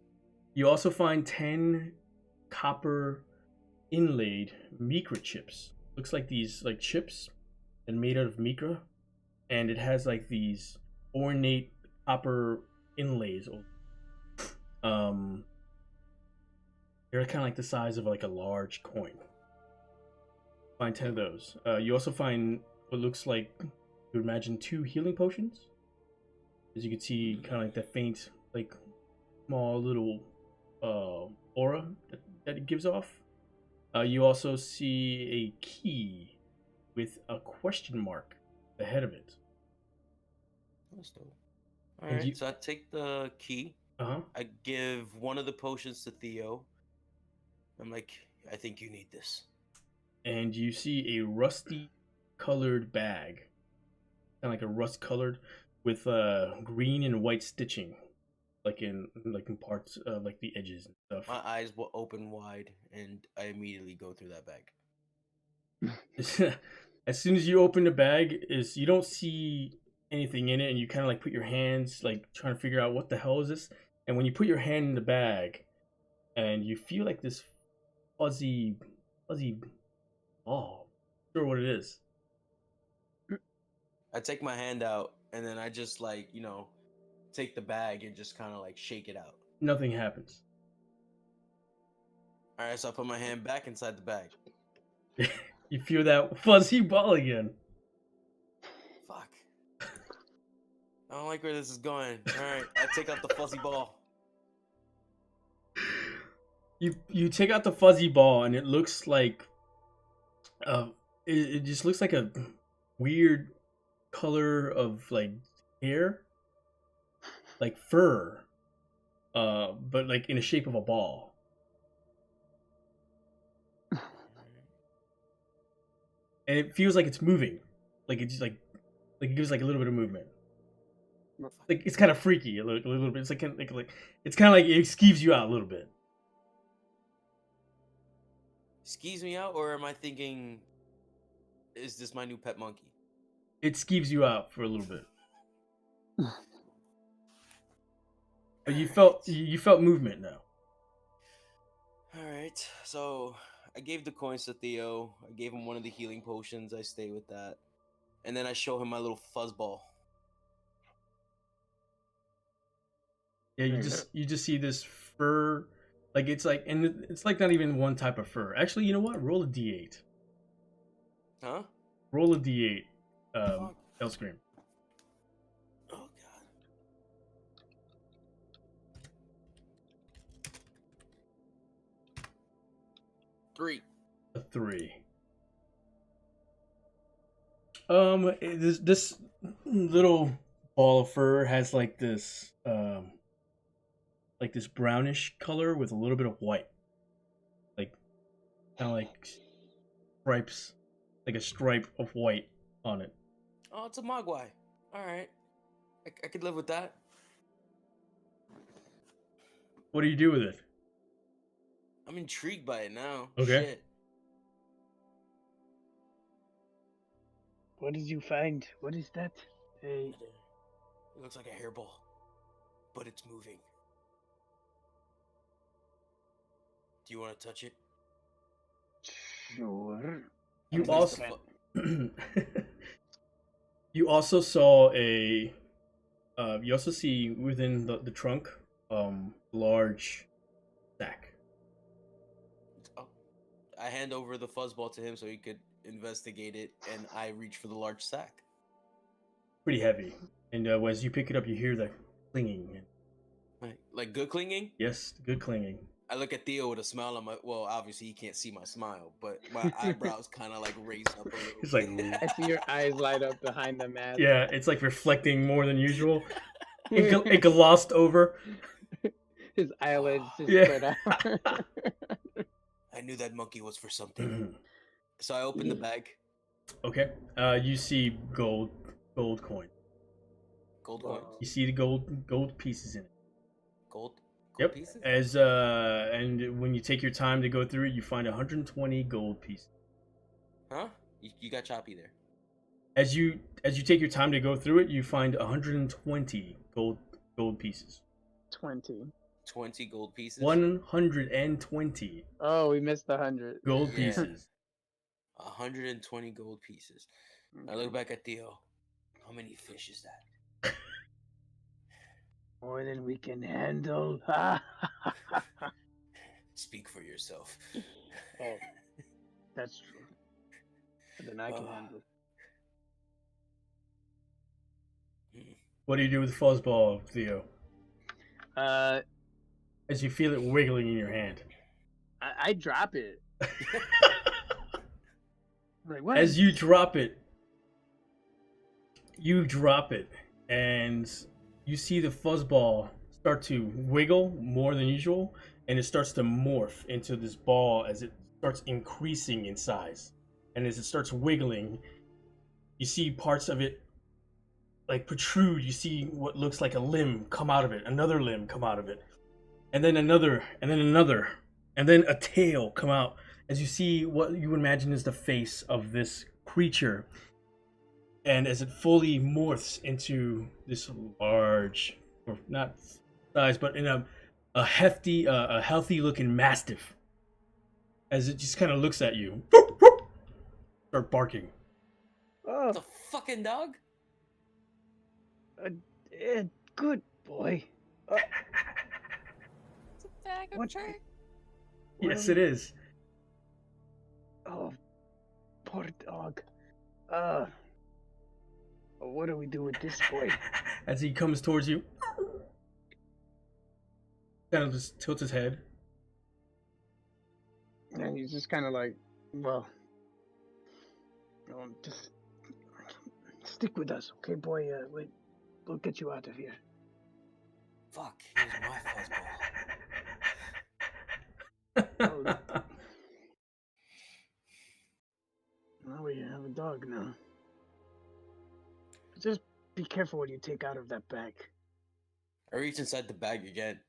You also find 10 copper inlaid mikra chips. Looks like these like chips and made out of mikra, and it has like these ornate copper inlays. They're kind of like the size of like a large coin. Find 10 of those. You also find what looks like, you would imagine, 2 healing potions. As you can see, kind of like the faint, like small little aura that it gives off. You also see a key with a question mark ahead of it. That's dope. Alright, so I take the key. Uh-huh. I give one of the potions to Theo. I'm like, I think you need this. And you see a rusty colored bag. Kind of like a rust colored with green and white stitching. Like in parts of like the edges and stuff. My eyes will open wide and I immediately go through that bag. As soon as you open the bag, you don't see anything in it, and you kind of like put your hands like trying to figure out what the hell is this. And when you put your hand in the bag, and you feel like this fuzzy ball, not sure what it is. I take my hand out and then I just like, take the bag and just kind of like shake it out. Nothing happens. All right, so I put my hand back inside the bag. You feel that fuzzy ball again. Fuck. I don't like where this is going. All right, I take out the fuzzy ball. You take out the fuzzy ball, and it looks like it just looks like a weird color of like hair, like fur, but like in the shape of a ball. And it feels like it's moving, like it's just like it gives like a little bit of movement. Like it's kind of freaky a little bit. It's like it's kind of like it skeeves you out a little bit. Skeeves me out, or am I thinking, is this my new pet monkey? It skeeves you out for a little bit. But you felt movement now. All right, so I gave the coins to Theo. I gave him one of the healing potions. I stay with that, and then I show him my little fuzzball. Yeah, you just see this fur, like it's like, and it's like not even one type of fur. Actually, you know what? Roll a d8. Huh? Roll a d8. Elscream. Oh god. 3. A 3. This little ball of fur has like this brownish color with a little bit of white, like kind of like stripes, like a stripe of white on it. Oh, it's a mogwai. All right, I could live with that. What do you do with it? I'm intrigued by it now. Okay. Shit. What did you find? What is that? It looks like a hairball, but it's moving. Do you want to touch it? Sure. You Please also don't you also saw a you also see within the trunk large sack. Oh. I hand over the fuzzball to him so he could investigate it, and I reach for the large sack. Pretty heavy, and as you pick it up, you hear the clinging. Like good clinging? Yes, good clinging. I look at Theo with a smile on my. Well, obviously he can't see my smile, but my eyebrows kind of like raise up a little. It's like I see your eyes light up behind the mask. yeah, it's like reflecting more than usual. It glossed over. His eyelids just Yeah. spread out. I knew that monkey was for something. So I opened the bag. Okay. You see gold coin. Gold coins. You see the gold pieces in it. Gold Yep. pieces? As and when you take your time to go through it, you find 120 gold pieces. Huh? You got choppy there. As you take your time to go through it, you find 120 gold pieces. 20. 20 gold pieces? 120 Oh, we missed the 100. gold Yeah. pieces. 120 gold pieces. I look back at Theo. How many fish is that? More than we can handle. Speak for yourself. Oh, that's true. But then I can Oh. handle. What do you do with the fuzzball, Theo? As you feel it wiggling in your hand. I drop it. Like, what? As you drop it, and you see the fuzzball start to wiggle more than usual, and it starts to morph into this ball as it starts increasing in size. And as it starts wiggling, you see parts of it like protrude. You see what looks like a limb come out of it, another limb come out of it, and then another, and then another, and then a tail come out as you see what you would imagine is the face of this creature. and as it fully morphs into this large, or not size, but in a hefty, a healthy looking mastiff, as it just kind of looks at you, start barking. Oh, The fucking dog? good boy. It's a bag of What? tricks. Yes, it is. Oh, poor dog. What do we do with this boy? As he comes towards you, kind of just tilts his head. And he's just kind of like, well, just stick with us, okay, boy? We'll get you out of here. Fuck, here's my fuzzball. Now we have a dog now. Just be careful what you take out of that bag. I reach inside the bag again.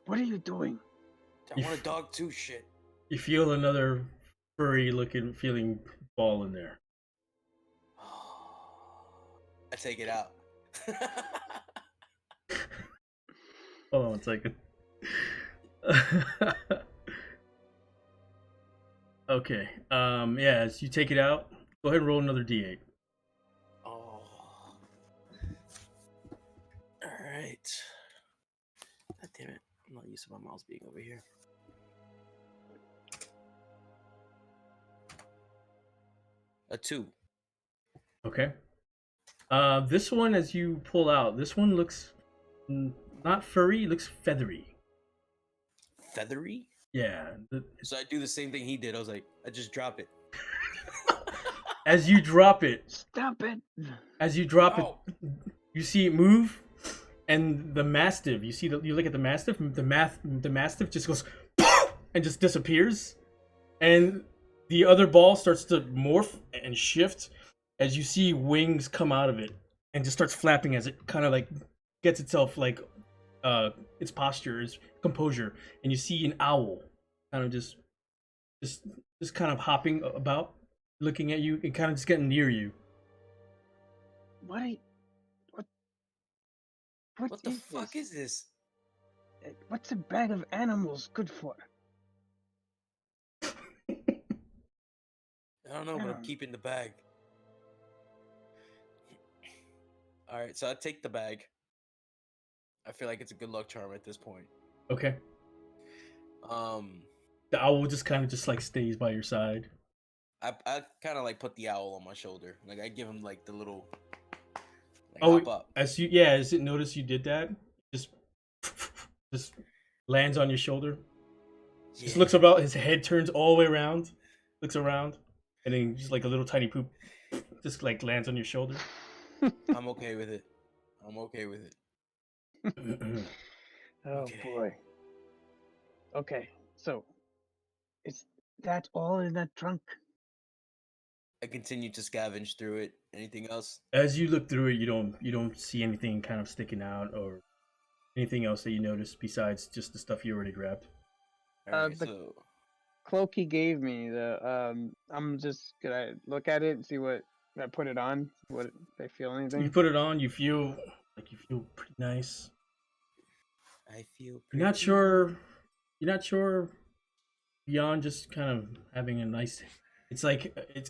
What are you doing? I want a dog too, shit. You feel another furry looking feeling ball in there. I take it out. Hold on 1 second. Okay. Yeah, as you take it out, go ahead and roll another D8. Oh. Alright. God damn it. I'm not used to my mouse being over here. A 2. Okay. This one, as you pull out, this one looks not furry, it looks feathery. Feathery? Yeah. So I do the same thing he did. I was like, I just drop it. As you drop it, Stop it! as you drop No. it, you see it move, and the mastiff. You look at the mastiff. The mastiff just goes and just disappears, and the other ball starts to morph and shift as you see wings come out of it and just starts flapping as it kind of like gets itself like its posture, its composure, and you see an owl kind of just kind of hopping about, looking at you and kind of just getting near you. What What the is fuck this? is this? What's a bag of animals good for? I don't know, but I'm keeping the bag. Alright, so I take the bag. I feel like it's a good luck charm at this point. Okay. The owl just kind of just like stays by your side. I kind of like put the owl on my shoulder. Like I give him like the little like Oh, hop up. as it noticed you did that, just lands on your shoulder. Just Yeah. looks about, his head turns all the way around, looks around, and then just like a little tiny poop just like lands on your shoulder. I'm okay with it. I'm okay with it. Oh Okay. boy. Okay, so is that all in that trunk? I continue to scavenge through it. Anything else? As you look through it, you don't see anything kind of sticking out or anything else that you notice besides just the stuff you already grabbed. Alright, the- so Cloak he gave me, I'm just gonna look at it and see what I put it on. What if I feel anything? You put it on, you feel pretty nice. I feel You're not sure beyond just kind of having a nice, it's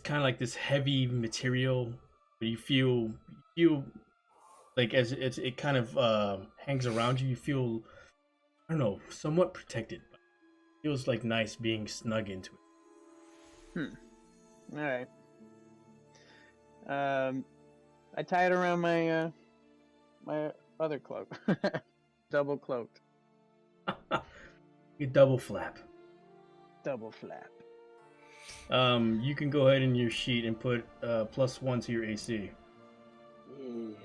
kind of like this heavy material, but you feel like as it kind of hangs around you, you feel, I don't know, somewhat protected. It feels like nice being snug into it. All right. I tie it around my my other cloak, double cloaked, You double flap. double flap. You can go ahead in your sheet and put +1 to your AC. Yeah.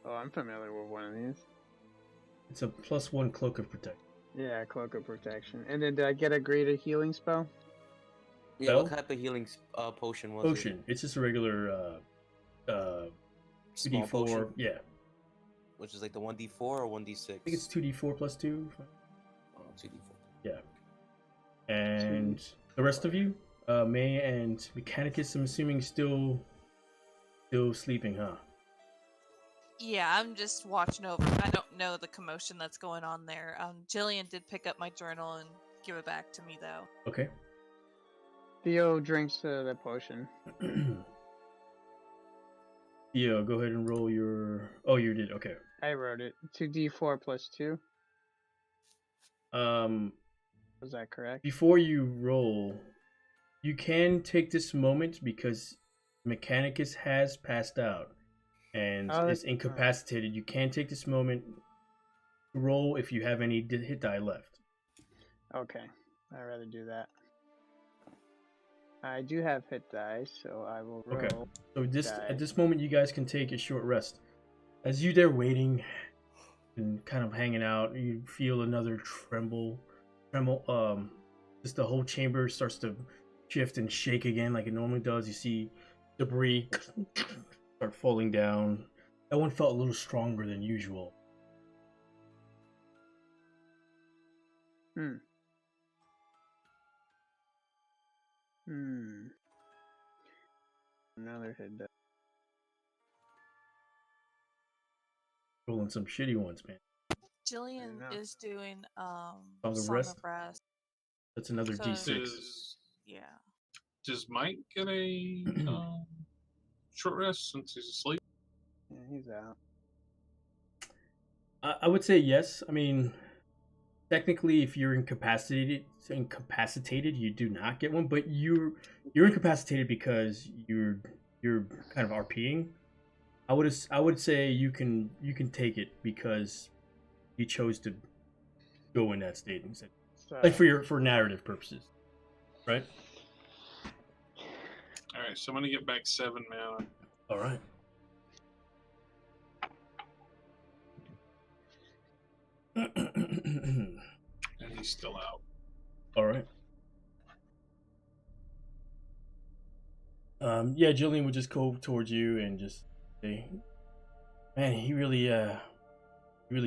Oh, I'm familiar with one of these. It's a +1 cloak of protection. Yeah, cloak of protection. And then did I get a greater healing spell? yeah. What Spell? type of healing potion was Potion. It's just a regular it? Small 2d4. potion. Yeah. which is like the 1d4 or 1d6. I think it's 2d4 plus 2. Oh, 2d4. Yeah. And the rest of you, May and Mechanicus, I'm assuming still sleeping, huh? Yeah, I'm just watching over. I don't know the commotion that's going on there. Jillian did pick up my journal and give it back to me, though. Okay. Theo drinks the potion. Theo, go ahead and roll your. Oh, you did. Okay. I wrote it. 2d4 plus 2. Was that correct? Before you roll, you can take this moment because Mechanicus has passed out and is incapacitated. You can take this moment to roll if you have any hit die left. Okay, I'd rather do that. I do have hit die, so I will roll. Okay. So die. at this moment, you guys can take a short rest. As you there waiting and kind of hanging out, you feel another tremble. Just the whole chamber starts to shift and shake again like it normally does. You see debris start falling down. That one felt a little stronger than usual. Another hit die. Rolling some shitty ones, man. Jillian is doing Song of Song Rest? of Rest. That's another So- D6. Yeah. Does Mike get a short rest since he's asleep? Yeah, he's out. I would say yes. I mean, technically, if you're incapacitated, you do not get one. But you're incapacitated because you're kind of RPing. I would say you can take it because you chose to go in that state instead, like for narrative purposes, right? All right, so I'm gonna get back 7 mana. All right. And he's still out. All right. Yeah, Jillian would just go towards you and just say, "Man, he really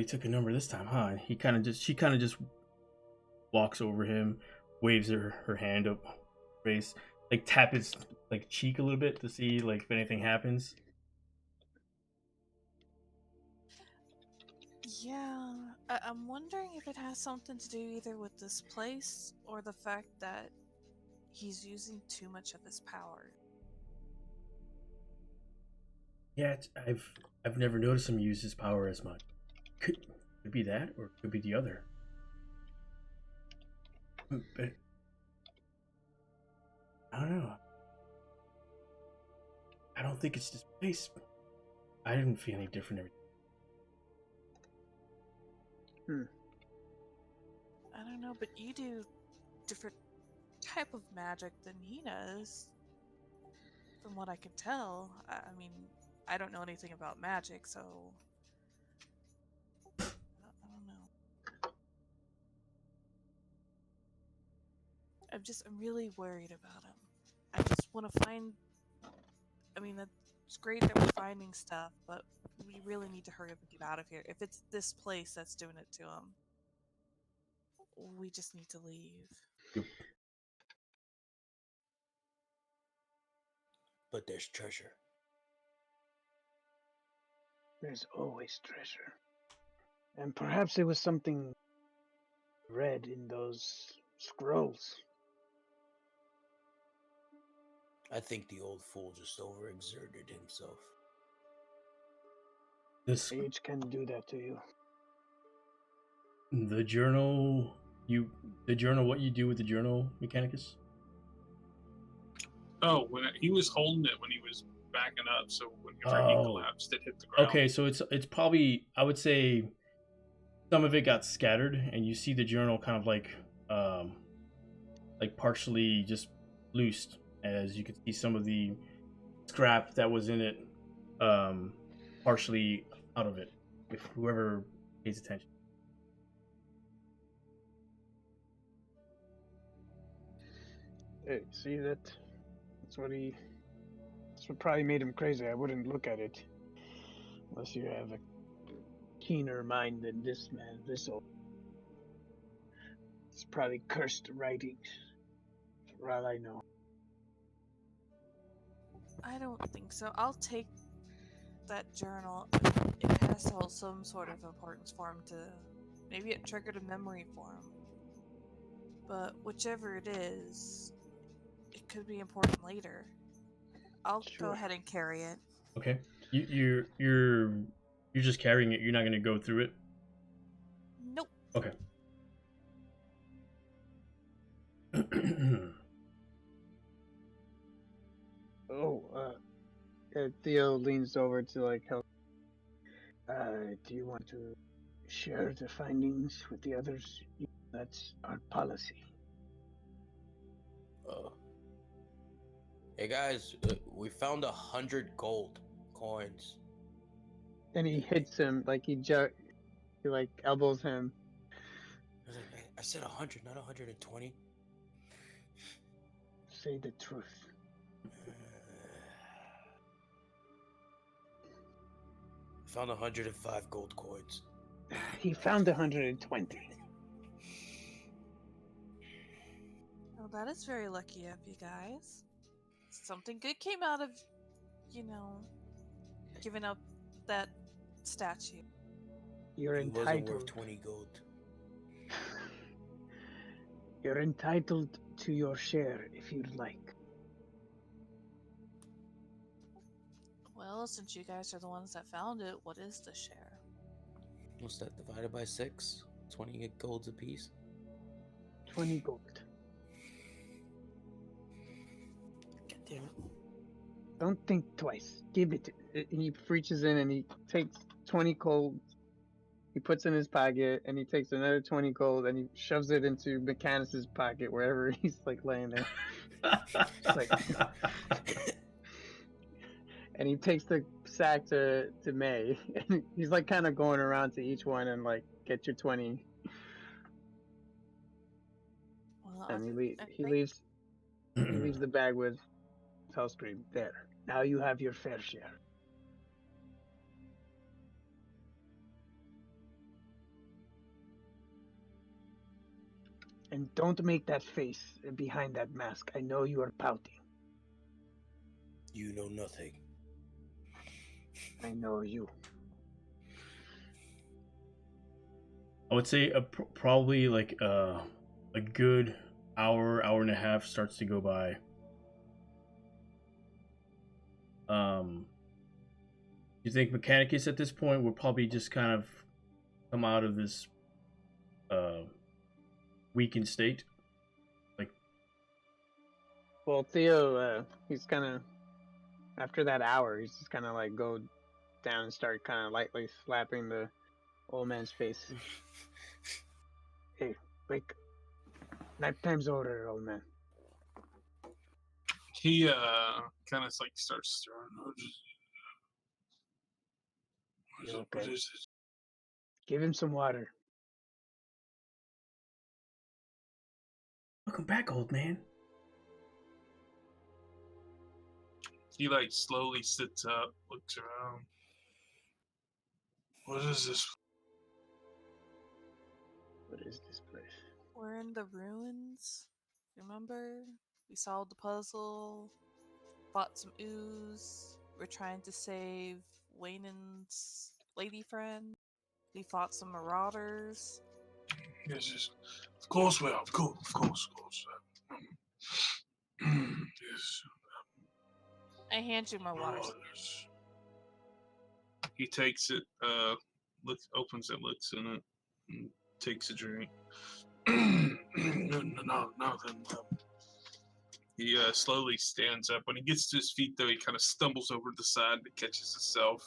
took a number this time, huh?" She kind of just walks over him, waves her hand up, face, like tap his like cheek a little bit to see like if anything happens. Yeah, I'm wondering if it has something to do either with this place or the fact that he's using too much of his power. Yeah, I've never noticed him use his power as much. Could be that, or could be the other. But I don't know. I don't think it's this place. I didn't feel any different every. I don't know, but you do different type of magic than he does, from what I can tell. I mean, I don't know anything about magic, so I don't know. I'm really worried about him. I just want to find. I mean, it's great that we're finding stuff, but we really need to hurry up and get out of here. If it's this place that's doing it to him, we just need to leave. Yep. But there's treasure. There's always treasure. And perhaps it was something read in those scrolls. I think the old fool just overexerted himself. This Age can do that to you. the journal. What you do with the journal, Mechanicus? Oh, he was holding it when he was backing up, so whenever he collapsed, it hit the ground. Okay, so it's probably, I would say, some of it got scattered, and you see the journal kind of like partially just loosed, as you can see some of the scrap that was in it partially out of it, if whoever pays attention. Hey, see that? That's what probably made him crazy. I wouldn't look at it unless you have keener mind than this man. This old. It's probably cursed writings, for all I know. I don't think so. I'll take that journal. It has to hold some sort of importance for him to. Maybe it triggered a memory for him. But whichever it is, it could be important later. I'll go Sure. ahead and carry it. Okay. You're just carrying it. You're not gonna go through it. Nope. Okay. Oh, Theo leans over to like help. Do you want to share the findings with the others? That's our policy. Hey guys, we found 100 gold coins. Then he hits him like he like elbows him. I was like, I said 100, not 120. Say the truth. Found 105 gold coins. He found 120. Well, that is very lucky of you guys. Something good came out of, giving up that statue. You're He wasn't entitled. worth 20 gold. You're entitled to your share if you'd like. Well, since you guys are the ones that found it, what is the share? What's that divided by 6? 20 golds apiece? 20 gold. God damn it. Don't think twice. Give it. He reaches in and he takes 20 gold. He puts in his pocket and he takes another 20 gold and he shoves it into Mechanus's pocket wherever he's like laying there. It's like, and he takes the sack to May. And he's like kind of going around to each one and like, get your 20. Well, And I he think- leaves the bag with Hellscream. There. Now you have your fair share. And don't make that face behind that mask. I know you are pouting. You know nothing. I know you. I would say probably like a good hour and a half starts to go by. You think Mechanicus at this point will probably just kind of come out of this weakened state? Like, Well, Theo, he's kind of, after that hour, he's just kind of like go down and start kind of lightly slapping the old man's face. Hey, wake. Nap time's over, old man. He kind of like starts stirring. You What okay? is it? Give him some water. welcome back, old man. He like slowly sits up, looks around. What is this? What is this place? we're in the ruins. Remember? We solved the puzzle, fought some ooze. We're trying to save Waynon's lady friend. We fought some marauders. Yes, yes. Of course we are. Of course. Yes. I hand you my water. Marauders. He takes it, opens it, looks in it, and takes a drink. No, nothing. He slowly stands up. When he gets to his feet, though, he kind of stumbles over the side but catches himself.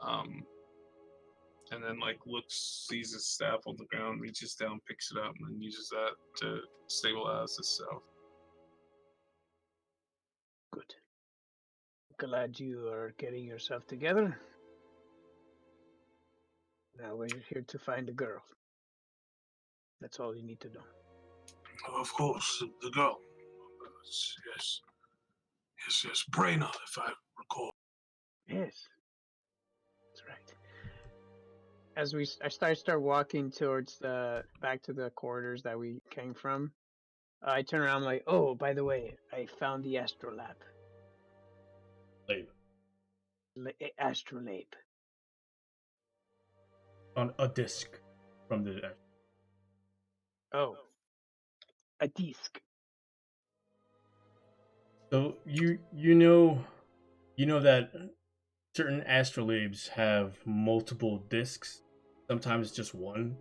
And then, like, sees his staff on the ground, reaches down, picks it up, and then uses that to stabilize himself. Good. Glad you are getting yourself together. Now we're here to find the girl. That's all you need to know. Of course, the girl. Yes. Brainer, if I recall. Yes. That's right. as I start walking towards the back to the corridors that we came from, I turn around like, oh, by the way, I found the astrolabe. Like, Astrolabe. on a disc from the. Oh, a disc. So you know that certain astrolabes have multiple discs. Sometimes just one.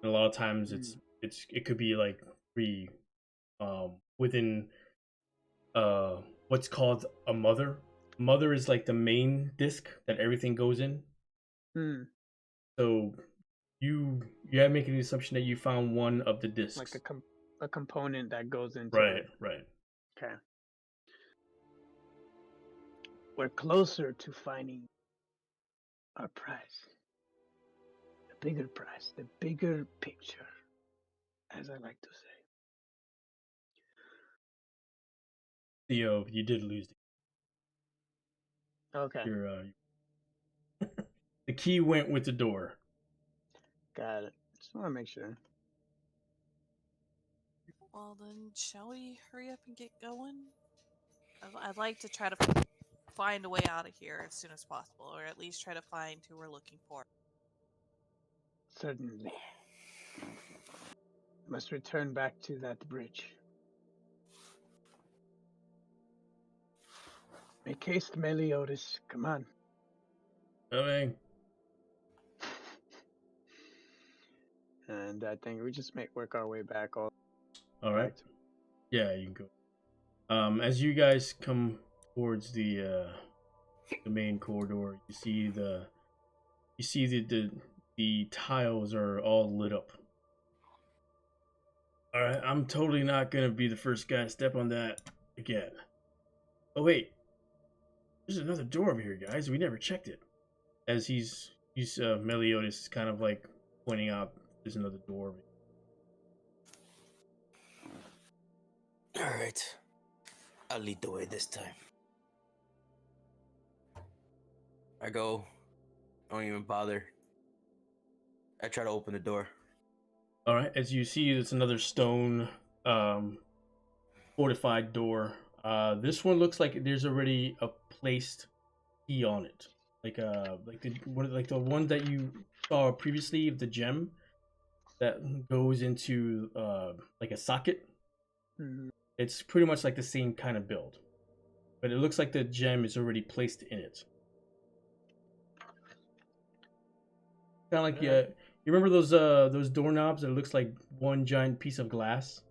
And a lot of times it could be like three within what's called a mother. Mother is like the main disc that everything goes in. Hmm. So you're making the assumption that you found one of the discs. Like a component that goes into right, it. right. Okay. We're closer to finding our prize. The bigger prize, the bigger picture, as I like to say. Theo, you did lose Okay. your the key went with the door. Got it. Just want to make sure. Well, then, shall we hurry up and get going? I'd like to try to find a way out of here as soon as possible, or at least try to find who we're looking for. Certainly. Must return back to that bridge. Make haste, Meliodas. Come on. Coming. And I think we just work our way back. All right. Yeah, you can go. As you guys come towards the main corridor, you see the tiles are all lit up. All right, I'm totally not gonna be the first guy to step on that again. Oh wait, there's another door over here, guys. We never checked it. As he's Meliodas is kind of like pointing out there's another door over here. All right, I'll lead the way this time. I go. I don't even bother. I try to open the door. All right, as you see, it's another stone fortified door. This one looks like there's already a placed key on it, like the one that you saw previously of the gem that goes into like a socket. Mm-hmm. It's pretty much like the same kind of build, but it looks like the gem is already placed in it. Kind of like you remember those doorknobs that looks like one giant piece of glass?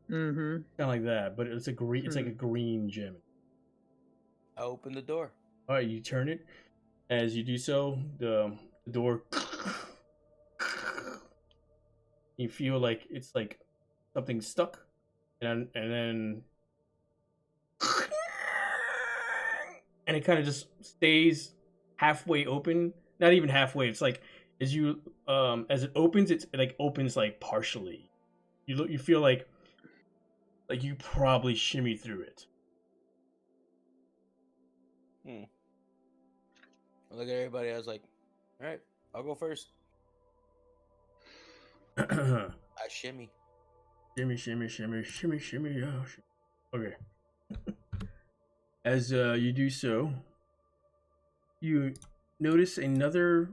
Mm-hmm. Kind of like that, but it's a green. It's like a green gem. I open the door. All right, you turn it. As you do so, the door. You feel like it's like something stuck, and then and it kind of just stays halfway open. Not even halfway. It's like as you as it opens, it like opens like partially. You feel like you probably shimmy through it. I look at everybody. I was like, "All right, I'll go first." I shimmy. Shimmy, shimmy, shimmy, shimmy, shimmy. Oh, shimmy. Okay. As you do so, you notice another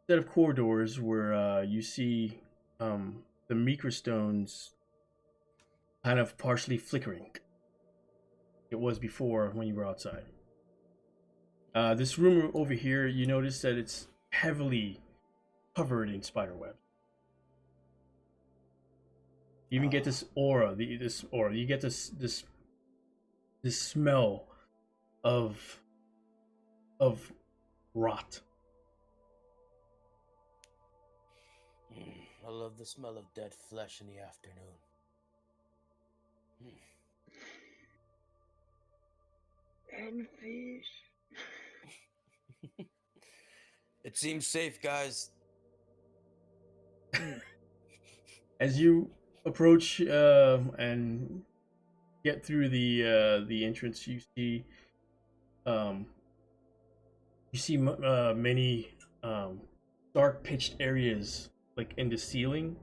set of corridors where you see the microstones kind of partially flickering. It was before when you were outside. This room over here, you notice that it's heavily covered in spiderwebs. You even get this aura. You get this smell of rot. I love the smell of dead flesh in the afternoon. And fish. It seems safe, guys. As you approach and get through the entrance, you see many dark pitched areas like in the ceiling,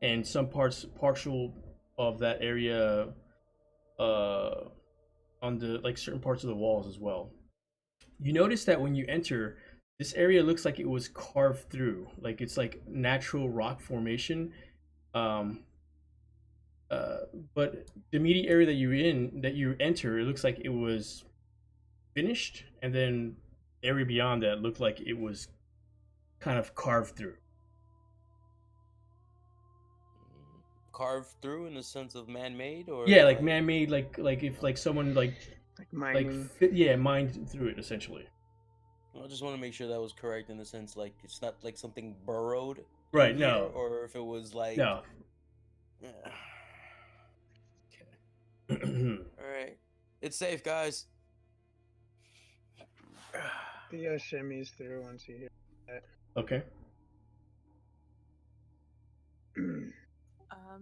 and some partial of that area on the like certain parts of the walls as well. You notice that when you enter, this area looks like it was carved through, like it's like natural rock formation. Um, uh, but the immediate area that you enter, it looks like it was finished, and then area beyond that looked like it was kind of carved through. Carved through in the sense of man-made, or Yeah, like man-made, like if like someone like mining. mined through it essentially. I just want to make sure that was correct in the sense like it's not like something burrowed. Right, in here, no. Or if it was like No. Okay. All right. It's safe, guys. Theo shimmies through once he hears that. Okay.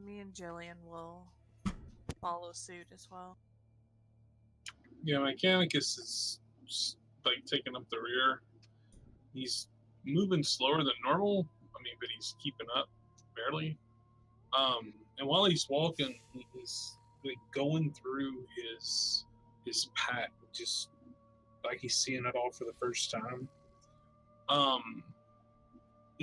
Me and Jillian will follow suit as well. Yeah, Mechanicus is like taking up the rear. He's moving slower than normal. I mean, but he's keeping up barely. And while he's walking, he's like going through his pack, just like he's seeing it all for the first time.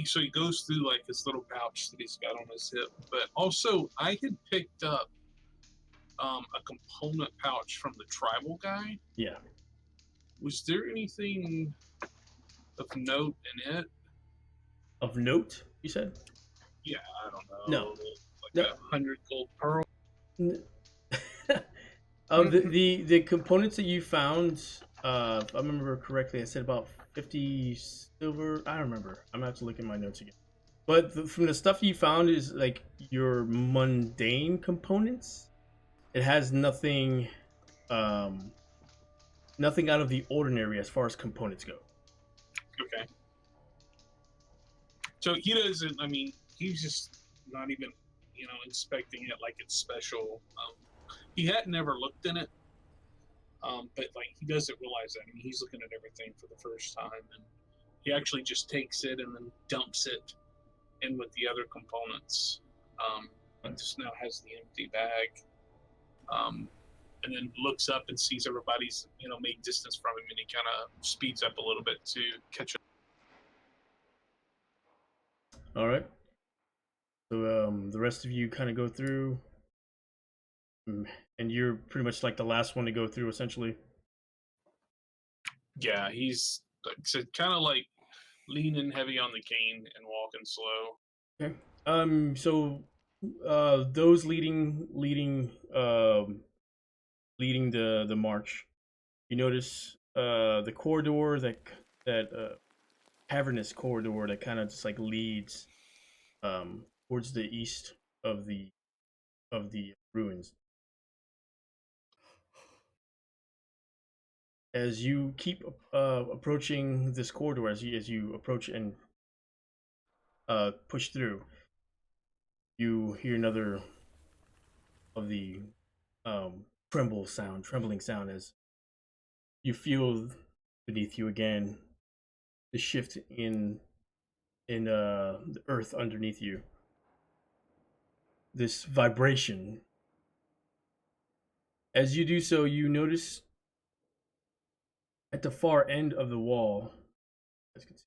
So he goes through like this little pouch that he's got on his hip, but also I had picked up a component pouch from the tribal guy. Yeah. Was there anything of note in it? Of note, you said? Yeah, I don't know. No. Like 100 gold pearl. The components that you found, if I remember correctly, I said about 50 silver. I don't remember. I'm gonna have to look at my notes again. But from the stuff you found is like your mundane components. It has nothing, nothing out of the ordinary as far as components go. Okay. So he doesn't. I mean, he's just not even, inspecting it like it's special. He had never looked in it, but like he doesn't realize that. I mean, he's looking at everything for the first time, and he actually just takes it and then dumps it in with the other components. And just now has the empty bag, and then looks up and sees everybody's made distance from him, and he kind of speeds up a little bit to catch up. All right. So the rest of you kind of go through, and you're pretty much like the last one to go through, essentially. Yeah, he's like I said, kind of like leaning heavy on the cane and walking slow. Okay. So those leading the march, you notice the corridor that cavernous corridor that kind of just like leads towards the east of the ruins. As you keep approaching this corridor, as you approach and push through, you hear another of the trembling sound as you feel beneath you again the shift in the earth underneath you. This vibration. As you do so, you notice at the far end of the wall, as you can see,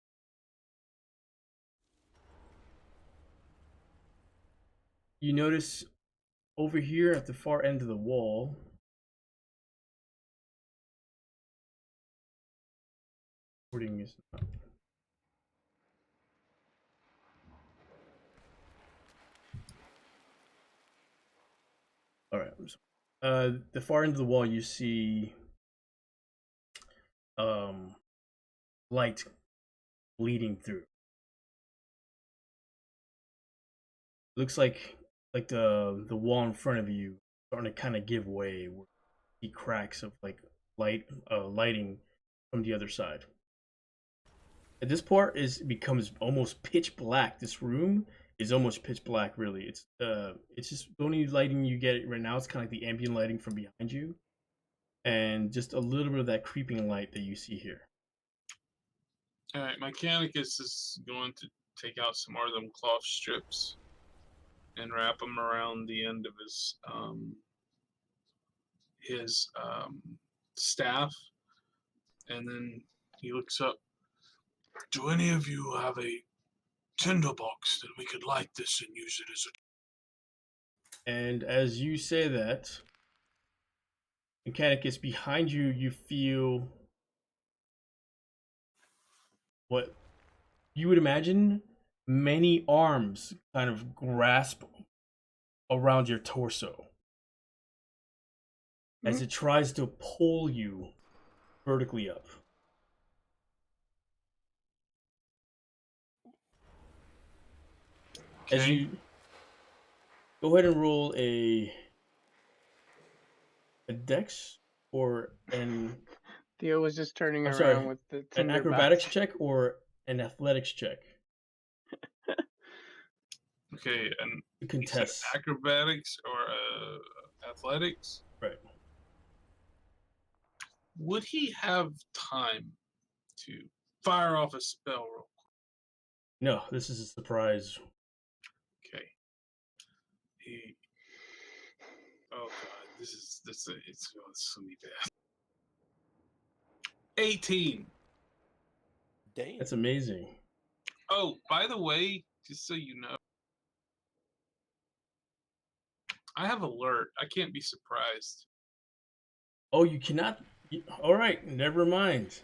you notice over here at the far end of the wall, recording is not. All right. The far end of the wall, you see light bleeding through. Looks like the wall in front of you starting to kind of give way. Where you see cracks of like lighting from the other side. At this part becomes almost pitch black. This room is almost pitch black. Really, it's just the only lighting you get right now. It's kind of like the ambient lighting from behind you, and just a little bit of that creeping light that you see here. All right, Mechanicus is going to take out some more of them cloth strips and wrap them around the end of his staff, and then he looks up. Do any of you have a tinderbox that we could light this and use it as a? And as you say that, Mechanicus, behind you, you feel what you would imagine many arms kind of grasp around your torso as it tries to pull you vertically up. As Okay. you go ahead and roll a dex or Theo was just turning I'm around sorry, with the an tinderbox. acrobatics check or an athletics check Okay, and to you said contest. acrobatics or athletics. Right. Would he have time to fire off a spell real No, this is a surprise. quick? Okay. He. Oh god, it's gonna be bad. 18. Damn. That's amazing. Oh, by the way, just so you know, I have alert. I can't be surprised. Oh, you cannot. All right, never mind.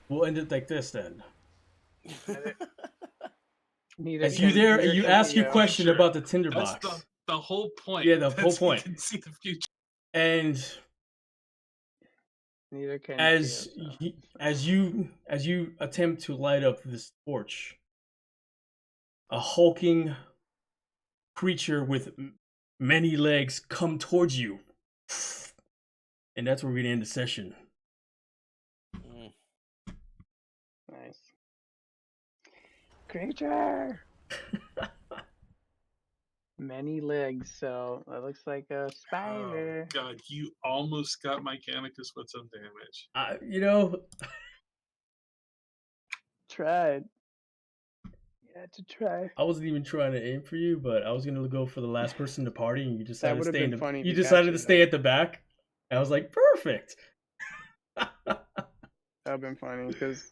We'll end it like this then. Neither As you can- there, neither you can ask your Theo. question Future. about the That's tinderbox, the whole point. Yeah, the whole That's- point. You can see the future. and Neither can as Theo, so. as you attempt to light up this torch, a hulking creature with many legs come towards you, and that's where we're gonna end the session. Mm. Nice. Creature! Many legs, so that looks like a spider. Oh god, you almost got Mechanicus with some damage. You know, Tried. You had to try. I wasn't even trying to aim for you, but I was gonna go for the last person in the party, and you decided to would've stay in been the. funny if You you got decided you, to stay though. at the back. I was like, perfect. That would have been funny because